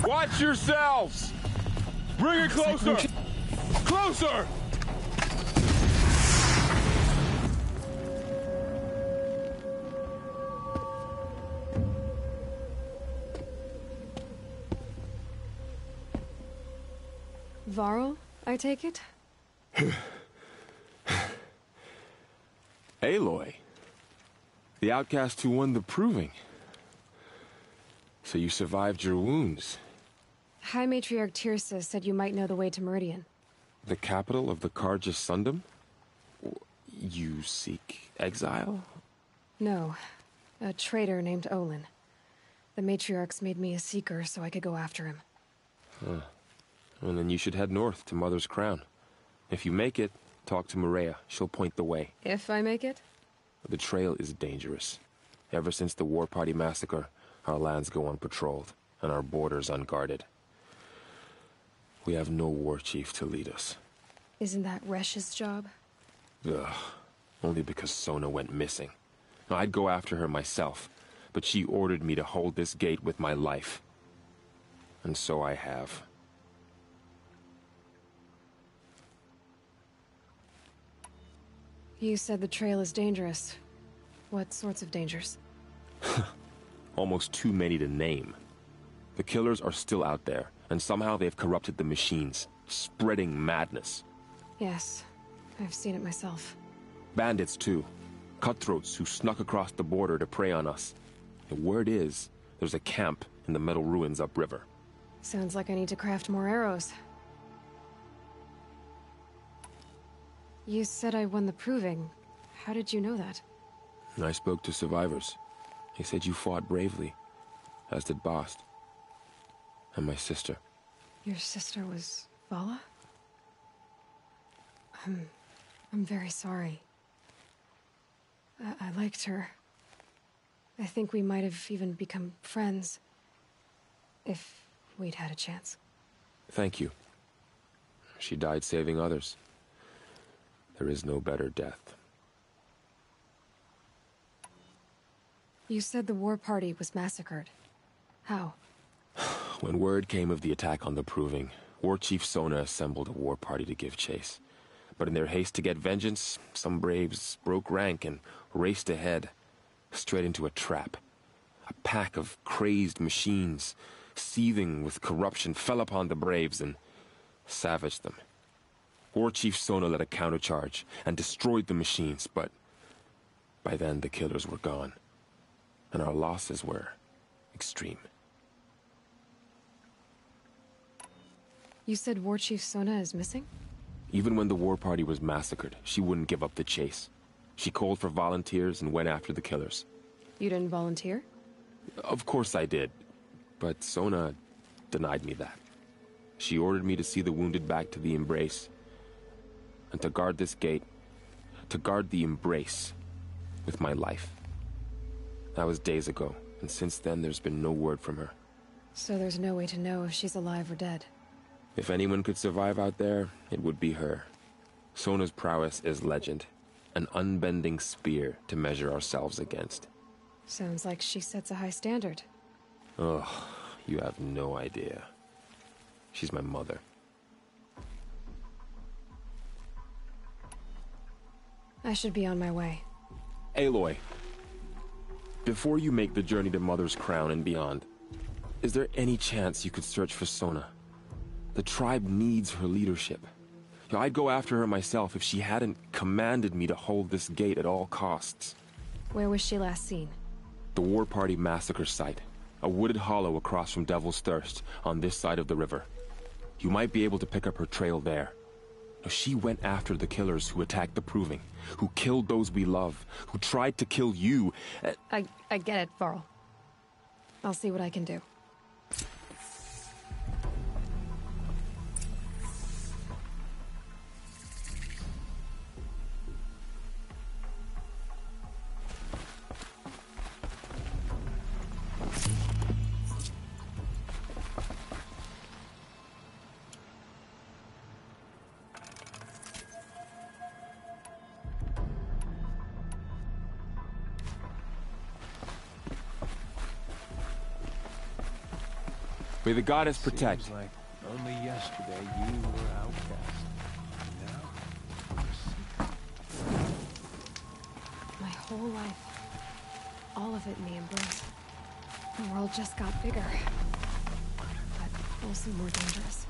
Watch yourselves! Bring it closer! Closer! Varl, I take it? Aloy. The outcast who won the proving. So you survived your wounds. High Matriarch Tirsa said you might know the way to Meridian. The capital of the Carja Sundom? You seek exile? No. A traitor named Olin. The Matriarchs made me a seeker so I could go after him. Huh. Well, then you should head north to Mother's Crown. If you make it, talk to Maria. She'll point the way. If I make it? The trail is dangerous. Ever since the War Party massacre, our lands go unpatrolled, and our borders unguarded. We have no war chief to lead us. Isn't that Resh's job? Ugh. Only because Sona went missing. Now, I'd go after her myself, but she ordered me to hold this gate with my life. And so I have. You said the trail is dangerous. What sorts of dangers? Almost too many to name. The killers are still out there, and somehow they've corrupted the machines, spreading madness. Yes, I've seen it myself. Bandits, too. Cutthroats who snuck across the border to prey on us. The word is, there's a camp in the metal ruins upriver. Sounds like I need to craft more arrows. You said I won the proving. How did you know that? I spoke to survivors. They said you fought bravely, as did Bast. And my sister. Your sister was Vala? I'm very sorry. I liked her. I think we might have even become friends. If we'd had a chance. Thank you. She died saving others. There is no better death. You said the war party was massacred. How? When word came of the attack on the Proving, War Chief Sona assembled a war party to give chase. But in their haste to get vengeance, some braves broke rank and raced ahead, straight into a trap. A pack of crazed machines, seething with corruption, fell upon the braves and savaged them. War Chief Sona led a countercharge and destroyed the machines, but by then the killers were gone, and our losses were extreme. You said War Chief Sona is missing? Even when the war party was massacred, she wouldn't give up the chase. She called for volunteers and went after the killers. You didn't volunteer? Of course I did, but Sona denied me that. She ordered me to see the wounded back to the Embrace, and to guard this gate, to guard the Embrace with my life. That was days ago, and since then there's been no word from her. So there's no way to know if she's alive or dead. If anyone could survive out there, it would be her. Sona's prowess is legend, an unbending spear to measure ourselves against. Sounds like she sets a high standard. Ugh, you have no idea. She's my mother. I should be on my way. Aloy, before you make the journey to Mother's Crown and beyond, is there any chance you could search for Sona? The tribe needs her leadership. I'd go after her myself if she hadn't commanded me to hold this gate at all costs. Where was she last seen? The War Party massacre site. A wooded hollow across from Devil's Thirst, on this side of the river. You might be able to pick up her trail there. She went after the killers who attacked the Proving, who killed those we love, who tried to kill you. I get it, Varl. I'll see what I can do. May the goddess protect. Seems like only yesterday you were outcast. Now, you're secret. My whole life. All of it in the Embrace. The world just got bigger. But also more dangerous.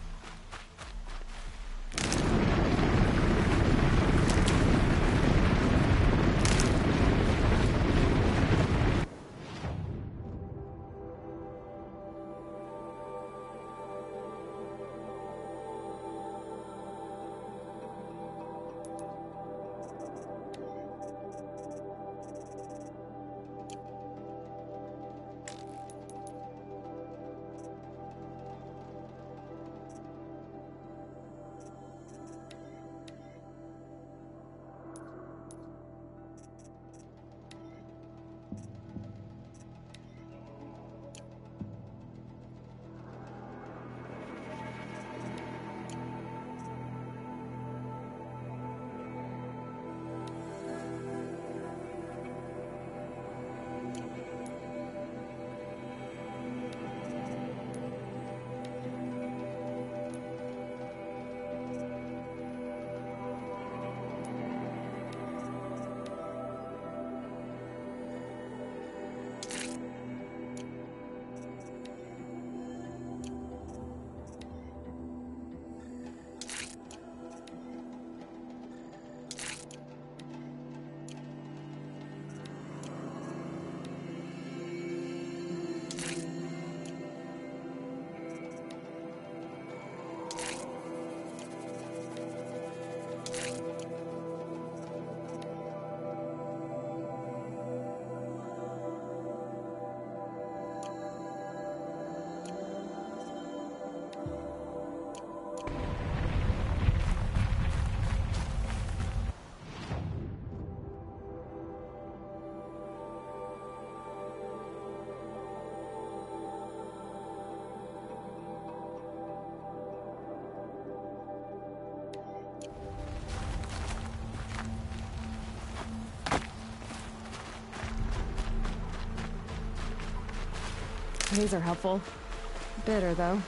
These are helpful. Bitter, though.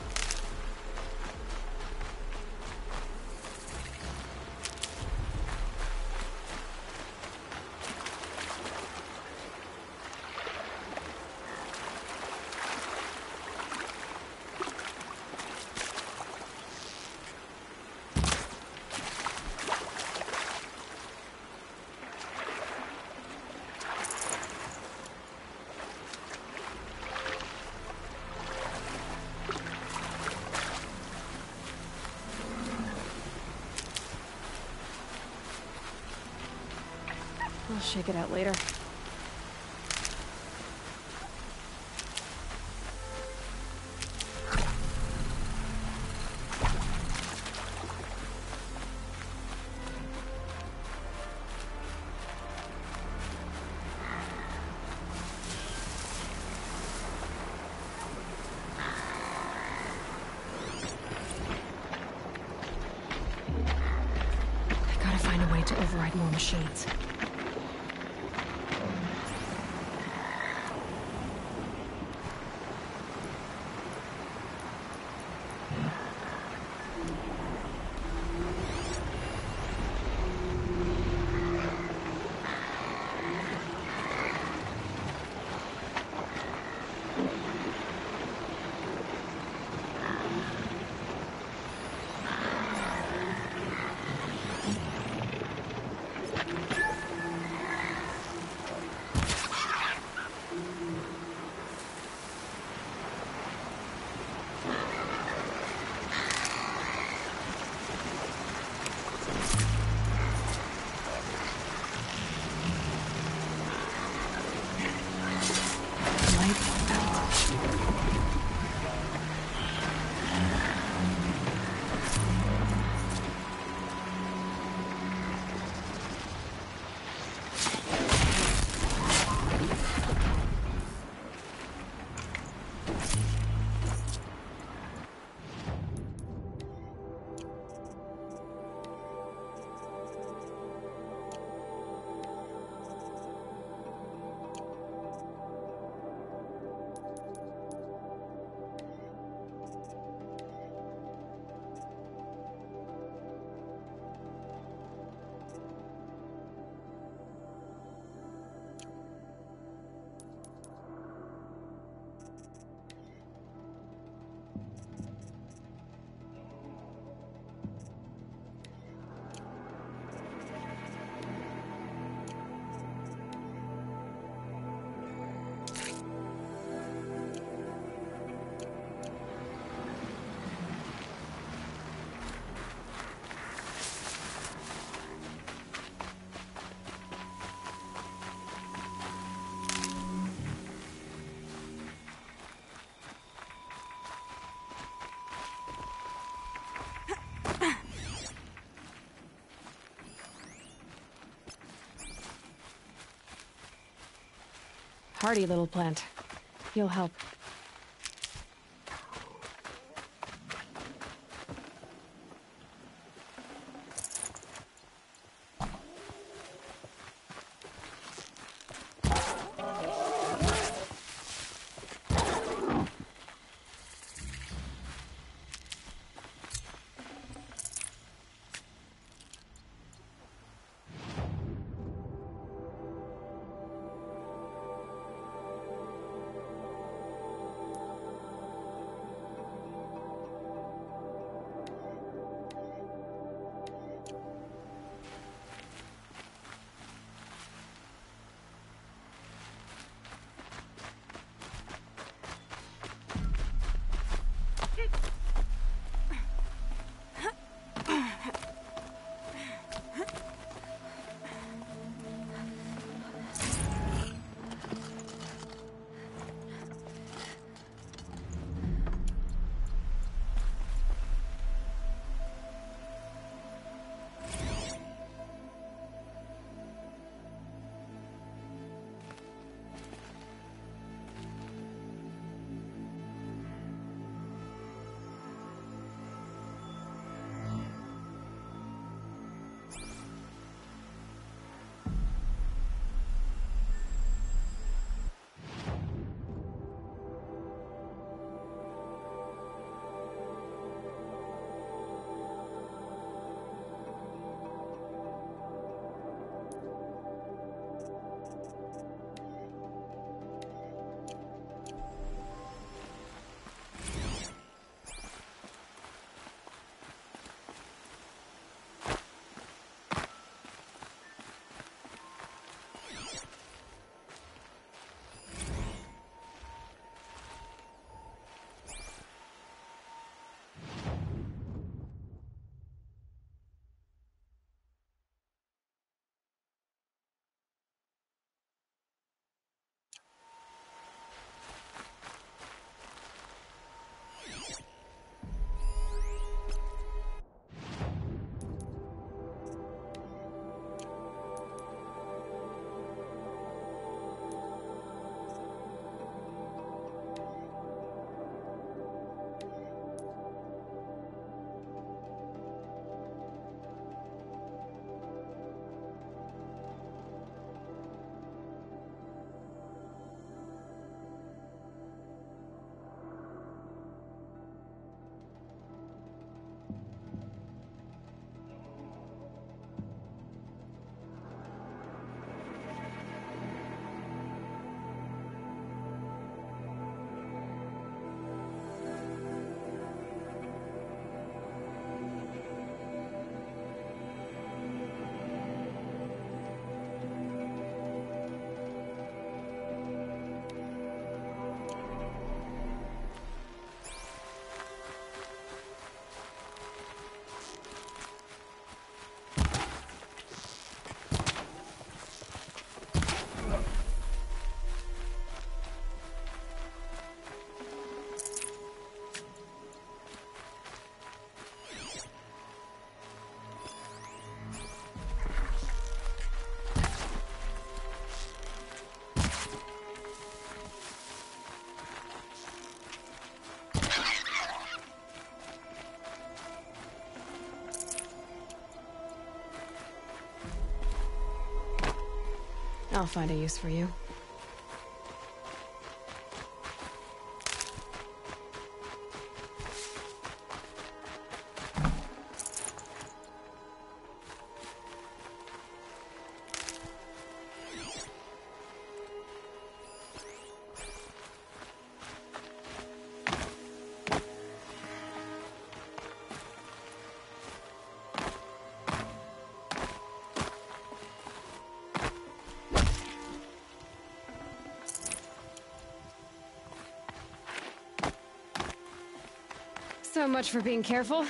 I'll shake it out later. I gotta find a way to override more machines. hardy little plant. You'll help. I'll find a use for you. So much for being careful.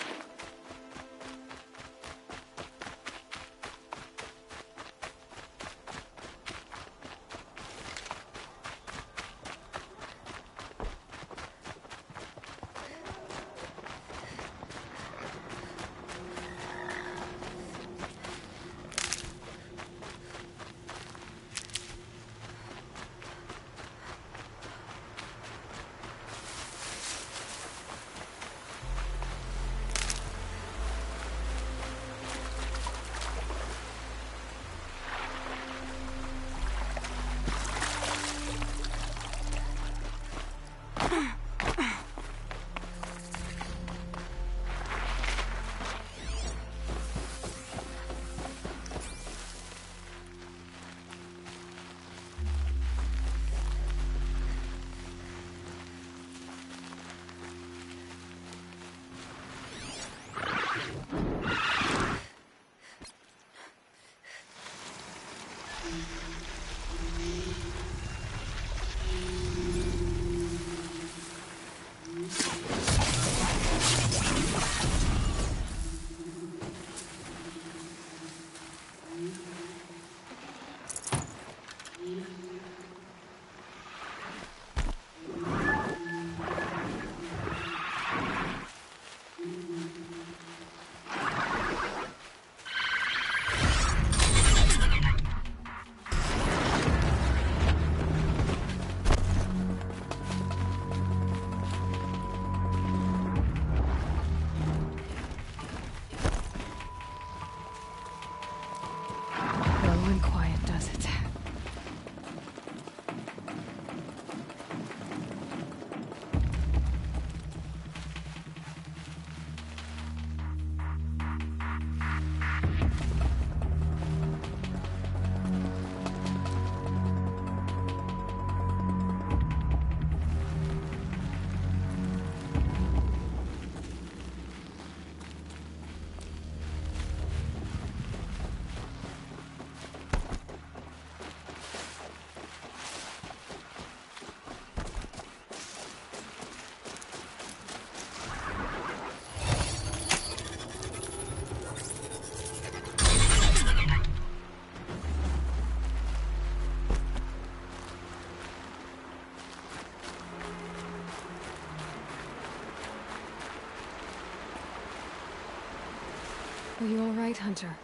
Are you all right, Hunter?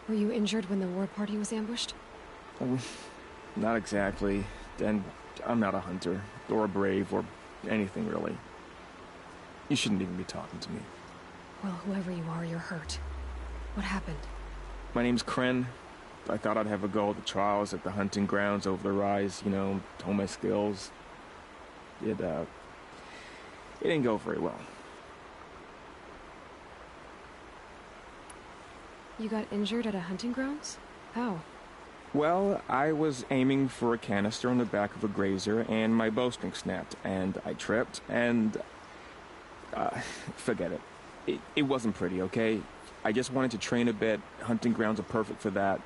Were you injured when the war party was ambushed? Not exactly. And I'm not a hunter, or a brave, or anything really. You shouldn't even be talking to me. Well, whoever you are, you're hurt. What happened? My name's Kren. I thought I'd have a go at the trials at the hunting grounds over the rise, you know, hone my skills. It didn't go very well. You got injured at a hunting grounds? How? Well, I was aiming for a canister on the back of a grazer, and my bowstring snapped, and I tripped, and... forget it. It wasn't pretty, okay? I just wanted to train a bit. Hunting grounds are perfect for that.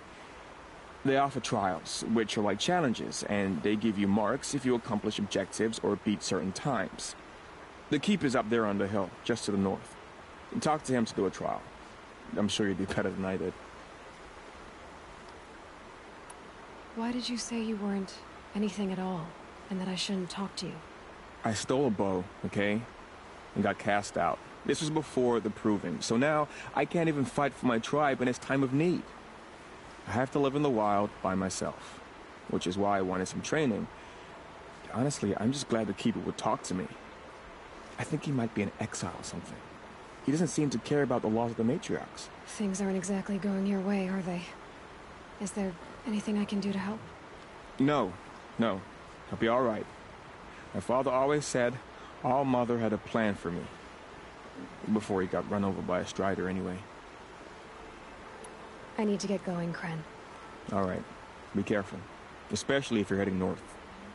They offer trials, which are like challenges, and they give you marks if you accomplish objectives or beat certain times. The keep is up there on the hill, just to the north. Talk to him to do a trial. I'm sure you'd be better than I did. Why did you say you weren't anything at all, and that I shouldn't talk to you? I stole a bow, okay? And got cast out. This was before the proving, so now I can't even fight for my tribe in its time of need. I have to live in the wild by myself, which is why I wanted some training. Honestly, I'm just glad the Keeper would talk to me. I think he might be in exile or something. He doesn't seem to care about the laws of the matriarchs. Things aren't exactly going your way, are they? Is there anything I can do to help? No. I'll be all right. My father always said All Mother had a plan for me. Before he got run over by a strider, anyway. I need to get going, Kren. All right. Be careful. Especially if you're heading north.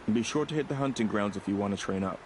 And be sure to hit the hunting grounds if you want to train up.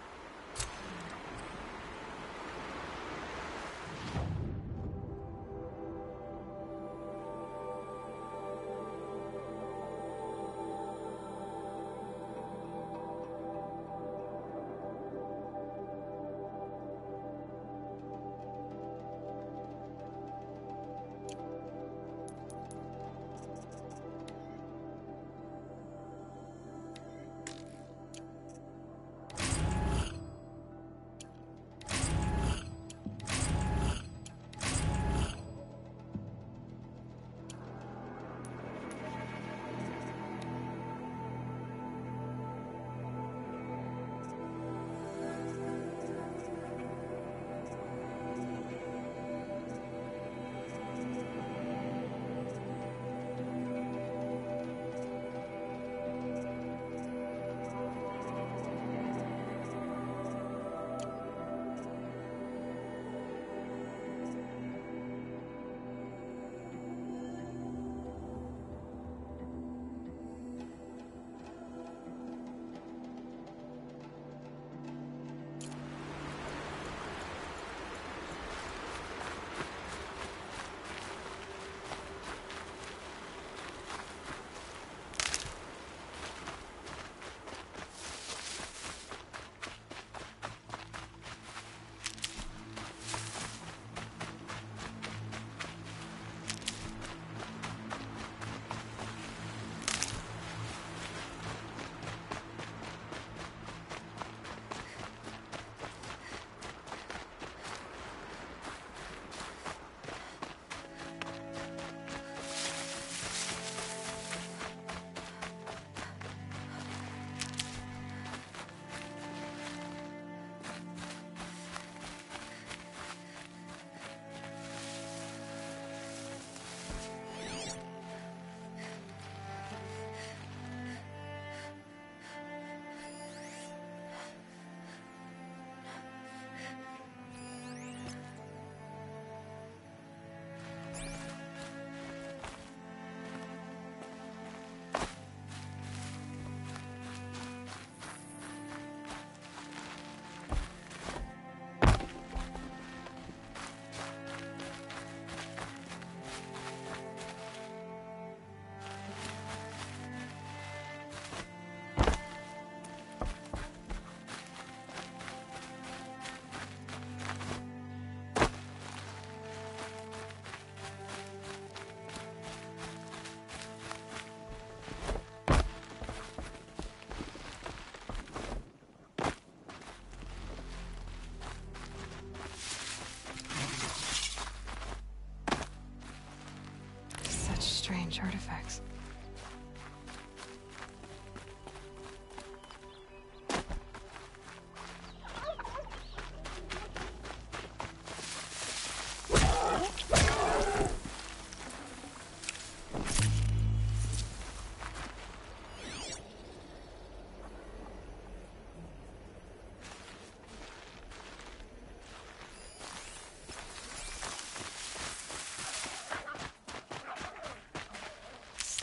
strange artifacts.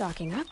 Stocking up.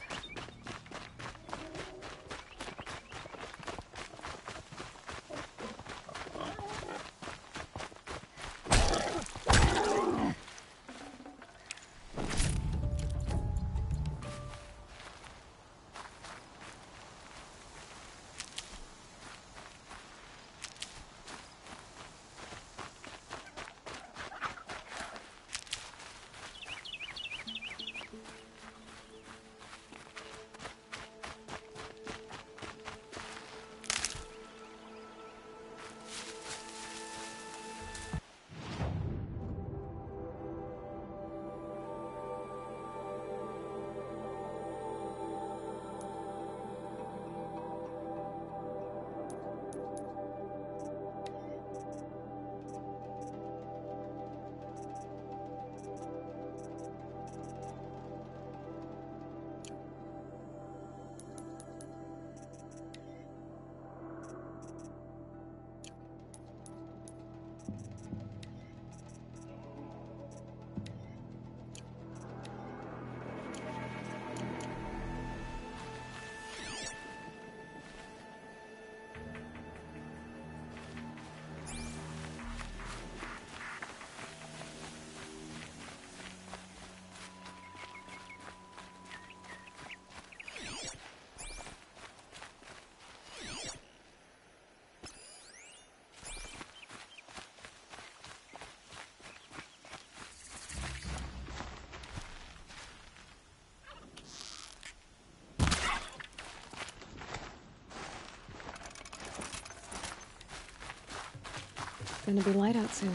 Gonna be light out soon.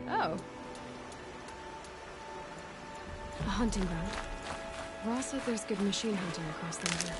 Oh. A hunting ground. Ross said there's good machine hunting across the river.